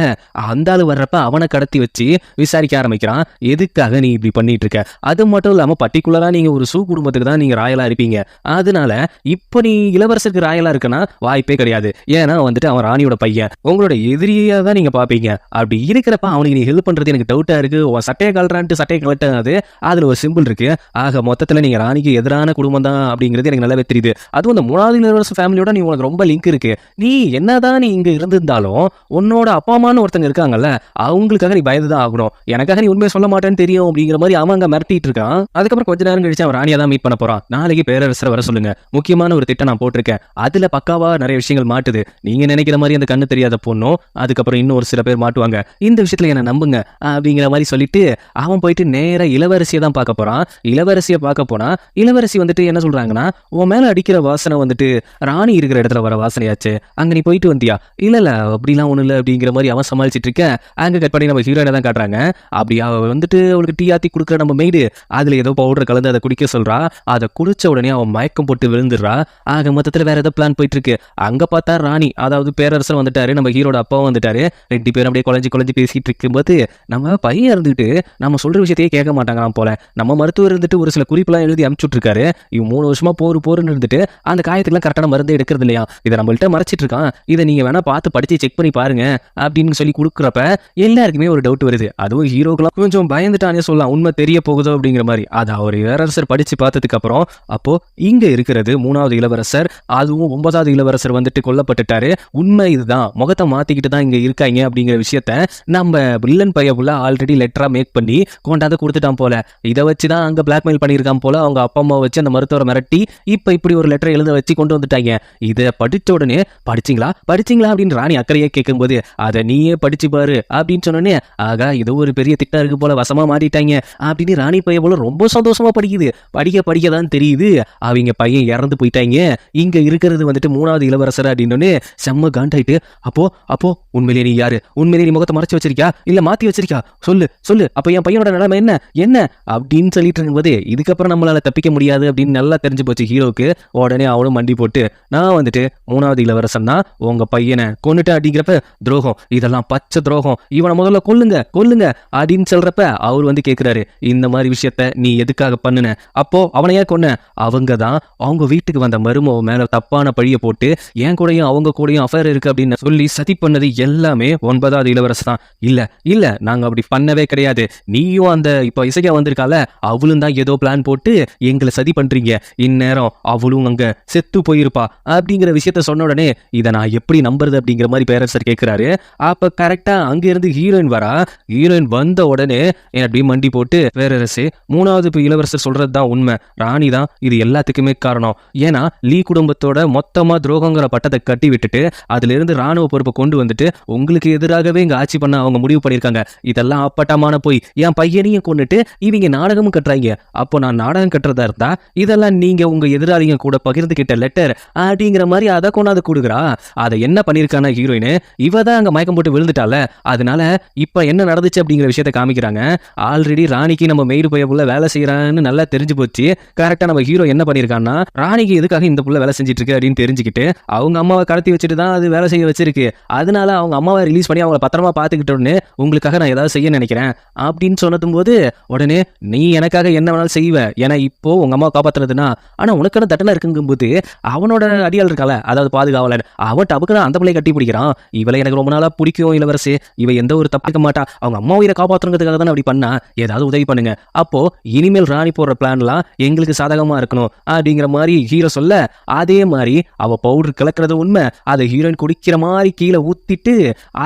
அந்த ஆளு வர்றப்ப அவனை கடத்தி வச்சு விசாரிக்க ஆரம்பிக்கிறான். எதுக்காக நீ இப்படி பண்ணிட்டு இருக்க, அது மட்டும் இல்லாம பர்டிகுலரா நீங்க ஒரு குடும்பத்துக்கு தான் நீங்க ராயலா இருப்பீங்க, அதனால இப்போ நீ இளவரசருக்கு ராயலா இருக்கனா வாய்ப்பே கிடையாது, ஏன்னா வந்துட்டு அவன் ராணியோட பையன், உங்களோட எதிரியா தான் நீங்க பாப்பீங்க. அப்படி இருக்கிறப்ப அவனுக்கு நீ ஹெல்ப் பண்றது எனக்கு டவுட்டா இருக்கு. உன் சட்டையை கலறான்ட்டு சட்டையை கலட்டாது, அதுல ஒரு சிம்பிள் இருக்கு. ஆக மொத்தத்துல நீங்க ராணிக்கு எதிரான குடும்பம் தான் அப்படிங்கிறது எனக்கு நல்லாவே தெரியுது. அதுவும் இந்த 3வது இளவரச ஃபேமிலியோட நீ உனக்கு ரொம்ப லிங்க் இருக்கு. நீ என்னதான் நீ இங்க இருந்திருந்தாலும் உன்னோட அப்பா அம்மான்னு ஒருத்தங்க இருக்காங்கல்ல, அவங்களுக்காக நீ பயந்துதான் ஆகணும். எனக்காக நீ உண்மையை சொல்ல மாட்டேன்னு தெரியும் அப்படிங்கிற மாதிரி அவன் அங்க மிரட்டிட்டு இருக்கான். அதுக்கப்புறம் கொஞ்ச நேரம் கழிச்சு அவன் ராணியா தான் மீட் பண்ண போறான். நாளைக்கு பேரரசரை வர சொல்லுங்க, முக்கியமான ஒரு திட்டம் நான் போட்டிருக்கேன், அதுல பக்காவா நிறைய விஷயங்கள் மாட்டுது, நீங்க நினைக்கிற மாதிரி அந்த கண்ணு தெரியாத பொண்ணும் அதுக்கப்புறம் இன்னும் ஒரு சில பேர் மாட்டுவாங்க, இந்த விஷயத்துல என்ன நம்புங்க அப்படிங்கிற மாதிரி சொல்லிட்டு அவன் போயிட்டு நேர இளவரசியை தான் பார்க்க போறான். இளவரசியை பார்க்க போனா இளவரசி வந்துட்டு என்ன சொல்றாங்கன்னா, உன் மேல அடிக்கிற வாசனை வந்துட்டு ராணி இருக்கிற இடத்துல வர வாசனையாச்சு, அங்க நீ போயிட்டு வந்தியா? இல்ல அப்படிலாம் ஒண்ணு இல்லை அப்படிங்கிற மாதிரி அவன் சமாளிச்சிட்டு இருக்க. அங்க கட் பண்ணி நம்ம ஹீரோயினை தான் காட்டுறாங்க. அப்படி அவ வந்துட்டு அவளுக்கு டீ ஆத்தி கொடுக்குற நம்ம மெய்டு அதுல ஏதோ பவுடர் கலந்து அதை குடிக்க சொல்றா. அதை குடிச்ச உடனே அவன் மயக்கம் போட்டு விழுந்துடுறா. ஆக மொத்தத்துல வேற ஏதோ பிளான் போயிட்டு இருக்கு. அங்க பார்த்தா ராணி அதாவது பேரரசர் வந்துட்டாரு, நம்ம ஹீரோட அப்பாவும் வந்துட்டாரு. 2 பேரும் அப்படியே குழஞ்சி பேசிட்டு இருக்கும்போது நம்ம பையன் இருந்துட்டு நம்ம சொல்ற விஷயத்தையே கேட்க மாட்டாங்களாம் போல. நம்ம மருத்துவர் இருந்துட்டு ஒரு சில குறிப்பெல்லாம் எழுதி அனுப்பிச்சுட்டு இருக்காரு. இவன் 3 வருஷமா போருன்னு இருந்துட்டு அந்த காயத்துக்குலாம் கரெக்டான மருந்து எடுக்கிறது இல்லையா, இதை நம்மள்ட்ட மறைச்சிட்டு இருக்கான், இதை நீங்க வேணா பார்த்து படிச்சு செக் பண்ணி பாருங்க அப்படின்னு சொல்லி கொடுக்குறப்ப எல்லாருக்குமே ஒரு டவுட் வருது. அதுவும் ஹீரோக்கெல்லாம் கொஞ்சம் பயந்துட்டானே சொல்லலாம், உண்மை தெரிய போகுதோ அப்படிங்கிற மாதிரி. அது அவர் இளவரசர் படிச்சு பார்த்ததுக்கு அப்புறம் அப்போ இங்க இருக்கிறது 3வது இளவரசர், அதுவும் 9வது இளவரசர் வந்துட்டு கொல்லப்பட்டுட்டாரு, உண்மை இதுதான், முகத்தை மாத்திக்கிட்டு தான் இங்க இருக்காங்க அப்படிங்கிற விஷயத்த நம்ம வில்லன் பையப்புள்ள ஆல்ரெடி லெட்டரா மேக் பண்ணி கொண்டாந்து கொடுத்துட்டான் போல. இதை வச்சுதான் அங்க பிளாக்மெயில் பண்ணியிருக்கான் போல. அவங்க அப்பா அம்மா வச்சு அந்த மருத்துவரை மிரட்டி இப்ப இப்படி ஒரு லெட்டரை எழுத வச்சு கொண்டு வந்துட்டாங்க. இதை படிச்ச உடனே படிச்சிங்களா அப்படின்னு ராணி அக்கறையா கேட்கும்போது அதை நீயே படிச்சு பாரு அப்படின்னு சொன்னோடனே ஆகா ஏதோ ஒரு பெரிய திட்டம் இருக்கு போல, வசமா மாட்டிட்டாங்க அப்படின்னு ராணி பையன் போல ரொம்ப சந்தோஷமா படிக்குது. படிக்க தான் தெரியுது அவங்க பையன் இறந்து போயிட்டாங்க, இங்க இருக்கிறது வந்துட்டு 3வது இளவரசர் அப்படின்னு செம்ம காண்டாயிட்டு, அப்போ உண்மையிலே நீ யாரு, உண்மையிலே நீ முகத்தை மறைச்சு வச்சிருக்கியா இல்ல மாத்தி வச்சிருக்கியா, சொல்லு அப்ப என் பையனோட நிலைமை என்ன அப்படின்னு சொல்லிட்டு இருக்கும்போது இதுக்கப்புறம் நம்மளால தப்பிக்க முடியாது அப்படின்னு நல்லா தெரிஞ்சு போச்சு ஹீரோக்கு. உடனே அவனும் மண்டி போட்டு நான் வந்துட்டு 3வது இளவரசன் தான் உங்க பையனை கொன்னுட்டு அப்படிங்கிறப்ப துரோகம், இதெல்லாம் பச்சை துரோகம், இவனை முதல்ல கொல்லுங்க அப்படின்னு சொல்றப்ப அவர் வந்து கேட்கிறாரு, இந்த மாதிரி விஷயத்த நீ எதுக்காக பண்ணுன, அப்போ அவனையா கொன்ன, அவங்க தான் அவங்க வீட்டுக்கு வந்த மருமக மேல தப்பான பழிய போட்டு என் கூடயும் அவங்க கூடயும் அஃபேர் இருக்கு அப்படின்னு சொல்லி சதி பண்ணது எல்லாமே 9வது இளவரசர் தான். இல்ல நாங்க அப்படி பண்ணவே கிடையாது, நீயும் அந்த இப்ப இசையா வந்திருக்கால அவளும் தான் ஏதோ பிளான் போட்டு எங்களை சதி பண்றீங்க, இந்நேரம் அப்புறம் அவளும் அங்க செத்து போயிருப்பா அப்படிங்கிற விஷயத்த சொன்ன உடனே இதை நான் எப்படி நம்புறது அப்படிங்கிற மாதிரி பேரரசர் கேட்கிறாரு. அப்ப கரெக்டா அங்க இருந்து ஹீரோயின் வரா. ஹீரோயின் வந்த உடனே அப்படியே மண்டி போட்டு, பேரரசே, 3வது இளவரசர் சொல்றதுதான் உண்மை, ராணி தான் இது எல்லாத்துக்குமே காரணம். ஏன்னா லீ குடும்பத்தோட மொத்தமா துரோகங்கிற பட்டத்தை கட்டி விட்டுட்டு அதுல இருந்து ராணுவ பொறுப்பை கொண்டு வந்துட்டு உங்களுக்கு எதிராகவே இங்க ஆட்சி பண்ண அவங்க முடிவு பண்ணிருக்காங்க. இதெல்லாம் அப்பட்டமான போய் என் பையனையும் கொண்டுட்டு இவங்க நாடகமும் கட்டுறாங்க. அப்போ நான் நாடகம் கட்டுறதா இருந்தா இதெல்லாம் நீங்க உங்க எதிராளிங்க கூட பகிர்ந்துகிட்ட லெட்டர் அப்படிங்கிற மாதிரி அதை கொண்டாந்து கொடுக்குறா. அதை என்ன பண்ணிருக்கான ஹீரோயின், இவ தான் அங்க மயக்கம் போட்டு விழுந்துட்டால. அதனால இப்ப என்ன நடந்துச்சு அப்படிங்கிற விஷயத்த காமிக்கிறாங்க. ஆல்ரெடி ராணிக்கு நம்ம மெய்டு பைய புள்ள வேலை செய்யறான்னு நல்லா தெரிஞ்சு போச்சு. கரெக்டா நம்ம ஹீரோ என்ன பண்ணிருக்கான்னா, ராணிக்கு எதுக்காக இந்த புள்ள வேலை செஞ்சுட்டு இருக்கு அப்படின்னு தெரிஞ்சுக்கிட்டு அவங்க அம்மாவை கடத்தி வச்சுட்டு தான் அது வேலை செய்ய வச்சிருக்கு. அதனால அவங்க அம்மாவை ரிலீஸ் பண்ணி அவங்களை பத்திரமா பாத்துக்கிட்டோன்னு உங்களுக்காக நான் ஏதாவது செய்ய நினைக்கிறேன் அப்படின்னு சொன்னதும் போது உடனே நீ எனக்காக என்ன வேணாலும் செய்வ, ஏன்னா இப்போ உங்க அம்மாவை காப்பாத்துறதுன்னா, ஆனா உனக்கான தட்டனை இருக்குங்கும் போது அவனோட அடியாள் இருக்கால, அதாவது பாதுகாவலன், அவன் டபுக்கு அந்த பிள்ளையை கட்டி பிடிக்கிறான். இவளை எனக்கு ரொம்ப நாளா பிடிக்கும் இளவரசி, இவ எந்த ஒரு தப்பிக்க மாட்டா, அவங்க அம்மா உயிரை காப்பாற்றுறதுக்காக தானே அப்படி பண்ணா, ஏதாவது உதவி பண்ணுங்க, அப்போ இனிமேல் ராணி போடுற பிளான்லாம் எங்களுக்கு சாதகமா இருக்கணும் அப்படிங்கிற மாதிரி ஹீரோ சொல்ல, அதே மாதிரி அவ பவுடர் கலக்கிறது உண்மை, அதை ஹீரோயின் குடிக்கிற மாதிரி கீழே ஊத்திட்டு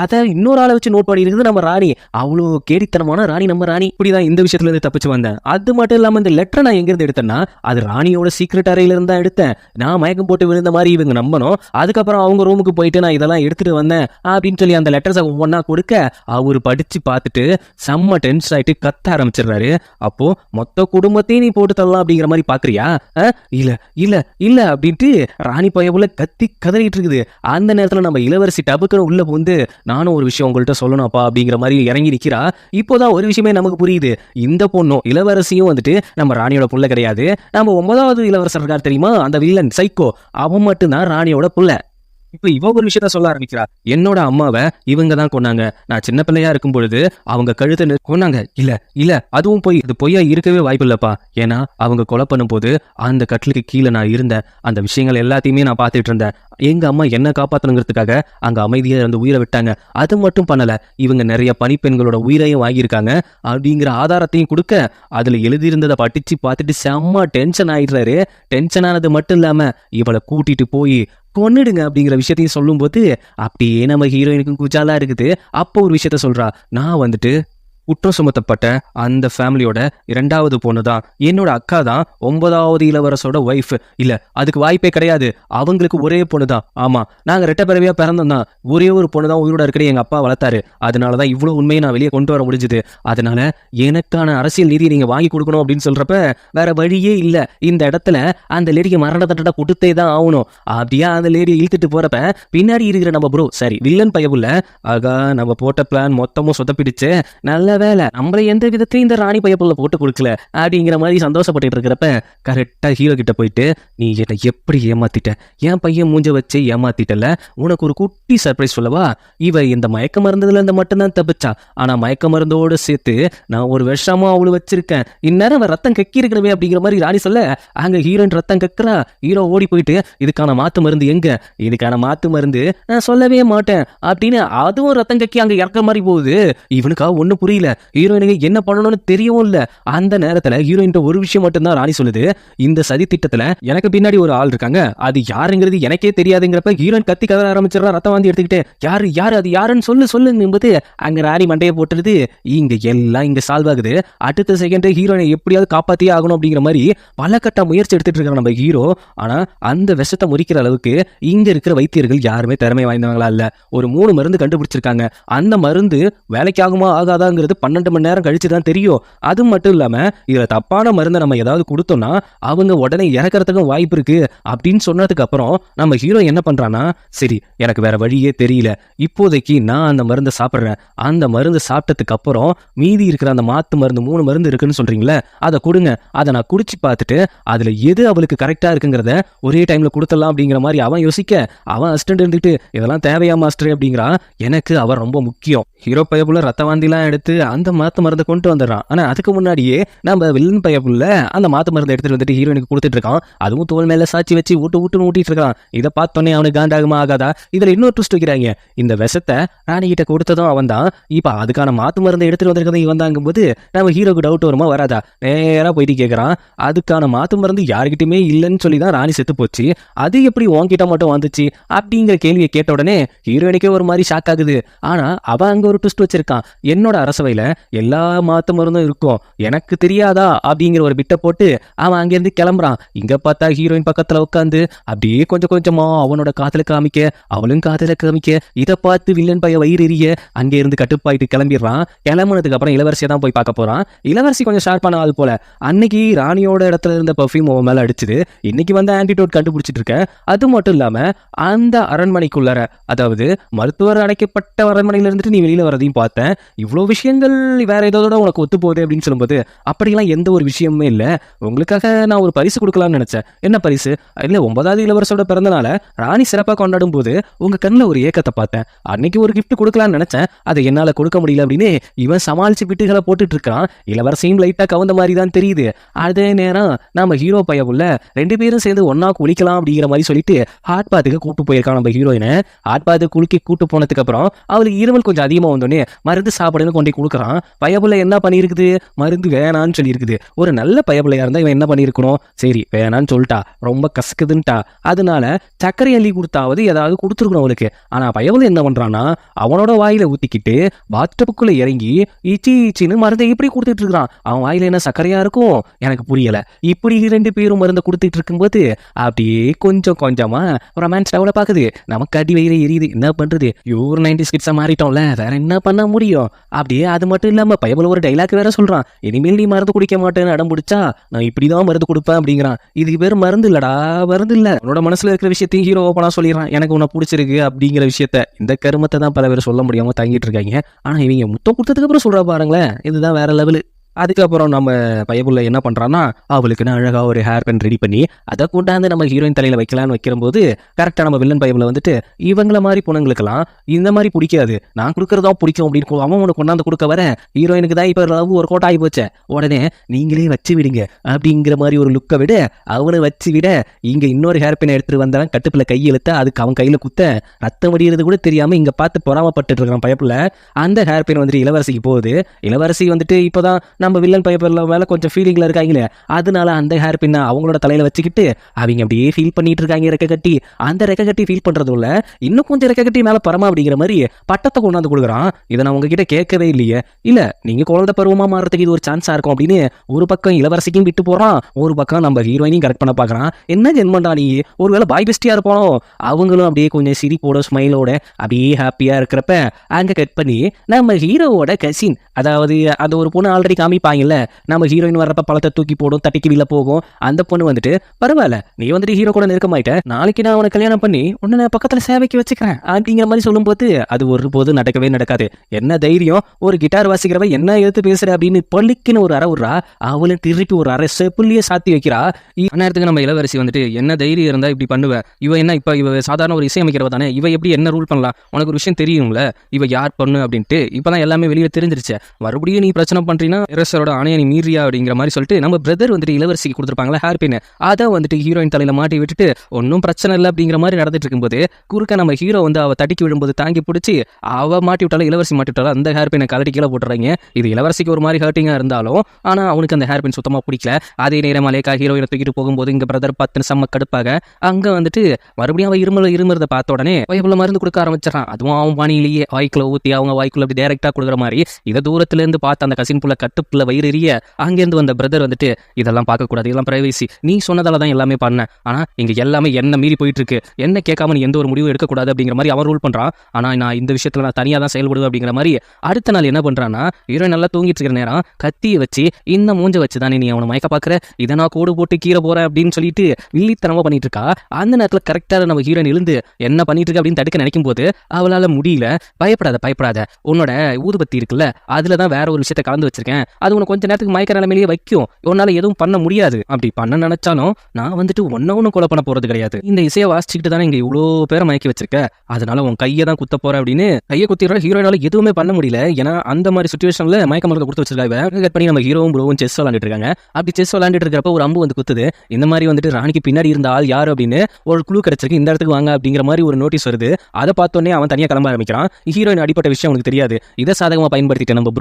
அதை இன்னொரு ஆளை வச்சு நோட் பண்ணி இருக்குது நம்ம ராணி. அவ்வளோ கேடித்தனமான ராணி நம்ம ராணி. இப்படிதான் இந்த விஷயத்துல இருந்து தப்பிச்சு வந்தேன். அது மட்டும் இல்லாம இந்த லெட்டரை நான் எங்க இருந்து எடுத்தேன்னா, அது ராணியோட சீக்ரெட் அறையில இருந்தா எடுத்தேன். நான் மயக்கம் போட்டு விழுந்த மாதிரி இவங்க நம்பணும். அதுக்கப்புறம் அவங்க ரூமுக்கு போயிட்டு நான் இதெல்லாம் எடுத்துட்டு வந்தேன் அப்படின்னு சொல்லி அந்த லெட்டர்ஸை ஒவ்வொன்னா கொடுக்க அவரு படிச்சு பார்த்துட்டு செம்ம டென்ஸ் ஆயிட்டு கத்த ஆரம்பிச்சிடுறாரு. அப்போ மொத்த குடும்பத்தையும் நீ போட்டு தரலாம் அப்படிங்கிற மாதிரி பாக்குறியா? இல்ல இல்ல இல்ல அப்படின்ட்டு ராணி பையபுல கத்தி கதறிட்டு இருக்குது. அந்த நேரத்துல நம்ம இளவரசி டபுக்குன்னு உள்ள வந்து, நானும் ஒரு விஷயம் உங்கள்கிட்ட சொல்லணும் அப்பா அப்படிங்கிற மாதிரி இறங்கி நிக்கிறா. இப்போதான் ஒரு விஷயமே நமக்கு புரியுது. இந்த பொண்ணும் இளவரசியும் வந்துட்டு நம்ம ராணியோட புள்ள கிடையாது. நம்ம 9வது இளவரசர் இருக்கார் தெரியுமா, அந்த வில்லன் சைக்கோ, அவன் மட்டும்தான் ராணியோட புள்ள. இப்ப இவ ஒரு விஷயத்த சொல்ல ஆரம்பிக்கிறா. என்னோட அம்மாவை இவங்க தான் கொன்னாங்க. நான் சின்ன பிள்ளையா இருக்கும் பொழுது அவங்க கழுத்தை கொன்னாங்க. இல்ல இல்ல அதுவும் போய் இது பொய்யா இருக்கவே வாய்ப்பு இல்லப்பா. ஏன்னா அவங்க கொலை பண்ணும் போது அந்த கட்டிலுக்கு கீழே நான் இருந்தேன். அந்த விஷயங்கள் எல்லாத்தையுமே நான் பார்த்துட்டு இருந்தேன். எங்க அம்மா என்ன காப்பாத்தணுங்கிறதுக்காக அங்க அமைதியா இருந்து உயிரை விட்டாங்க. அது மட்டும் பண்ணல, இவங்க நிறைய பணிப்பெண்களோட உயிரையும் வாங்கியிருக்காங்க அப்படிங்கிற ஆதாரத்தையும் கொடுக்க, அதுல எழுதியிருந்ததை படிச்சு பார்த்துட்டு செம்ம டென்ஷன் ஆயிடுறாரு. டென்ஷன் ஆனது மட்டும் இல்லாம இவளை கூட்டிட்டு போய் கொன்னுடுங்க அப்படிங்கிற விஷயத்தையும் சொல்லும்போது அப்படியே நம்ம ஹீரோயினுக்கும் குஜாலா இருக்குது. அப்போ ஒரு விஷயத்த சொல்றா, நான் வந்துட்டு குற்றம் சுமத்தப்பட்ட அந்த ஃபேமிலியோட 2வது பொண்ணு தான், என்னோட அக்கா தான் 9வது இளவரசோட ஒய்ஃப். இல்ல அதுக்கு வாய்ப்பே கிடையாது, அவங்களுக்கு ஒரே பொண்ணு தான். ஆமா, நாங்க ரெட்டை பிறவியா பிறந்தோம் தான், ஒரே ஒரு பொண்ணு தான் உயிரோட இருக்கிற எங்க அப்பா வளர்த்தாரு. அதனாலதான் இவ்வளவு உண்மையை நான் வெளியே கொண்டு வர முடிஞ்சுது. அதனால எனக்கான அரசியல் நீதியை நீங்க வாங்கி கொடுக்கணும் அப்படின்னு சொல்றப்ப வேற வழியே இல்ல, இந்த இடத்துல அந்த லேடிக்கு மரண தண்டனை கொடுத்தே தான் ஆகணும். அப்படியா அந்த லேடியை இழுத்துட்டு போறப்ப பின்னாடி இருக்கிற நம்ம ப்ரோ சரி வில்லன் பையபுள்ள, ஆகா நம்ம போட்ட பிளான் மொத்தமும் சொதப்பிடுச்சு, நல்ல வேலை நம்மள எந்த விதத்தையும் இந்த ராணி பையப்புள்ள போட்டு கொடுக்கல அப்படிங்கிற மாதிரி சந்தோஷப்பட்டு இருக்கிறப்ப கரெக்டா ஹீரோ கிட்ட போயிட்டு, நீ என்னை எப்படி ஏமாத்திட்ட, என் பையன் மூஞ்ச வச்சு ஏமாத்திட்டல, உனக்கு ஒரு குட்டி சர்ப்ரைஸ் சொல்லவா, இவ இந்த மயக்க மருந்துல இருந்து மட்டும்தான் தப்பிச்சா, ஆனா மயக்க மருந்தோடு சேர்த்து நான் ஒரு விஷமா அவளு வச்சிருக்கேன், இந்நேரம் அவன் ரத்தம் கக்கி இருக்கிறவே அப்படிங்கிற மாதிரி ராணி சொல்ல, அங்க ஹீரோயின் ரத்தம் கக்குறா. ஹீரோ ஓடி போயிட்டு இதுக்கான மாத்து மருந்து எங்க, இதுக்கான மாத்து மருந்து நான் சொல்லவே மாட்டேன் அப்படின்னு அதுவும் ரத்தம் கக்கி அங்க இறக்குற மாதிரி போகுது. இவனுக்கா ஒண்ணு புரியல, ஹீரோயினுக்கு என்ன பண்ணணும்னு தெரியவும் இல்ல. அந்த நேரத்துல ஹீரோயின் ஒரு விஷயம் மட்டும்தான் ராணி சொல்லுது, இந்த சதி திட்டத்துல எனக்கு பின்னாடி ஒரு ஆள் இருக்காங்க, அது யாருங்கிறது எனக்கே தெரியாதுங்கிறப்ப ஹீரோயின் கத்தி கதற ஆரம்பிச்சிடறா. ரத்தம் வாந்தி எடுத்துக்கிட்டு, யாரு யாரு அது யாருன்னு சொல்லுங்கும்போது அங்க ராணி மண்டையை போட்டுருது. இங்க எல்லாம் இங்க சால்வ் ஆகுது. அடுத்த செகண்ட் ஹீரோயினை எப்படியாவது காப்பாத்தியே ஆகணும் அப்படிங்கிற மாதிரி பல கட்ட முயற்சி எடுத்துட்டு இருக்காங்க நம்ம ஹீரோ. ஆனா அந்த விஷத்தை முறிக்கிற அளவுக்கு இங்க இருக்கிற வைத்தியர்கள் யாருமே திறமை வாய்ந்தவங்களா இல்ல. ஒரு 3 மருந்து கண்டுபிடிச்சிருக்காங்க. அந்த மருந்து வேலைக்கு ஆகுமா ஆகாதாங்கிறது 12 மணி நேரம் கழிச்சு தான் தெரியும். அது மட்டும் இல்லாம இதுல தப்பான மருந்தை நம்ம ஏதாவது கொடுத்தோம்னா அவங்க உடனே இறக்கறதுக்கும் வாய்ப்பு இருக்கு அப்படின்னு சொன்னதுக்கு அப்புறம் நம்ம ஹீரோ என்ன பண்றானா, சரி எனக்கு வேற வழியே தெரியல, இப்போதைக்கு நான் அந்த மருந்தை சாப்பிட்றேன், அந்த மருந்து சாப்பிட்டதுக்கு அப்புறம் மீதி இருக்கிற அந்த மாத்து மருந்து 3 மருந்து இருக்குன்னு சொல்றீங்களே அதை கொடுங்க, அதை நான் குடிச்சு பார்த்துட்டு அதுல எது அவளுக்கு கரெக்டா இருக்குங்கிறத ஒரே டைம்ல கொடுத்துடலாம் அப்படிங்கிற மாதிரி அவன் யோசிக்க, அவன் அசிஸ்டன்ட் இருந்துட்டு இதெல்லாம் தேவையா மாஸ்டர் அப்படிங்கிறான். எனக்கு அவர் ரொம்ப முக்கியம். ஹீரோ பையபுல ரத்த வாந்திலாம் எடுத்து அந்த மாத்து மருந்தை கொண்டு வந்துடுறான். ஆனா அதுக்கு முன்னாடியே நம்ம வில்லன் பையப்புள்ள அந்த மாத்து மருந்தை எடுத்துட்டு வந்துட்டு ஹீரோயினுக்கு கொடுத்துட்டு இருக்கான். அதுவும் தோல் மேல சாச்சி வச்சு ஊட்டுன்னு ஊட்டிட்டு இருக்கான். இதை பார்த்தோன்னே அவனுக்கு காண்டாகுமா ஆகாதா? இதுல இன்னொரு ட்விஸ்ட் வைக்கிறாங்க. இந்த விஷத்தை ராணி கிட்ட கொடுத்ததும் அவன் தான். இப்ப அதுக்கான மாத்து மருந்தை எடுத்துட்டு வந்திருக்கதும் இவன் தாங்கும்போது நம்ம ஹீரோக்கு டவுட் வருமா வராதா? நேரா போயிட்டு கேட்கறான். அதுக்கான மாத்து மருந்து யாருக்கிட்டுமே இல்லைன்னு சொல்லி தான் ராணி செத்து போச்சு, அது எப்படி உன்கிட்ட மட்டும் வந்துச்சு அப்படிங்கிற கேள்வியை கேட்ட உடனே ஹீரோயினுக்கே ஒரு மாதிரி ஷாக் ஆகுது. ஆனா அவன் அங்க ஒரு ட்விஸ்ட் வச்சிருக்கான். என்னோட அரசவையில எல்லா மாத்து மருந்தும் இருக்கும், எனக்கு தெரியாதா அப்படிங்கிற ஒரு பிட்டை போட்டு அவன் அங்கிருந்து கிளம்புறான். இங்க பார்த்தா ஹீரோயின் பக்கத்துல உட்காந்து அப்படியே கொஞ்சம் கொஞ்சமா அவனோட காதல காமிக்க, அவளும் காதல காமிக்க, இதை பார்த்து வில்லன் பைய வயிறு எரிய அங்கே இருந்து கட்டுப்பாயிட்டு கிளம்பிடுறான். கிளம்புனதுக்கு அப்புறம் இளவரசியை தான் போய் பார்க்க போறான். இளவரசி கொஞ்சம் ஷார்ப்பான ஆள் போல. அன்னைக்கு ராணியோட இடத்துல இருந்த பர்ஃபியூம் அவன் மேல அடிச்சுது, இன்னைக்கு வந்து ஆன்டிடோட் கண்டுபிடிச்சிட்டு இருக்க. அது மட்டும் இல்லாம அந்த அரண்மனைக்குள்ளார, அதாவது மருத்துவர் அடைக்கப்பட்ட அரண்மனையில இருந்துட்டு நீ வெளியில வரதையும் பார்த்தேன். இவ்வளவு விஷயங்கள் வேற ஏதோட உனக்கு ஒத்து போகுது அப்படின்னு சொல்லும்போது அப்படிலாம் எந்த ஒரு விஷயமுமே இல்லை, உங்களுக்காக நான் ஒரு பரிசு கொடுக்கலாம்னு நினைச்சேன். என்ன பரிசு? இல்ல 9வது இளவரசோட பிறந்தனால ராணி சிறப்பாக கொண்டாடும் போது உங்க கண்ணில் ஒரு ஏக்கத்தை பார்த்தேன், அன்னைக்கு ஒரு கிஃப்ட் கொடுக்கலாம்னு நினைச்சேன், அதை என்னால கொடுக்க முடியல அப்படின்னு இவன் சமாளிச்சு விட்டுகளை போட்டுட்டு இருக்கான். இளவரசியும் லைட்டா கவர்ந்த மாதிரி தான் தெரியுது. அதே நேரம் நம்ம ஹீரோ பையவுள்ள 2 பேரும் சேர்ந்து ஒன்னா குளிக்கலாம் அப்படிங்கிற மாதிரி சொல்லிட்டு ஹாட் பாத்துக்கு கூட்டு போயிருக்கான். நம்ம ஹீரோயினை ஹாட் பாத்து குளிக்க கூட்டு போனதுக்கு அப்புறம் அவளுக்கு இருமல் கொஞ்சம் அதிகமா வந்தோடனே மருந்து சாப்பிடுன்னு கொண்டு கொடுக்குறான். பயபுள்ள என்ன பண்ணியிருக்குது? மருந்து வேணான்னு சொல்லி இருக்குது. ஒரு நல்ல பயபுள்ளையா இருந்தா இவன் என்ன பண்ணியிருக்கணும்? சரி வேணான்னு சொல்லிட்டா, ரொம்ப கசக்குதுன்ட்டா, அதனால சர்க்கரை அள்ளி கொடுத்தாவது ஏதாவது கொடுத்துருக்கணும் அவளுக்கு. ஆனா பயபுள்ள என்ன பண்றான்னா அவனோட வாயில ஊத்திக்கிட்டு பாத்டப்புக்குள்ள இறங்கி ஈச்சின்னு மருந்தை இப்படி கொடுத்துட்டு இருக்கான். அவன் வாயில என்ன சர்க்கரையா இருக்கும்? எனக்கு புரியல. இப்படி 2 பேரும் மருந்தை கொடுத்துட்டு இருக்கும்போது அப்படியே கொஞ்சம் கொஞ்சமா ரொமான்ஸ் டெவலப் ஆகுது. நமக்கு அடி வயிறு எரியுது. என்ன பண்றது, யூர் 90s கிட்ஸா மாறிட்டோம்ல, வேற என்ன பண்ண முடியும்? அப்படியே அது மட்டும் இல்லாம பயபுல ஒரு டைலாக் வேற சொல்றான், இனிமேல் நீ மருந்து குடிக்க மாட்டேன்னு அடம் பிடிச்சா நான் இப்படிதான் மருந்து கொடுப்பேன் அப்படிங்கிறான். இதுக்கு பேர் மருந்து இல்லடா, மருந்து இல்ல. உன்னோட மனசுல இருக்கிற விஷயத்தையும் ஹீரோ ஓப்பனா சொல்லிடுறான், எனக்கு உன்னை பிடிச்சிருக்கு அப்படிங்கிற விஷயத்த. இந்த கருமத்தை தான் பல பேர் சொல்ல முடியாம தங்கிட்டு இருக்காங்க. ஆனா இவங்க முத்தம் கொடுத்ததுக்கு அப்புறம் சொல்றா பாருங்களேன், இதுதான் வேற லெவலு. அதுக்கப்புறம் நம்ம பயபுள்ள என்ன பண்றான்னா அவளுக்குன்னு அழகா ஒரு ஹேர் பென் ரெடி பண்ணி அதை கொண்டாந்து நம்ம ஹீரோயின் தலையில வைக்கலான்னு வைக்கிறபோது கரெக்டா நம்ம வில்லன் பயபுள்ள வந்துட்டு இவங்கள மாதிரி பொண்ணுங்களுக்கெல்லாம் இந்த மாதிரி பிடிக்காது, நான் கொடுக்கறதா பிடிக்கும் அப்படின்னு அவன் உனக்கு கொண்டாந்து கொடுக்க வர ஹீரோயினுக்கு தான் இப்ப லவ் ஒரு கோட்டை ஆகி போச்சே. உடனே நீங்களே வச்சு விடுங்க அப்படிங்கிற மாதிரி ஒரு லுக்கை விட அவனை வச்சு விட இங்க இன்னொரு ஹேர் பென் எடுத்துட்டு வந்தவன் கட்டுப்புல கையெழுத்த அதுக்கு அவன் கையில குத்த ரத்தம் வடிகிறது கூட தெரியாம இங்க பார்த்து பொறாமப்பட்டு இருக்கான் பயப்புல. அந்த ஹேர் பென் வந்துட்டு இளவரசிக்கு போகுது. இளவரசி வந்துட்டு இப்பதான் நம்ம வில்லன் பையப்பர்ல மேல கொஞ்சம் ஃபீலிங்ல இருக்காங்களே, அதனால அந்த ஹேர் பின்ன அவங்களோட தலையில வச்சுக்கிட்டு அவங்க அப்படியே ஃபீல் பண்ணிட்டு இருக்காங்க ரெக்க கட்டி. அந்த ரெக்க கட்டி ஃபீல் பண்றதுல இன்னும் கொஞ்சம் ரெக்க கட்டி மேல பரமா அப்படிங்கிற மாதிரி பட்டத்தை கொண்டாந்து கொடுக்குறான். இதை நான் உங்ககிட்ட கேட்கவே இல்லையே, இல்ல நீங்க குழந்தை பருவமா மாறதுக்கு இது ஒரு சான்ஸா இருக்கும் அப்படின்னு ஒரு பக்கம் இளவரசிக்கும் விட்டு போறான், ஒரு பக்கம் நம்ம ஹீரோயினையும் கரெக்ட் பண்ண பாக்குறான். என்ன ஜென்மண்டா நீ, ஒருவேளை பாய் பெஸ்டியா இருப்பானோ? அவங்களும் அப்படியே கொஞ்சம் சிரிப்போட ஸ்மைலோட அப்படியே ஹாப்பியா இருக்கிறப்ப அங்க கட் பண்ணி நம்ம ஹீரோவோட கசின், அதாவது அந்த ஒரு பொண்ணு ஆல்ரெடி காமிப்பாங்கல்ல, நம்ம ஹீரோயின் வர்றப்ப பழத்தை தூக்கி போடும், தட்டிக்கு வீல போகும். அந்த பொண்ணு வந்துட்டு பரவாயில்ல நீ வந்துட்டு ஹீரோ கூட நெருக்கமாயிட்ட, நாளைக்கு நான் அவனை கல்யாணம் பண்ணி உன்னை பக்கத்துல சேவைக்கு வச்சுக்கிறேன் அப்படிங்கிற மாதிரி சொல்லும் போது அது ஒரு போது நடக்கவே நடக்காது. என்ன தைரியம், ஒரு கிட்டார் வாசிக்கிறவ என்ன எடுத்து பேசுற அப்படின்னு பள்ளிக்குன்னு ஒரு அரை விடுறா, அவளும் திருப்பி ஒரு அரை செப்புள்ளியே சாத்தி வைக்கிறா. நேரத்துக்கு நம்ம இளவரசி வந்துட்டு என்ன தைரியம் இருந்தா இப்படி பண்ணுவேன், இவ என்ன இப்ப இவ சாதாரண ஒரு இசையமைக்கிறவ தானே, இவ எப்படி என்ன ரூல் பண்ணலாம், உனக்கு ஒரு விஷயம் தெரியும்ல இவ யார் பண்ணு அப்படின்ட்டு இப்பதான் எல்லாமே வெளியில தெரிஞ்சிருச்சு, மறுபடியும் நீ பிரச்சனை பண்றீன்னா இளவரசரோட ஆணைய நீ மீறியா அப்படிங்கிற மாதிரி சொல்லிட்டு நம்ம பிரதர் வந்துட்டு இளவரசிக்கு கொடுத்துருப்பாங்களா ஹேர் பின், அதை வந்துட்டு ஹீரோயின் தலையில மாட்டி விட்டுட்டு ஒன்னும் பிரச்சனை இல்லை அப்படிங்கிற மாதிரி நடந்துட்டு இருக்கும்போது குறுக்க நம்ம ஹீரோ வந்து அவ தட்டிக்கு விடும்போது தாங்கி பிடிச்சி அவ மாட்டி விட்டாலும் இளவரசி மாட்டி விட்டாலும் அந்த ஹேர் பின்னை கலட்டி கீழே போட்டுறாங்க. இது இளவரசிக்கு ஒரு மாதிரி ஹர்ட்டிங்கா இருந்தாலும் ஆனா அவனுக்கு அந்த ஹேர் பின் சுத்தமா பிடிக்கல. அதே நேரம் அலேக்கா ஹீரோயினை தூக்கிட்டு போகும்போது இங்க பிரதர் பத்துன்னு செம்ம கடுப்பாக அங்க வந்துட்டு மறுபடியும் அவன் இருமுறதை பார்த்த உடனே பயப்புல மருந்து கொடுக்க ஆரம்பிச்சிடறான். அதுவும் அவன் பாணியிலேயே வாய்க்குள்ள ஊத்தி அவங்க வாய்க்குள்ள அப்படி டைரக்டா கொடுக்குற மாதிரி இதை தூரத்துல இருந்து பார்த்து அந்த கசின் புள்ள கட்டுப்புல வயிறு எரிய அங்கிருந்து வந்த பிரதர் வந்துட்டு இதெல்லாம் பார்க்கக்கூடாது, இதெல்லாம் பிரைவசி, நீ சொன்னதால தான் எல்லாமே பண்ணேன், ஆனா இங்க எல்லாமே என்ன மீறி போயிட்டு இருக்கு, என்ன கேட்காம நீ எந்த ஒரு முடிவும் எடுக்கக்கூடாது அப்படிங்கிற மாதிரி அவன் ரூல் பண்றான். ஆனா நான் இந்த விஷயத்துல நான் தனியா தான் செயல்படுவேன் அப்படிங்கிற மாதிரி அடுத்த நாள் என்ன பண்றான்னா ஹீரோயின் நல்லா தூங்கிட்டு இருக்கிற நேரம் கத்தியை வச்சு இந்த மூஞ்ச வச்சு தானே நீ அவனை மயக்க பாக்குற, இதை நான் கோடு போட்டு கீரை போறேன் அப்படின்னு சொல்லிட்டு வில்லித்தனமா பண்ணிட்டு இருக்கா. அந்த நேரத்துல கரெக்டா நம்ம ஹீரோயின் எழுந்து என்ன பண்ணிட்டு இருக்க அப்படின்னு தடுக்க நினைக்கும் போது அவளால முடியல. பயப்படாத பயப்படாத, உன்னோட ஊதுபத்தி இருக்குல்ல அதுலதான் வேற ஒரு விஷயத்த கலந்து வச்சிருக்கேன், அது உனக்கு கொஞ்ச நேரத்துக்கு மயக்க நிலைமையிலேயே வைக்கும், உன்னால எதுவும் பண்ண முடியாது. அப்படி பண்ண நினைச்சாலும் நான் வந்துட்டு ஒன்னும் கொலை பண்ண போறது கிடையாது. இந்த இசையை வாசிச்சுக்கிட்டு தானே இங்க இவ்வளோ பேரை மயக்கி வச்சிருக்க, அதனால உன் கையை தான் குத்த போற அப்படின்னு கையை குத்திடுற. ஹீரோயினால எதுவுமே பண்ண முடியல. ஏன்னா அந்த மாதிரி சுச்சுவேஷன்ல மயக்க மருந்து கொடுத்து வச்சிருக்காங்க. கட் பண்ணி நம்ம ஹீரோவும் ப்ரோவும் செஸ் விளையாண்டுட்டு இருக்காங்க. அப்படி செஸ் விளையாண்டுட்டு இருக்கிறப்ப ஒரு அம்பு வந்து குத்துது. இந்த மாதிரி வந்துட்டு ராணிக்கு பின்னாடி இருந்த ஆள் யாரு அப்படின்னு ஒரு குழு கிடைச்சிருக்கு, இந்த இடத்துக்கு வாங்க அப்படிங்கிற மாதிரி ஒரு நோட்டீஸ் வருது. அதை பார்த்தோன்னே அவன் தனியாக கிளம்ப ஆரம்பிக்கிறான். ஹீரோயின் அடிப்பட்ட விஷயம் அவனுக்கு தெரியாது. இதை சாதகமாக பயன்படுத்திட்டு நம்ம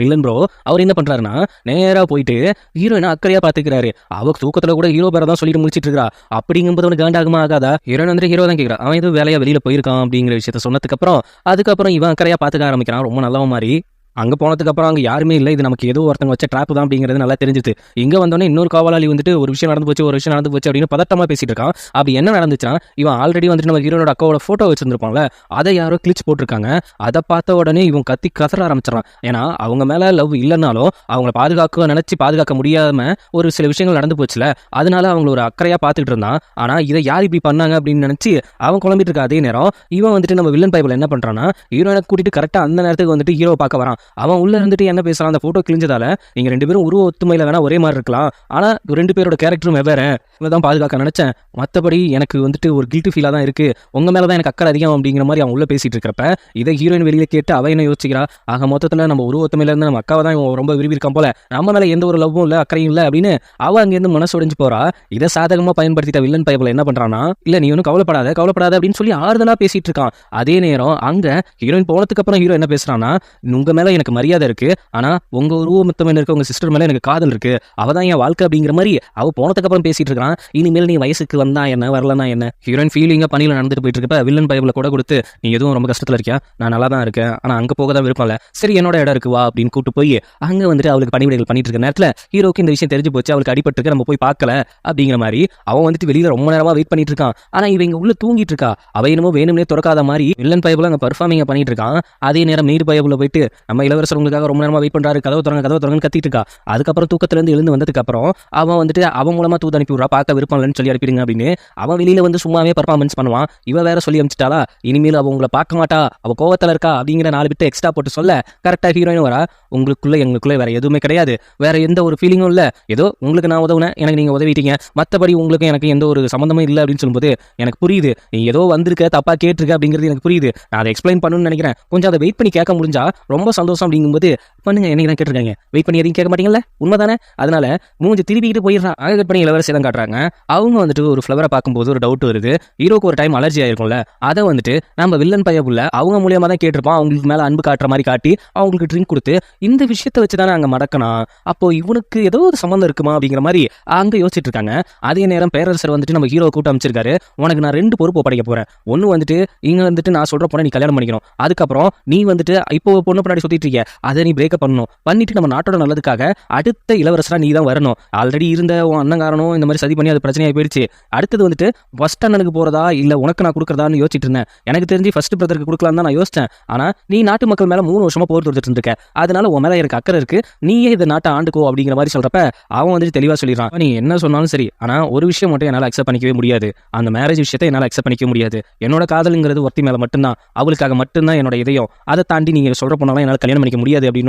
வில்லன் ப்ரோ அவர் என்ன பண்றாருன்னா நேரா போயிட்டு ஹீரோயினை அக்கறையா பாத்துக்கிறாரு. அவ தூக்கத்துல கூட ஹீரோ பேரை தான் சொல்லிட்டு முடிச்சிட்டு இருக்கா. அப்படிங்கும்போது அவனுக்கு காண்டாகுமா ஆகாதா? ஹீரோயின் வந்து ஹீரோ தான் கேட்கிறான். அவன் எதுவும் வேலையா வெளியில போயிருக்கான் அப்படிங்கிற விஷயத்த சொன்னதுக்கு அப்புறம் அதுக்கப்புறம் இவன் அக்கறையா பாத்துக்க ஆரம்பிக்கிறான், ரொம்ப நல்லவன் மாதிரி. அங்கே போனதுக்கப்புறம் அங்கே யாருமே இல்லை, இது நமக்கு ஏதோ ஒருத்தங்க வச்ச ட்ராப் தான் அப்படிங்கிறது நல்லா தெரிஞ்சுது. இங்கே வந்தோடனே இன்னொரு காவலாளி வந்துட்டு ஒரு விஷயம் நடந்து போச்சு அப்படின்னு பதட்டமாக பேசிட்டு இருக்கான். அப்படி என்ன நடந்துச்சுன்னா இவன் ஆல்ரெடி வந்துட்டு நம்ம ஹீரோட அக்காவோட ஃபோட்டோ வச்சிருந்துருப்பாங்களே, அதை யாரோ கிளிச் போட்டிருக்காங்க. அதை பார்த்த உடனே இவன் கத்தி கதற ஆரம்பிச்சிடறான். ஏன்னா அவங்க மேலே லவ் இல்லைனாலும் அவங்கள பாதுகாக்க முடியாம ஒரு சில விஷயங்கள் நடந்து போச்சுல, அதனால அவங்கள ஒரு அக்கறையாக பார்த்துட்டு இருந்தான். ஆனால் இதை யார் இப்படி பண்ணாங்க அப்படின்னு நினச்சி அவன் குழம்பிட்டு இருக்க. அதே நேரம் இவன் வந்துட்டு நம்ம வில்லன் பைபிள் என்ன பண்ணுறான்னா ஹீரோனை கூட்டிட்டு கரெக்டாக அந்த நேரத்துக்கு வந்துட்டு ஹீரோவை பார்க்க வரான். அவன் உள்ள இருந்துட்டு என்ன பேசுறான், அந்த போட்டோ கிழிஞ்சதால நீங்க ரெண்டு பேரும் உருவ ஒத்துமையில வேணா ஒரே மாதிரி இருக்கலாம், ஆனா ரெண்டு பேரோட கேரக்டரும் வெவ்வேறு, இவதான் பாதுகாக்க நினைச்சேன், மற்றபடி எனக்கு வந்துட்டு ஒரு கில்ட்டி ஃபீலா தான் இருக்கு, உங்க மேலதான் எனக்கு அக்கறை அதிகம் அப்படிங்கிற மாதிரி அவன் உள்ள பேசிட்டு இருக்கிறப்ப இதை ஹீரோயின் வெளியில கேட்டு அவ என்ன யோசிக்கிறா, ஆக மொத்தத்துல நம்ம உருவ ஒத்துமையில இருந்து நம்ம அக்காவை தான் ரொம்ப விரும்பி இருக்கான் போல, நம்ம மேல எந்த ஒரு லவ்வும் இல்லை அக்கறையும் இல்லை அப்படின்னு அவ அங்கிருந்து மனசு உடைஞ்சு போறா. இதை சாதகமா பயன்படுத்திட்ட வில்லன் பைபிள் என்ன பண்றான்னா, இல்ல நீ ஒன்னும் கவலைப்படாத அப்படின்னு சொல்லி ஆறுதலா பேசிட்டு இருக்கான். அதே நேரம் அங்க ஹீரோயின் போனதுக்கு அப்புறம் ஹீரோ என்ன பேசுறான்னா, உங்க மேல எனக்கு மரியாதை இருக்கு, ஆனா உங்க உருவமத்தமையில இருக்க உங்க சிஸ்டர் மேல எனக்கு காதல் இருக்கு, அவதான் என் வாழ்க்கை அப்படிங்கிற மாதிரி அவ போனதுக்கு அப்புறம் பேசிட்டு இருக்கான். இனிமேல் நீ வயசுக்கு வந்தா என்ன வரலனா என்ன, ஹீரோயின் ஃபீலிங்கா பணியில நடந்துட்டு போயிட்டு இருக்கப்ப வில்லன் பைபிள கூட கொடுத்து, நீ எதுவும் ரொம்ப கஷ்டத்துல இருக்கியா, நான் நல்லா தான் இருக்கேன், ஆனா அங்க போக தான் விருப்பம் இல்ல, சரி என்னோட இடம் இருக்கு வா அப்படின்னு கூட்டு போய் அங்க வந்துட்டு அவளுக்கு பணிவிடைகள் பண்ணிட்டு இருக்க நேரத்துல ஹீரோக்கு இந்த விஷயம் தெரிஞ்சு போச்சு, அவளுக்கு அடிபட்டு இருக்கு, நம்ம போய் பார்க்கல அப்படிங்கிற மாதிரி அவன் வந்துட்டு வெளியில ரொம்ப நேரமா வெயிட் பண்ணிட்டு இருக்கான். ஆனா இவங்க உள்ள தூங்கிட்டு இருக்கா, அவ என்னமோ வேணும்னே திறக்காத மாதிரி வில்லன் பைபிள் அங்க பர்ஃபார்மிங் பண்ணிட்டு இருக்கான். அதே நேரம் நீர் பைபிள் போயிட்டு நம்ம இளவரசர் உங்களுக்காக ரொம்ப நேரமா வெயிட் பண்றாரு, கதவு திறங்க கத்திட்டு இருக்கா. அதுக்கப்புறம் தூக்கத்துல இருந்து எழுந்து வந்ததுக்கு அப்புறம் அவன் வந்துட்டு அவன் மூலமா தூது அனுப்பி விடுறா, பார்க்க விருப்பம் இல்லைன்னு சொல்லி அனுப்பிடுங்க அப்படின்னு. அவன் வெளியில வந்து சும்மாவே பர்ஃபார்மன்ஸ் பண்ணுவான். இவ வேற சொல்லி அனுப்பிச்சிட்டாளா, இனிமேல் அவ உங்களை பார்க்க மாட்டா, அவ கோவத்துல இருக்கா அப்படிங்கிற 4 பிட்டு எக்ஸ்ட்ரா போட்டு சொல்ல கரெக்டா ஹீரோயின் வரா, எங்களுக்குள்ள வேற எதுவுமே கிடையாது, வேற எந்த ஒரு ஃபீலிங்கும் இல்ல, ஏதோ உங்களுக்கு நான் உதவுனேன், எனக்கு நீங்க உதவிட்டீங்க, மற்றபடி உங்களுக்கு எனக்கு எந்த ஒரு சம்பந்தமும் இல்லை அப்படின்னு சொல்லும்போது எனக்கு புரியுது, நீ ஏதோ வந்திருக்க தப்பா கேட்டிருக்க அப்படிங்கிறது எனக்கு புரியுது, நான் அதை எக்ஸ்பிளைன் பண்ணணும்னு நினைக்கிறேன், கொஞ்சம் அதை வெயிட் பண்ணி கேட்க முடிஞ்சா ரொம்ப சந்தோஷம் அப்படிங்கும்போது பண்ணுங்க, என்னைக்கு தான் கேட்டிருக்காங்க, வெயிட் பண்ணி எதையும் கேட்க மாட்டீங்கல்ல, உண்மைதானே, அதனால மூஞ்சி திருப்பிக்கிட்டு போயிடுறான். அங்கே கட் பண்ணி இளவரசி தான் காட்டுறாங்க. அவங்க வந்துட்டு ஒரு ஃப்ளவரை பார்க்கும்போது ஒரு டவுட் வருது, ஹீரோக்கு ஒரு டைம் அலர்ஜி ஆயிருக்கும்ல, அதை வந்துட்டு நம்ம வில்லன் பையப்புள்ள அவங்க மூலியமா தான் கேட்டிருப்பான், அவங்களுக்கு மேல அன்பு காட்டுற மாதிரி காட்டி அவங்களுக்கு ட்ரிங்க் கொடுத்து இந்த விஷயத்தை வச்சுதானே அங்க மடக்கனா, அப்போ இவனுக்கு ஏதோ ஒரு சம்பந்தம் இருக்குமா அப்படிங்கிற மாதிரி அங்க யோசிச்சுட்டு இருக்காங்க. அதே நேரம் பேரரசர் வந்துட்டு நம்ம ஹீரோ கூட்டம் அமைச்சிருக்காரு, உனக்கு நான் 2 பொறுப்பு படைக்க போறேன், ஒன்னு வந்துட்டு இங்க வந்துட்டு நான் சொல்ற பொண்ணை நீ கல்யாணம் பண்ணிக்கணும், அதுக்கப்புறம் நீ வந்துட்டு இப்போ பொண்ணு பின்னாடி சுத்திட்டு இருக்க, அதை நீ பிரேக்கப் பண்ணணும், பண்ணிட்டு நம்ம நாட்டோட நல்லதுக்காக அடுத்த இளவரசரா நீ தான் வரணும், ஆல்ரெடி இருந்த உன் அண்ணங்காரனும் இந்த மாதிரி சதி பண்ணி அது பிரச்சனையாகி போயிடுச்சு, அடுத்தது வந்துட்டு ஃபர்ஸ்ட் அண்ணனுக்கு போறதா இல்ல உனக்கு நான் கொடுக்கறதான்னு யோசிச்சுட்டு இருந்தேன், எனக்கு தெரிஞ்சு ஃபர்ஸ்ட் பிரதருக்கு கொடுக்கலாம் தான் நான் யோசிச்சேன், ஆனா நீ நாட்டு மக்கள் மேல 3 வருஷமா போர் தொடுத்துட்டு இருக்க, அதனால உன் மேல எனக்கு அக்கறை இருக்கு, நீயே இந்த நாட்டை ஆண்டுக்கோ அப்படிங்கிற மாதிரி சொல்றப்ப அவன் வந்துட்டு தெளிவா சொல்லிடுறான், நீ என்ன சொன்னாலும் சரி, ஆனா ஒரு விஷயம் மட்டும் என்னால அக்செப்ட் பண்ணிக்கவே முடியாது, அந்த மேரேஜ் விஷயத்தை என்னால அக்செப்ட் பண்ணிக்க முடியாது, என்னோட காதலுங்கிறது ஒருத்தி மேல மட்டும்தான், அவளுக்காக மட்டும்தான் என்னோட இதயம், அதை தாண்டி நீங்க சொல்ற பொண்ணாலும் என்னால கல்யாணம் பண்ணிக்க முடியாது அப்படின்னு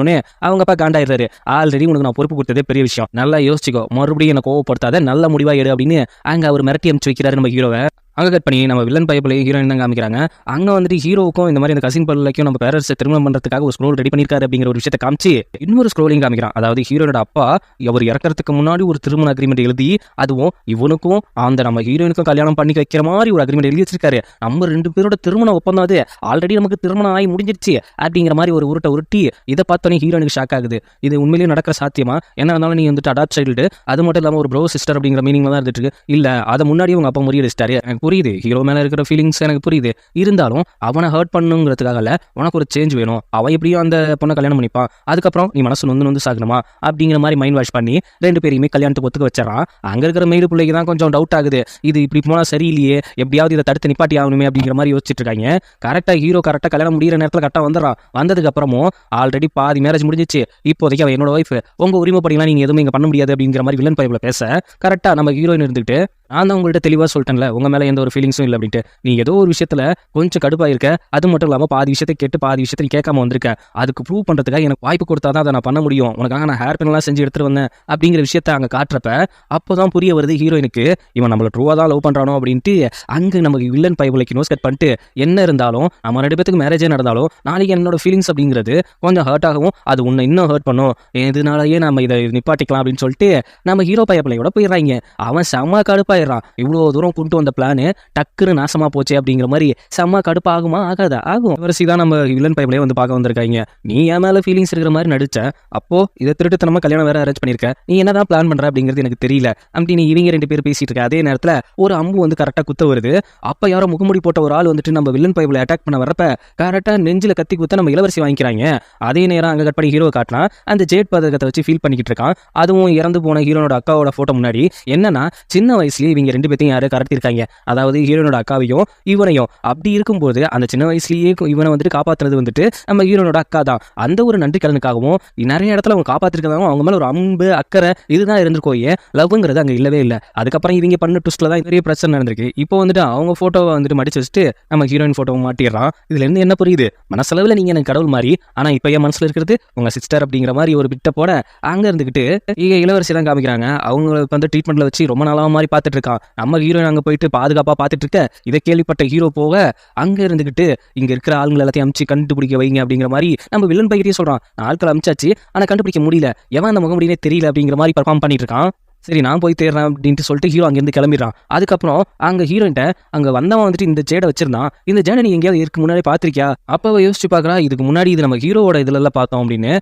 அவங்க அப்பா காண்டாயிடுறாரு. ஆல்ரெடி உனக்கு நான் பொறுப்பு கொடுத்ததே பெரிய விஷயம், நல்லா யோசிச்சுக்கோ, மறுபடியும் என்ன கோவப்படுத்தாத, நல்ல முடிவா எடு அப்படின்னு அங்க அவர் மிரட்டி அனுப்பிச்சு வைக்கிறாரு நம்ம ஹீரோவை. அங்கே கட் பண்ணி நம்ம வில்லன் பைப்பிளையும் ஹீரோயின் தான் காமிக்கிறாங்க. அங்கே வந்துட்டு ஹீரோவுக்கும் இந்த மாதிரி அந்த கசின் பல்லைக்கும் நம்ம பேரரசை திருமணம் பண்ணுறதுக்காக ஒரு ஸ்க்ரோல் ரெடி பண்ணியிருக்காரு அப்படிங்கிற ஒரு விஷயத்தை காமிச்சு இன்னொரு ஸ்க்ரோலிங் காமிக்கிறான். அதாவது ஹீரோனோட அப்பா அவர் இறக்கிறதுக்கு முன்னாடி ஒரு திருமண அக்ரிமெண்ட் எழுதி, அதுவும் இவனுக்கும் அந்த நம்ம ஹீரோயினுக்கும் கல்யாணம் பண்ணி வைக்கிற மாதிரி ஒரு அக்ரிமெண்ட் எழுதி வச்சிருக்காரு. நம்ம 2 பேரோட திருமண ஒப்பந்தம் அது, ஆல்ரெடி நமக்கு திருமணம் ஆகி முடிஞ்சிருச்சு அப்படிங்கிற மாதிரி ஒரு உருட்டி இதை பார்த்தோன்னே ஹீரோனுக்கு ஷாக் ஆகுது. இது உண்மையிலேயே நடக்கிற சாத்தியமா, என்ன இருந்தாலும் நீ வந்துட்டு அடாப்ட் சைல்டு, அது மட்டும் இல்லாமல் ஒரு ப்ரோ சிஸ்டர் அப்படிங்கிற மீனிங்ல தான் இருந்துட்டு இருக்கு. இல்லை அதை முன்னாடியே உங்க அப்பா முறியடிச்சிட்டாரு, எனக்கு புரியுது, ஹீரோ மேலே இருக்கிற ஃபீலிங்ஸ் எனக்கு புரியுது, இருந்தாலும் அவனை ஹர்ட் பண்ணுங்கிறதுக்காக உனக்கு ஒரு சேஞ்ச் வேணும், அவன் எப்படியும் அந்த பொண்ணை கல்யாணம் பண்ணிப்பான், அதுக்கப்புறம் நீ மனசு நொந்து சாகணுமா அப்படிங்கிற மாதிரி மைண்ட் வாஷ் பண்ணி 2 பேரையுமே கல்யாணத்துக்கு ஒத்துக்க வச்சிடறான். அங்கே இருக்கிற மெயில் பிள்ளைக்கு தான் கொஞ்சம் டவுட் ஆகுது, இது இப்படி போனால் சரியில்லையே, எப்படியாவது இதை தடுத்து நிப்பாட்டி ஆகணுமே அப்படிங்கிற மாதிரி யோசிச்சுட்டு இருக்காங்க. கரெக்டாக ஹீரோ கரெக்டாக கல்யாணம் முடிகிற நேரத்தில் கரெக்டாக வந்துடுறான். வந்ததுக்கு அப்புறமும் ஆல்ரெடி பாதி மேரேஜ் முடிஞ்சிச்சு, இப்போதைக்கு அவன் என்னோட ஒய்ஃப், உங்க உரிமைப்படிலாம் நீங்க எதுவுமே இங்கே பண்ண முடியாது அப்படிங்கிற மாதிரி வில்லன் பைப்பில் பேச கரெக்டாக நம்ம ஹீரோயின் இருந்துட்டு நான் தான் உங்கள்கிட்ட தெளிவாக சொல்லிட்டேன்ல, உங்க மேல எந்த ஒரு ஃபீலிங்ஸும் இல்லை அப்படின்ட்டு. நீ ஏதோ ஒரு விஷயத்துல கொஞ்சம் கடுப்பா இருக்க, அது மட்டும் இல்லாம பாதி விஷயத்தை கேட்டு பாதி விஷயத்தை நீ கேட்காம வந்திருக்க. அதுக்கு ப்ரூவ் பண்றதுக்காக எனக்கு வாய்ப்பு கொடுத்தா தான் அதை நான் பண்ண முடியும். உனக்காக நான் ஹேர் பின்லாம் செஞ்சு எடுத்துட்டு வந்தேன் அப்படிங்கிற விஷயத்த அங்க காட்டுறப்ப அப்போதான் புரிய வருது ஹீரோயினுக்கு இவன் நம்மள ட்ரூவா தான் லவ் பண்றானோ அப்படின்ட்டு. அங்க நமக்கு வில்லன் பைபிளைக்கு நோஸ் கட் பண்ணிட்டு, என்ன இருந்தாலும் நம்ம 2 பேத்துக்கு மேரேஜே நடந்தாலும் நாளைக்கு என்னோட ஃபீலிங்ஸ் அப்படிங்கிறது கொஞ்சம் ஹர்ட் ஆகும், அது உன்னை இன்னும் ஹர்ட் பண்ணும், இதனாலயே நம்ம இதை நிப்பாட்டிக்கலாம் அப்படின்னு சொல்லிட்டு நம்ம ஹீரோ பையப்பிள்ளையோட போயிடுறாங்க. அவன் செம்ம கடுப்பாயிடுறான். இவ்வளோ தூரம் கொண்டு வந்த பிளானு டக்குன்னு நாசமா போச்சு அப்படிங்கிற மாதிரி. செம்ம கடுப்பு ஆகுமா? ஆகாதா? ஆகும். வரிசை தான் நம்ம வில்லன் பைபிளையே வந்து பார்க்க வந்திருக்காங்க. நீ என் மேல ஃபீலிங்ஸ் இருக்கிற மாதிரி நடிச்ச, அப்போ இதை திருட்டுத்தனமா கல்யாணம் வேற அரேஞ்ச் பண்ணிருக்க, நீ என்னதான் பிளான் பண்ற அப்படிங்கிறது எனக்கு தெரியல அப்படின்னு இவங்க 2 பேர் பேசிட்டு இருக்க. அதே நேரத்துல ஒரு அம்பு வந்து கரெக்டா குத்த வருது. அப்ப யாரோ முகமுடி போட்ட ஒரு ஆள் வந்துட்டு நம்ம வில்லன் பைபிளை அட்டாக் பண்ண வரப்ப கரெக்டா நெஞ்சில கத்தி குத்த நம்ம இளவரசி வாங்கிக்கிறாங்க. அதே நேரம் அங்க கட் பண்ணி ஹீரோ காட்டினா அந்த ஜேட் பதக்கத்தை வச்சு ஃபீல் பண்ணிக்கிட்டு இருக்கான். அதுவும் இறந்து போன ஹீரோனோட அக்காவோட போட்டோ முன்னாடி. என்னன்னா சின்ன வயசுலயே இவங்க 2 பேத்தையும் யாரும் கடத்திருக்காங்க, அதாவது ஹீரோனோட அக்காவையும் இவனையும். அப்படி இருக்கும்போது அந்த சின்ன வயசுலயே இவனை வந்துட்டு காப்பாத்துறது வந்துட்டு நம்ம ஹீரோனோட அக்கா தான். அந்த ஒரு நன்றி கடனுக்காகவும் நிறைய இடத்துல அவங்க காப்பாத்திருக்கதாகவும் அவங்க மேல ஒரு அம்பு அக்கறை இதுதான் இருந்திருக்கோயே, லவ்ங்கிறது அங்க இல்லவே இல்லை. அதுக்கப்புறம் இவங்க பண்ண ட்விஸ்ட்ல தான் பெரிய பிரச்சனை நடந்திருக்கு. இப்போ வந்துட்டு அவங்க போட்டோவை வந்துட்டு மடிச்சு வச்சுட்டு நம்ம ஹீரோயின் போட்டோவை மாட்டிடுறான். இதுல இருந்து என்ன புரியுது? மனசளவுல நீங்க எனக்கு கடவுள் மாதிரி, ஆனா இப்ப என் மனசுல இருக்கிறது உங்க சிஸ்டர் அப்படிங்கிற மாதிரி ஒரு பிட்ட போட அங்க இருந்துகிட்டு இங்க இளவரசி தான் காமிக்கிறாங்க. அவங்களுக்கு வந்து ட்ரீட்மெண்ட்ல வச்சு ரொம்ப நாளா மாதிரி பார்த்துட்டு இருக்கான். நம்ம ஹீரோயின் அங்க போயிட்டு பாதுகாப்பா பார்த்துட்டு இருக்க. இதை கேள்விப்பட்ட ஹீரோ போக அங்க இருந்துகிட்டு இங்க இருக்கிற ஆளுங்களை எல்லாத்தையும் அமிச்சு கண்டுபிடிக்க வைங்க அப்படிங்கிற மாதிரி நம்ம வில்லன் பைக்கிட்டே சொல்றான். ஆட்கள் அமிச்சாச்சு, ஆனா கண்டுபிடிக்க முடியல, எவன் அந்த முகமுடியே தெரியல அப்படிங்கிற மாதிரி பர்ஃபார்ம் பண்ணிட்டு இருக்கான். சரி நான் போய் தேடுறேன் அப்படின்ட்டு சொல்லிட்டு ஹீரோ அங்கேருந்து கிளம்பிடுறான். அதுக்கப்புறம் அங்க ஹீரோயின்ட்ட அங்க வந்தவன் வந்துட்டு இந்த ஜேடை வச்சிருந்தான். இந்த ஜேடை நீ எங்கேயாவது இதுக்கு முன்னாடி பார்த்திருக்கியா? அப்போ யோசிச்சு பார்க்கறா, இதுக்கு முன்னாடி இது நம்ம ஹீரோவோட இதுல எல்லாம் பார்த்தோம் அப்படின்னு.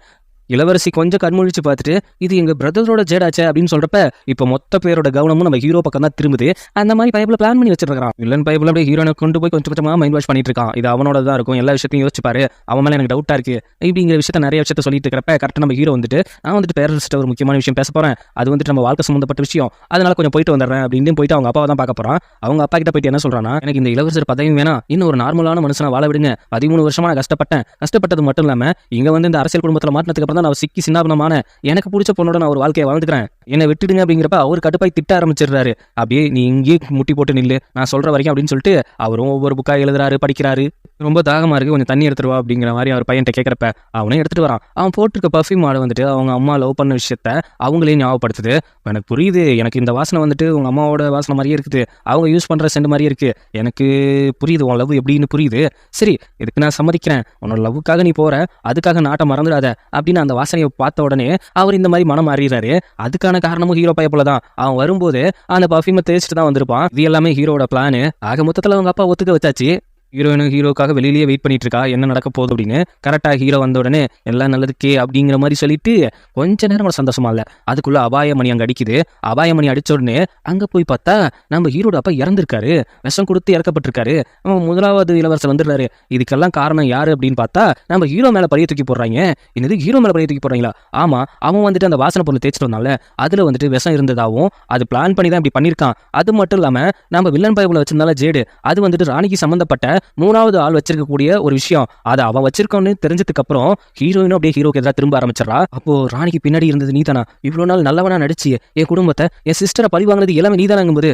இளவரசி கொஞ்சம் கண்முழிச்சு பார்த்துட்டு இது எங்க பிரதரோட ஜேடாச்சே அப்படின்னு சொல்றப்ப இப்போ மொத்த பேரோட கவனமும் நம்ம ஹீரோ பக்கம் தான் திரும்புது. அந்த மாதிரி பைபிள் பிளான் பண்ணி வச்சிருக்கான். வில்லன் பைபிள் அப்படியே ஹீரோனை கொண்டு போய் கொஞ்சம் கொஞ்சமா மைண்ட் வாஷ் பண்ணிட்டு இருக்கான். இது அவனோட தான் இருக்கும், எல்லா விஷயத்தையும் யோசிச்சு பாரு, அவன் மேல எனக்கு டவுட்டா இருக்கு இப்படிங்கிற விஷயத்த நிறைய விஷயத்த சொல்லிட்டு இருக்கிறப்ப கரெக்டாக நம்ம ஹீரோ வந்துட்டு நான் வந்துட்டு பேரண்ட்ஸ்ட்ட ஒரு முக்கியமான விஷயம் பேச போறேன், அது வந்துட்டு நம்ம வாழ்க்கை சம்பந்தப்பட்ட விஷயம், அதனால கொஞ்சம் போயிட்டு வந்துடுறேன் அப்படின்னு போயிட்டு அவங்க அப்பாவை தான் பார்க்க போறான். அவங்க அப்பா கிட்ட போயிட்டு என்ன சொல்றான்னா, எனக்கு இந்த இளவரசர் பதவியும் வேணாம், இன்னும் ஒரு நார்மலான மனுஷனா வாழ விடுங்க. 13 வருஷமா நான் கஷ்டப்பட்டது மட்டும் இல்லாம இங்க வந்து இந்த அரசியல் குடும்பத்துல மாட்டினதுக்கு அப்புறம் தான் நான் சிக்கி சின்ன எனக்கு பிடிச்ச பொண்ணோட நான் ஒரு வாழ்க்கையை வாழ்ந்துக்கிறேன், என்னை விட்டுடுங்க அப்படிங்கிறப்ப அவர் கடுப்பாய் திட்ட ஆரம்பிச்சிடுறாரு. அப்படியே நீ இங்கேயே முட்டி போட்டு நில்லு, நான் சொல்ற வரைக்கும் அப்படின்னு சொல்லிட்டு அவரும் ஒவ்வொரு புக்கா எழுதுறாரு, படிக்கிறாரு. ரொம்ப தாகமா இருக்கு, கொஞ்சம் தண்ணி எடுத்துருவா அப்படிங்கிற மாதிரி அவர் பையன்ட்ட கேட்கறப்ப அவனே எடுத்துட்டு வரான். அவன் போட்டிருக்க பர்ஃப்யூம் மாடை வந்துட்டு அவங்க அம்மா லவ் பண்ண விஷயத்த அவங்களே ஞாபகப்படுத்துது. எனக்கு புரியுது, எனக்கு இந்த வாசனை வந்துட்டு உங்க அம்மாவோட வாசனை மாதிரியே இருக்குது, அவங்க யூஸ் பண்ற சென்ட் மாதிரியே இருக்கு, எனக்கு புரியுது உன் லவ் எப்படின்னு புரியுது, சரி இதுக்கு நான் சம்மதிக்கிறேன், உன்னோட லவ்வுக்காக நீ போற, அதுக்காக நாட்டை மறந்துடாத அப்படின்னு அந்த வாசனையை பார்த்த உடனே அவர் இந்த மாதிரி மனம் மாறிடுறாரு. அதுக்கான காரணமும் ஹீரோ பையப்புல தான். அவன் வரும்போது அந்த பர்ஃப்யூமை தேய்ச்சிட்டு தான் வந்திருப்பான். இது எல்லாமே ஹீரோட பிளானு. ஆக மொத்தத்தில் அவங்க அப்பா ஒத்துக்க வச்சாச்சு. ஹீரோயினும் ஹீரோக்காக வெளியிலேயே வெயிட் பண்ணிட்டு இருக்கா, என்ன நடக்க போகுது அப்படின்னு. கரெக்டாக ஹீரோ வந்த உடனே எல்லாம் நல்லதுக்கே அப்படிங்கிற மாதிரி சொல்லிட்டு கொஞ்ச நேரம் கூட சந்தோஷமா இல்லை. அதுக்குள்ள அபாயமணி அங்கே அடிக்குது. அபாயமணி அடிச்ச உடனே அங்கே போய் பார்த்தா நம்ம ஹீரோட அப்பா இறந்துருக்காரு, விஷம் கொடுத்து இறக்கப்பட்டிருக்காரு. நம்ம முதலாவது இளவரசர் வந்துடுறாரு. இதுக்கெல்லாம் காரணம் யாரு அப்படின்னு பார்த்தா நம்ம ஹீரோ மேல பழைய தூக்கி போடுறாங்க. என்னது ஹீரோ மேல பழைய தூக்கி போடுறாங்களா? ஆமா, அவன் வந்துட்டு அந்த வாசனை பொருள் தேய்ச்சிட்டு வந்தால அதுல வந்துட்டு விஷம் இருந்ததாகவும் அது பிளான் பண்ணி தான் இப்படி பண்ணியிருக்கான். அது மட்டும் இல்லாம நம்ம வில்லன் பைபிள் வச்சிருந்தால ஜேடு, அது வந்துட்டு ராணிக்கு சம்பந்தப்பட்ட 3வது ஆள் வச்சிருக்கக்கூடிய ஒரு விஷயம். அதை அவன் வச்சிருக்கோன்னு தெரிஞ்சதுக்கு அப்புறம் ஹீரோயினும் அப்படியே ஹீரோக்கு எதிராக திரும்ப ஆரம்பிச்சிடறா. அப்போ ராணிக்கு பின்னாடி இருந்தது நீதானா? இவ்வளவு நாள் நல்லவனா நடிச்சு என் குடும்பத்தை என் சிஸ்டரை பழி வாங்கினது எல்லாமே நீதானாங்கும்போது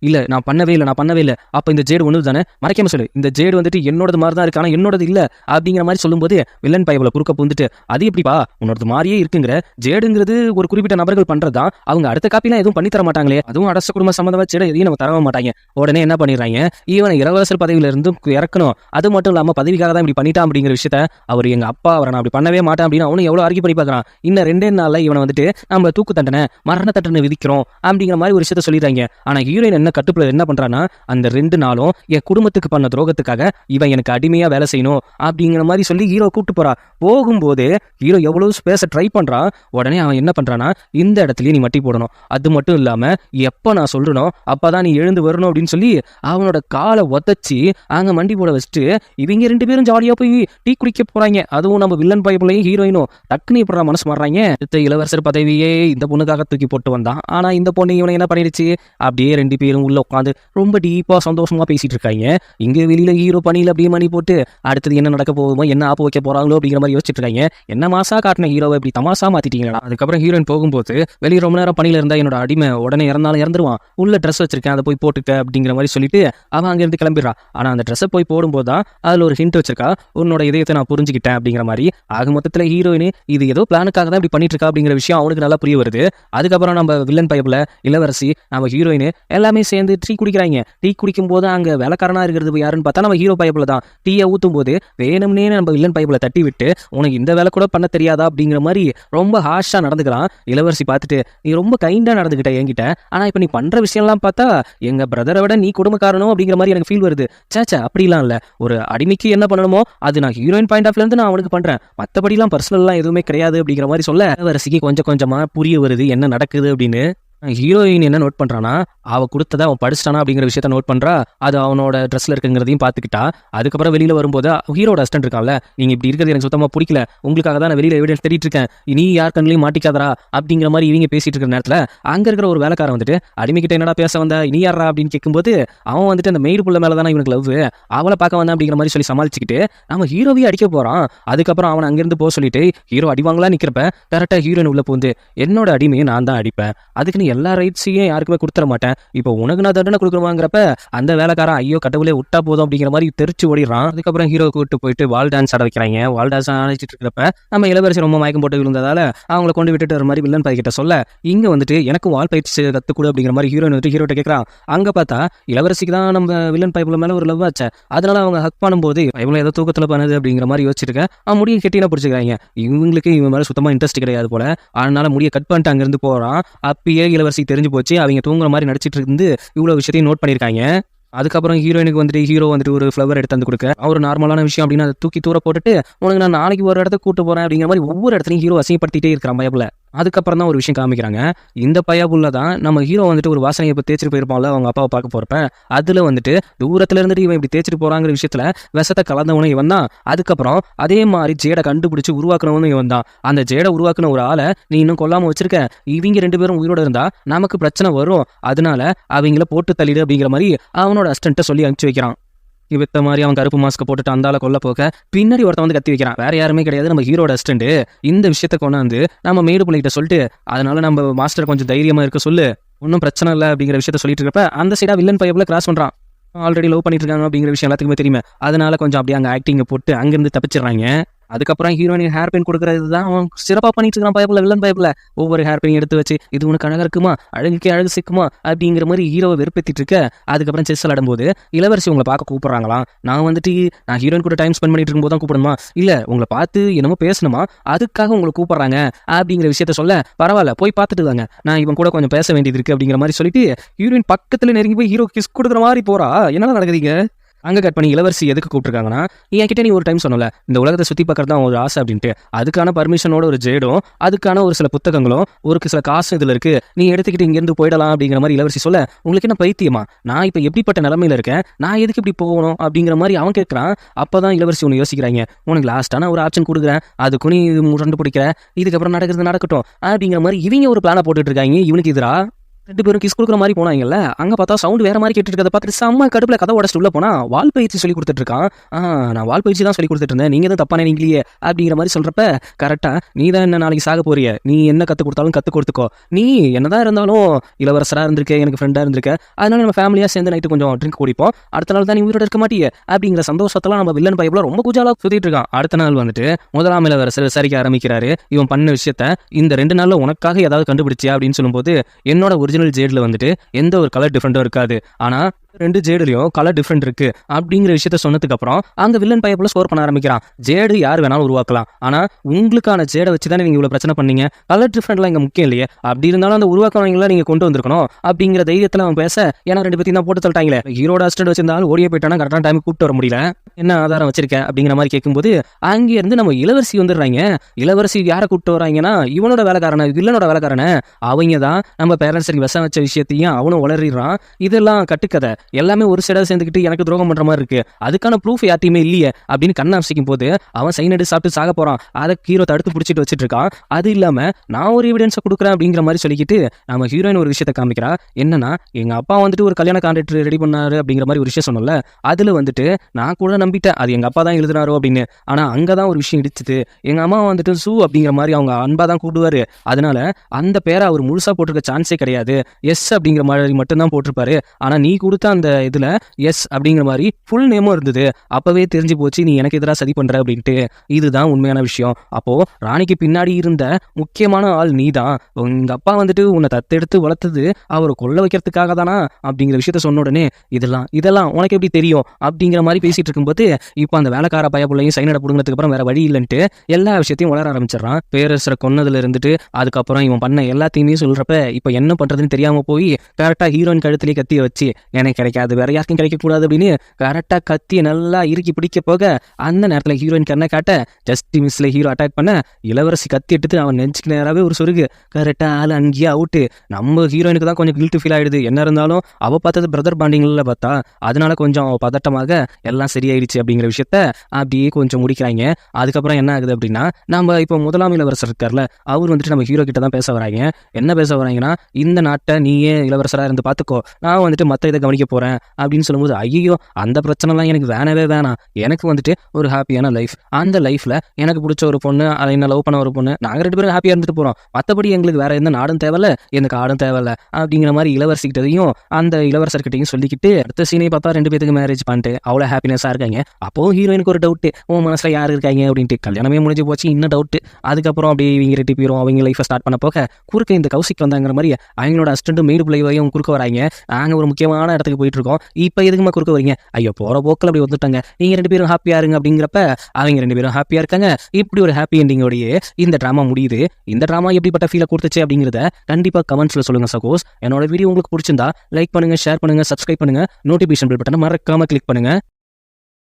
இல்ல நான் பண்ணவே இல்லை. அப்ப இந்த ஜேடு ஒன்று தானே, மறைக்காம சொல்லு, இந்த ஜேடு வந்துட்டு என்னோடது மாதிரி தான் இருக்கு, ஆனா என்னோடது இல்ல அப்படிங்கிற மாதிரி சொல்லும்போது வில்லன் பைபிள குறுக்க புந்துட்டு அது எப்படிப்பா உன்னோடது மாதிரியே இருக்குங்கிற, ஜேடுங்கிறது ஒரு குறிப்பிட்ட நபர்கள் பண்றதுதான், அவங்க அடுத்த காப்பிலாம் எதுவும் பண்ணி தர மாட்டாங்களே, அதுவும் அரச குடும்ப சம்பந்தமா ஜேடு எதையும் நம்ம தரவே மாட்டாங்க. உடனே என்ன பண்ணிடுறாங்க, இவனை இளவரசர் பதவியில இருந்து இறக்கணும், அது மட்டும் இல்லாம பதவிக்காக தான் இப்படி பண்ணிட்டான் அப்படிங்கிற விஷயத்த அவர் எங்க அப்பா அவரை நான் அப்படி பண்ணவே மாட்டேன் அப்படின்னு அவனும் எவ்வளவு ஆர்கியூ பண்ணி பார்க்கறான். இன்னும் 2 நாள்ல இவனை வந்துட்டு நம்ம தூக்கு தண்டனை மரண தண்டனை விதிக்கிறோம் அப்படிங்கிற மாதிரி ஒரு விஷயத்த சொல்லிடுறாங்க. ஆனா ஹீரோயின் என்ன கட்டுப்புல என்ன பண்றான்னா, அந்த 2 நாளும் என் குடும்பத்துக்கு பண்ண துரோகத்துக்காக இவன் எனக்கு அடிமையா வேலை செய்யணும் அப்படிங்கிற மாதிரி சொல்லி ஹீரோ கூப்பிட்டு போறா. போகும்போது ஹீரோ எவ்வளவு பேச ட்ரை பண்றான். உடனே அவன் என்ன பண்றான்னா, இந்த இடத்துலயே நீ மட்டி போடணும், அது மட்டும் இல்லாம எப்ப நான் சொல்றனோ அப்பதான் நீ எழுந்து வரணும் அப்படின்னு சொல்லி அவனோட காலை உதச்சி அங்க மண்டி போட வச்சுட்டு இவங்க 2 பேரும் ஜாலியா போய் டீ குடிக்க போறாங்க. அதுவும் நம்ம வில்லன் பைப்லையும் ஹீரோயினும் டக்குன்னு இப்ப மனசு மாறுறாங்க. இளவரசர் பதவியே இந்த பொண்ணுக்காக தூக்கி போட்டு வந்தான். ஆனா இந்த பொண்ணு இவனை என்ன பண்ணிடுச்சு, அப்படியே 2 பேரும் உள்ள உட்காந்து ரொம்ப டீப்பா சந்தோஷமா பேசிட்டு இருக்காங்க. இங்க வெளியில ஹீரோ பணியில அப்படியே மணி போட்டு அடுத்தது என்ன நடக்க போகுமோ, என்ன ஆப்பு வைக்க போறாங்களோ அப்படிங்கிற மாதிரி யோசிச்சுட்டு இருக்காங்க. என்ன மாசா காட்டின ஹீரோவை இப்படி தமாசா மாத்திட்டீங்களா. அதுக்கப்புறம் ஹீரோயின் போகும்போது வெளியே ரொம்ப நேரம் பணியில இருந்தா என்னோட அடிமை உடனே இறந்தாலும் இறந்துருவான், உள்ள ட்ரெஸ் வச்சிருக்கேன் அதை போய் போட்டுக்க அப்படிங்கிற மாதிரி சொல்லிட்டு அவன் அங்கிருந்து கிளம்பிடுறான். ஆனா அந்த ட்ரெஸ்ஸை போய் போடும்போது தான் அதுல ஒரு ஹிண்ட் வச்சிருக்கா, உன்னோட இதயத்தை நான் புரிஞ்சுக்கிட்டேன் அப்படிங்கிற மாதிரி. ஆக மொத்தத்துல ஹீரோயின் இது ஏதோ பிளானுக்காக தான் இப்படி பண்ணிட்டு இருக்கா அப்படிங்கிற விஷயம் அவனுக்கு நல்லா புரிய வருது. அதுக்கப்புறம் நம்ம வில்லன் பைப்ல இளவரசி நம்ம ஹீரோயின் எல்லாமே சேர்ந்து டீ குடிக்கிறாங்க. டீ குடிக்கும் போது அங்க வேலைக்காரனா இருக்கிறது யாருன்னு பார்த்தா நம்ம ஹீரோ பைப்ல தான். டீயை ஊத்தும் போது வேணும்னே நம்ம வில்லன் பைப்ல தட்டி விட்டு உனக்கு இந்த வேலை கூட பண்ண தெரியாதா அப்படிங்கிற மாதிரி ரொம்ப ஹார்ஷா நடந்துக்கிறான். இளவரசி பார்த்துட்டு நீ ரொம்ப கைண்டா நடந்துக்கிட்ட என்கிட்ட, ஆனா இப்ப நீ பண்ற விஷயம்லாம் பார்த்தா எங்க பிரதரை விட நீ குடும்பக்காரனோ அப்படிங்கிற மாதிரி எனக்கு ஃபீல் வருது. சேச்சா அப்படிலாம் இல்ல, ஒரு அடிமைக்கு என்ன பண்ணணுமோ அது நான் ஹீரோயின் பாயிண்ட் ஆஃப்ல இருந்து நான் அவனுக்கு பண்றேன், மற்றபடிலாம் பர்சனல்லாம் எதுவுமே கிடையாது அப்படிங்கிற மாதிரி சொல்ல இளவரசிக்கு கொஞ்சம் கொஞ்சமா புரிய வருது என்ன நடக்குது அப்படின்னு. ஹீரோயின் என்ன நோட் பண்றானா, அவ கொடுத்ததை அவன் படிச்சிட்டானா அப்படிங்கிற விஷயத்த நோட் பண்றா. அது அவனோட ட்ரெஸ்ல இருக்குங்கிறதையும் பார்த்துக்கிட்டா. அதுக்கப்புறம் வெளியில வரும்போது ஹீரோட அசிஸ்டன்ட் இருக்கான்ல, நீங்க இப்படி இருக்கிறது எனக்கு சுத்தமா பிடிக்கல, உங்களுக்காக தான் நான் வெளியில எவிடன்ஸ் தேடிட்டு இருக்கேன், நீ யார் கண்ணிலையும் மாட்டிக்காதரா அப்படிங்கிற மாதிரி இவங்க பேசிட்டு இருக்கிற நேரத்துல அங்க இருக்கிற ஒரு வேலைக்காரன் வந்துட்டு அடிமைக்கிட்ட என்னடா பேச வந்த, நீ யாரா அப்படின்னு கேட்கும்போது அவன் வந்துட்டு அந்த மெய்டு புள்ள மேலதானே இவனுக்கு லவ், அவளை பார்க்க வந்தேன் அப்படிங்கிற மாதிரி சொல்லி சமாளிச்சுக்கிட்டு நம்ம ஹீரோவையே அடிக்க போறான். அதுக்கப்புறம் அவன் அங்கிருந்து போக சொல்லிட்டு ஹீரோ அடிவாங்களா நிக்கிறப்ப கரெக்டா ஹீரோயின் உள்ள போந்து என்னோட அடிமையை நான் தான் அடிப்பேன், அதுக்கு நீ எல்லா ரைட்ஸையும் யாருக்குமே கொடுத்துட மாட்டேன், இப்போ உனக்கு நான் தண்டனை கொடுக்குறவாங்கிறப்ப அந்த வேலைக்காரன் ஐயோ கடவுளே விட்டா போதும் அப்படிங்கிற மாதிரி தெரிச்சு ஓடிடுறான். அதுக்கப்புறம் ஹீரோ கூட்டு போயிட்டு வால் டான்ஸ் ஆட வைக்கிறாங்க. வால் டான்ஸ் ஆடிச்சிட்டு இருக்கிறப்ப நம்ம இளவரசி ரொம்ப மயக்கம் போட்டு விழுந்ததால அவங்களை கொண்டு விட்டுட்டு வர மாதிரி வில்லன் பைக்கிட்ட சொல்ல இங்க வந்துட்டு எனக்கு வால் பயிற்சி கத்துக்கூட அப்படிங்கிற மாதிரி ஹீரோயின் வந்துட்டு ஹீரோட்ட கேட்கறான். அங்க பார்த்தா இளவரசிக்கு தான் நம்ம வில்லன் பைப்புல மேல ஒரு லவ் ஆச்சு, அதனால அவங்க ஹக் பண்ணும்போது இவங்க ஏதோ தூக்கத்துல பண்ணுது அப்படிங்கிற மாதிரி யோசிச்சிருக்கேன். முடிய கெட்டினா பிடிச்சிக்கிறாங்க. இவங்களுக்கு இவன் மேல சுத்தமா இன்ட்ரெஸ்ட் கிடையாது போல, அதனால முடிய கட் பண்ணிட்டு அங்கிருந்து போறான். அப்பயே இளவரசி தெரிஞ்சு போச்சு, அவங்க தூங்குற மாதிரி நடிச்சிட்டு இருந்து இவ்வளவு விஷயத்தையும் நோட் பண்ணிருக்காங்க. அதுக்கப்புறம் ஹீரோயினுக்கு வந்துட்டு ஹீரோ வந்துட்டு ஒரு ஃப்ளவர் எடுத்து வந்து கொடுக்க, ஒரு நார்மலான விஷயம் அப்படின்னு அதை தூக்கி தூர போட்டுட்டு உனக்கு நான் நாளைக்கு ஒரு இடத்துக்கு கூட்டு போறேன் அப்படிங்கிற மாதிரி ஒவ்வொரு இடத்துலையும் ஹீரோ அசிங்கப்படுத்திட்டே இருக்கிறான் பயப்புல. அதுக்கப்புறம் தான் ஒரு விஷயம் காமிக்கிறாங்க. இந்த பையபுள்ள தான் நம்ம ஹீரோ வந்துட்டு ஒரு வாசனையை இப்போ தேய்ச்சிட்டு போயிருப்பான்ல அவங்க அப்பாவை பார்க்க போறப்ப, அதுல வந்துட்டு தூரத்துல இருந்துட்டு இவன் இப்படி தேய்ச்சிட்டு போறாங்கிற விஷயத்துல விஷத்தை கலந்தவனும் இவன் தான். அதுக்கப்புறம் அதே மாதிரி ஜேடை கண்டுபிடிச்சு உருவாக்குனவனும் இவன் தான். அந்த ஜேடை உருவாக்குன ஒரு ஆளை நீ இன்னும் கொல்லாம வச்சிருக்க, இவங்க 2 பேரும் உயிரோட இருந்தா நமக்கு பிரச்சனை வரும், அதனால அவங்கள போட்டு தள்ளிடு அப்படிங்கிற மாதிரி அவனோட அசிஸ்டன்ட்டை சொல்லி அனுப்பிச்சு வைக்கிறான். இவத்த மாதிரி அவன் கருப்பு மாஸ்க் போட்டுட்டு அந்தால கொல்ல போக பின்னாடி ஒருத்தன் வந்து கத்தி வைக்கிறான். வேற யாருமே கிடையாது, நம்ம ஹீரோட அசிஸ்டன்ட். இந்த விஷயத்த கொண்டாந்து நம்ம மேடு பிள்ளைகிட்ட சொல்லிட்டு அதனால நம்ம மாஸ்டர் கொஞ்சம் தைரியமா இருக்க சொல்லு, ஒன்றும் பிரச்சனை இல்லை அப்படிங்கிற விஷயத்த சொல்லிட்டு இருக்கப்ப அந்த சைடா வில்லன் பையப்புல கிராஸ் பண்றான். ஆல்ரெடி லவ் பண்ணிட்டு இருக்காங்க அப்படிங்கிற விஷயம் எல்லாத்துக்குமே தெரியுமே, அதனால கொஞ்சம் அப்படியே அங்கே ஆக்டிங்கை போட்டு அங்கிருந்து தப்பிச்சிடுறாங்க. அதுக்கப்புறம் ஹீரோயின் ஹேர் பெயின் கொடுக்கறது தான் அவன் சிறப்பாக பண்ணிட்டு இருக்கான் பைப்பில், வில்லன் பைப்பில். ஒவ்வொரு ஹேர் பெயின் எடுத்து வச்சு இது உனக்கு அழகாக இருக்குமா, அழகுக்கே அழகு சிக்குமா அப்படிங்கிற மாதிரி ஹீரோவை வெறுப்பேற்றிட்டு இருக்க. அதுக்கப்புறம் செஸ் விளையாடும்போது இளவரசி உங்களை பார்க்க கூப்பிட்றாங்களாம். நான் ஹீரோயின் கூட டைம் ஸ்பெண்ட் பண்ணிட்டு இருக்கும்போது தான் கூப்பிடணுமா, இல்லை உங்களை பார்த்து என்னமோ பேசணுமா, அதுக்காக உங்களை கூப்பிட்றாங்க அப்படிங்கிற விஷயத்த சொல்ல பரவாயில்ல போய் பார்த்துட்டு வாங்க, நான் இவன் கூட கொஞ்சம் பேச வேண்டியது இருக்கு அப்படிங்கிற மாதிரி சொல்லிட்டு ஹீரோயின் பக்கத்தில் நெருங்கி போய் ஹீரோ கிஸ் கொடுக்குற மாதிரி போறா. என்ன நடக்குதுங்க அங்கே கட் பண்ணி இளவரசி எதுக்கு கூப்பிட்டுருக்காங்கன்னா, என்கிட்ட நீ ஒரு டைம் சொன்னல இந்த உலகத்தை சுற்றி பார்க்கறது தான் ஒரு ஆசை அப்படின்ட்டு, அதுக்கான பர்மிஷனோட ஒரு ஜேடும் அதுக்கான ஒரு சில புத்தகங்களும் ஒரு சில காசு இதில் இருக்கு, நீ எடுத்துக்கிட்டு இங்கேருந்து போயிடலாம் அப்படிங்கிற மாதிரி இளவரசி சொல்ல உங்களுக்கு என்ன பைத்தியமா, நான் இப்போ எப்படிப்பட்ட நிலமையில இருக்கேன், நான் எதுக்கு இப்படி போகணும் அப்படிங்கிற மாதிரி அவன் கேட்குறான். அப்போ தான் இளவரசி ஒன்று யோசிக்கிறாங்க, உனக்கு லாஸ்ட்டான ஒரு ஆப்ஷன் கொடுக்குறேன், அதுக்கு நீ முரண்டு பிடிக்கிற, இதுக்கப்புறம் நடக்கிறது நடக்கட்டும் அப்படிங்கிற மாதிரி இவங்க ஒரு பிளானை போட்டுட்டு இருக்காங்க. இவனுக்கு எதிரா 2 பேரும் கிஸ் கொடுக்குற மாதிரி போனாங்கல்ல, அங்கே பார்த்தா சவுண்ட் வேற மாதிரி கேட்டு இருக்கதை பார்த்துட்டு செம்ம கடுப்பில் கதை உடச்சிட்டு உள்ள போனா வால் பயிற்சி சொல்லி கொடுத்துட்டு இருக்கான். நான் வால் பயிற்சி தான் சொல்லி கொடுத்துட்டு இருந்தேன், நீங்க தான் தப்பானே நீங்களே அப்படிங்கிற மாதிரி சொல்றப்ப கரெக்டா நீ தான் என்ன நாளைக்கு சாக போறிய, நீ என்ன கற்றுக் கொடுத்தாலும் கற்றுக் கொடுத்துக்கோ, நீ என்னதான் இருந்தாலும் இளவரசராக இருந்திருக்க, எனக்கு ஃப்ரெண்டாக இருந்திருக்க, அதனால நம்ம ஃபேமிலியாக சேர்ந்து நைட்டு கொஞ்சம் ட்ரிங்க் குடிப்போம், அடுத்த நாள் தான் நீ உயிரோட இருக்க மாட்டியே அப்படிங்கிற சந்தோஷத்தெல்லாம் நம்ம வில்லன் பைப்பில் ரொம்ப குஜாலா சுத்திட்டு இருக்கான். அடுத்த நாள் வந்துட்டு முதலாம் இளவரசர் விசாரிக்க ஆரம்பிக்கிறாரு. இவன் பண்ண விஷயத்த இந்த 2 நாள்ல உனக்காக ஏதாவது கண்டுபிடிச்சியா அப்படின்னு சொல்லும்போது என்னோட ஒரிஜினல் ஜேட்ல வந்துட்டு எந்த ஒரு கலர் டிஃபரெண்ட்டும் இருக்காது, ஆனா 2 ஜேடுலையும் கலர் டிஃப்ரெண்ட் இருக்கு அப்படிங்கிற விஷயத்த சொன்னதுக்கு அப்புறம் அங்க வில்லன் பையப்புல ஸ்கோர் பண்ண ஆரம்பிக்கிறான். ஜேடு யார் வேணாலும் உருவாக்கலாம், ஆனா உங்களுக்கான ஜேடை வச்சு தானே நீங்க இவ்வளவு பிரச்சனை பண்ணீங்க, கலர் டிஃப்ரெண்ட்லாம் இங்க முக்கியம் இல்லையே, அப்படி இருந்தாலும் அந்த உருவாக்குறவங்கள நீங்க கொண்டு வந்திருக்கணும் அப்படிங்கிற தைரியத்துல அவன் பேச, ஏன்னா 2 பேத்தையும் தான் போட்டு தள்ளிட்டாங்களே, ஹீரோட அசிஸ்டன்ட் வச்சிருந்தாலும் ஓடியே போயிட்டானா கரெக்டான டைமுக்கு கூப்பிட்டு வர முடியல, என்ன ஆதாரம் வச்சிருக்க அப்படிங்கிற மாதிரி கேட்கும்போது அங்கே இருந்து நம்ம இளவரசி வந்துடுறாங்க. இளவரசி யாரை கூப்பிட்டு வராங்கன்னா இவனோட வேலைக்காரன, வில்லனோட வேலைக்காரன. அவங்க தான் நம்ம பேரண்ட்ஸுக்கு விஷம் வச்ச விஷயத்தையும் அவனும் உளறிடுறான். இதெல்லாம் கட்டுக்கதை, எல்லாமே ஒரு சைடாக சேர்ந்துக்கிட்டு எனக்கு துரோகம் பண்ற மாதிரி இருக்கு, அதுக்கான ப்ரூஃப் யார்ட்டையுமே இல்லையே அப்படின்னு கண்ணை அம்சிக்கும் போது அவன் சைனடு சாப்பிட்டு சாக போறான். அதை ஹீரோ தடுத்து பிடிச்சிட்டு வச்சிட்டு இருக்கான். அது இல்லாம நான் ஒரு எவிடன்ஸை கொடுக்குறேன் அப்படிங்கிற மாதிரி சொல்லிக்கிட்டு நம்ம ஹீரோயின் ஒரு விஷயத்தை காமிக்கிறா. என்னன்னா, எங்க அப்பா வந்துட்டு ஒரு கல்யாண கான்ட்ராக்ட் ரெடி பண்ணாரு அப்படிங்கிற மாதிரி ஒரு விஷயம் சொன்னல, அதுல வந்துட்டு நான் கூட நம்பிட்டேன் அது எங்க அப்பா தான் எழுதினாரோ அப்படின்னு. ஆனா அங்கதான் ஒரு விஷயம் இடிச்சுது. எங்க அம்மா வந்துட்டு சூ அப்படிங்கிற மாதிரி அவங்க அன்பா தான் கூப்பிடுவாரு, அதனால அந்த பேரை அவர் முழுசா போட்டிருக்க சான்ஸே கிடையாது, எஸ் அப்படிங்கிற மாதிரி மட்டும்தான் போட்டிருப்பாரு. ஆனா நீ கொடுத்த அந்த இதுல எஸ் அப்படிங்கிற மாதிரி ஃபுல் நேமும் இருந்தது. அப்பவே தெரிஞ்சு போச்சு நீ எனக்கு எதிராக சதி பண்ற அப்படின்ட்டு. இதுதான் உண்மையான விஷயம். அப்போ ராணிக்கு பின்னாடி இருந்த முக்கியமான ஆள் நீ தான். உங்க அப்பா வந்துட்டு உன்னை தத்தெடுத்து வளர்த்தது அவரை கொல்ல வைக்கிறதுக்காக தானா அப்படிங்கிற விஷயத்த சொன்ன உடனே இதெல்லாம் உனக்கு எப்படி தெரியும் அப்படிங்கிற மாதிரி பேசிட்டு இருக்கும்போது இப்போ அந்த வேலைக்கார பயப்புள்ளையும் சைனடை புடுங்கிறதுக்கு அப்புறம் வேற வழி இல்லைன்ட்டு எல்லா விஷயத்தையும் வளர ஆரம்பிச்சிடறான். பேரரசரை கொன்னதுல இருந்துட்டு அதுக்கப்புறம் இவன் பண்ண எல்லாத்தையுமே சொல்றப்ப இப்போ என்ன பண்றதுன்னு தெரியாம போய் கரெக்டா ஹீரோயின் கழுத்துலேயே கத்திய வச்சு எனக்கு கிடைக்காது வேற யாருக்கும் கிடைக்கக்கூடாது அப்படின்னு கரெக்டா கத்தியை நல்லா இறுக்கி பிடிக்க போக அந்த நேரத்தில் ஹீரோயின் கண்ணை காட்ட ஜஸ்ட் மிஸ்ல ஹீரோ அட்டாக் பண்ண இளவரசி கத்தி எடுத்து அவன் நெஞ்சுக்கு நேராகவே ஒரு சொருகு. கரெக்டா ஆள் அங்கேயே அவுட்டு. நம்ம ஹீரோயினுக்கு தான் கொஞ்சம் கில்ட்டு ஃபீல் ஆயிடுது. என்ன இருந்தாலும் அவ பார்த்தது பிரதர் பாண்டிங்ல பார்த்தா அதனால கொஞ்சம் பதட்டமாக எல்லாம் சரியாயிடுச்சு அப்படிங்கிற விஷயத்த அப்படியே கொஞ்சம் முடிக்கிறாங்க. அதுக்கப்புறம் என்ன ஆகுது அப்படின்னா, நம்ம இப்போ முதலாம் இளவரசர் இருக்கார்ல, அவர் வந்துட்டு நம்ம ஹீரோ கிட்ட தான் பேச வராங்க. என்ன பேச வராங்கன்னா, இந்த நாட்டை நீயே இளவரசராக இருந்து பார்த்துக்கோ, நான் வந்துட்டு மற்ற இதை கவனிக்க போறேன் அப்படின்னு சொல்லும்போது, ஐயோ அந்த பிரச்சனைலாம் எனக்கு வேணவே வேணாம், எனக்கு வந்துட்டு ஒரு ஹாப்பியான லைஃப், அந்த லைஃப்ல எனக்கு பிடிச்ச ஒரு பொண்ணு, அதை என்ன லவ் பண்ண ஒரு பொண்ணு, நாங்கள் 2 பேரும் ஹாப்பியாக இருந்துட்டு போறோம், மற்றபடி எங்களுக்கு வேற எந்த நாடும் தேவையில்ல, எந்த காடும் தேவையில்ல அப்படிங்கிற மாதிரி இளவரசிக்கிட்டையும் அந்த இளவரசர்கிட்டையும் சொல்லிக்கிட்டு அடுத்த சீனை பார்த்தா 2 பேருக்கு மேரேஜ் பண்ணிட்டு அவ்வளோ ஹாப்பினஸாக இருக்காங்க. அப்போ ஹீரோயினுக்கு ஒரு டவுட்டு, உன் மனசுல யார் இருக்காங்க அப்படின்ட்டு. கல்யாணமே முடிஞ்சு போச்சு, இன்னும் டவுட்டு. அதுக்கப்புறம் அப்படியே இவங்க 2 பேரும் அவங்க லைஃப்பை ஸ்டார்ட் பண்ண போக குறுக்க இந்த கௌசிக் வந்தாங்கிற மாதிரி அவங்களோட அசிஸ்டன்ட் மெய்டு பிள்ளைவையும் குறுக்க வராங்க. நாங்கள் ஒரு முக்கியமான இடத்துக்கு போயிட்டு இருக்கோம், இப்போ எதுக்குமா குறுக்க வரீங்க, ஐயோ போகிற போக்கில் அப்படி வந்துட்டாங்க, நீங்கள் 2 பேரும் ஹாப்பியாக இருங்க அப்படிங்கிறப்ப அவங்க 2 பேரும் ஹாப்பியாக இருக்காங்க. இப்படி ஒரு ஹாப்பி எண்டிங்கோடையே இந்த ட்ராமா முடியுது. இந்த ட்ராமா எப்படிப்பட்ட ஃபீலை கொடுத்துச்சு அப்படிங்கிறத கண்டிப்பாக கமெண்ட்ஸில் சொல்லுங்க சகோஸ். என்னோட வீடியோ உங்களுக்கு பிடிச்சிருந்தா லைக் பண்ணுங்க, ஷேர் பண்ணுங்க, சப்ஸ்கிரைப் பண்ணுங்க, நோட்டிஃபிகேஷன் பெல் பட்டனை மறக்காம கிளிக் பண்ணுங்க.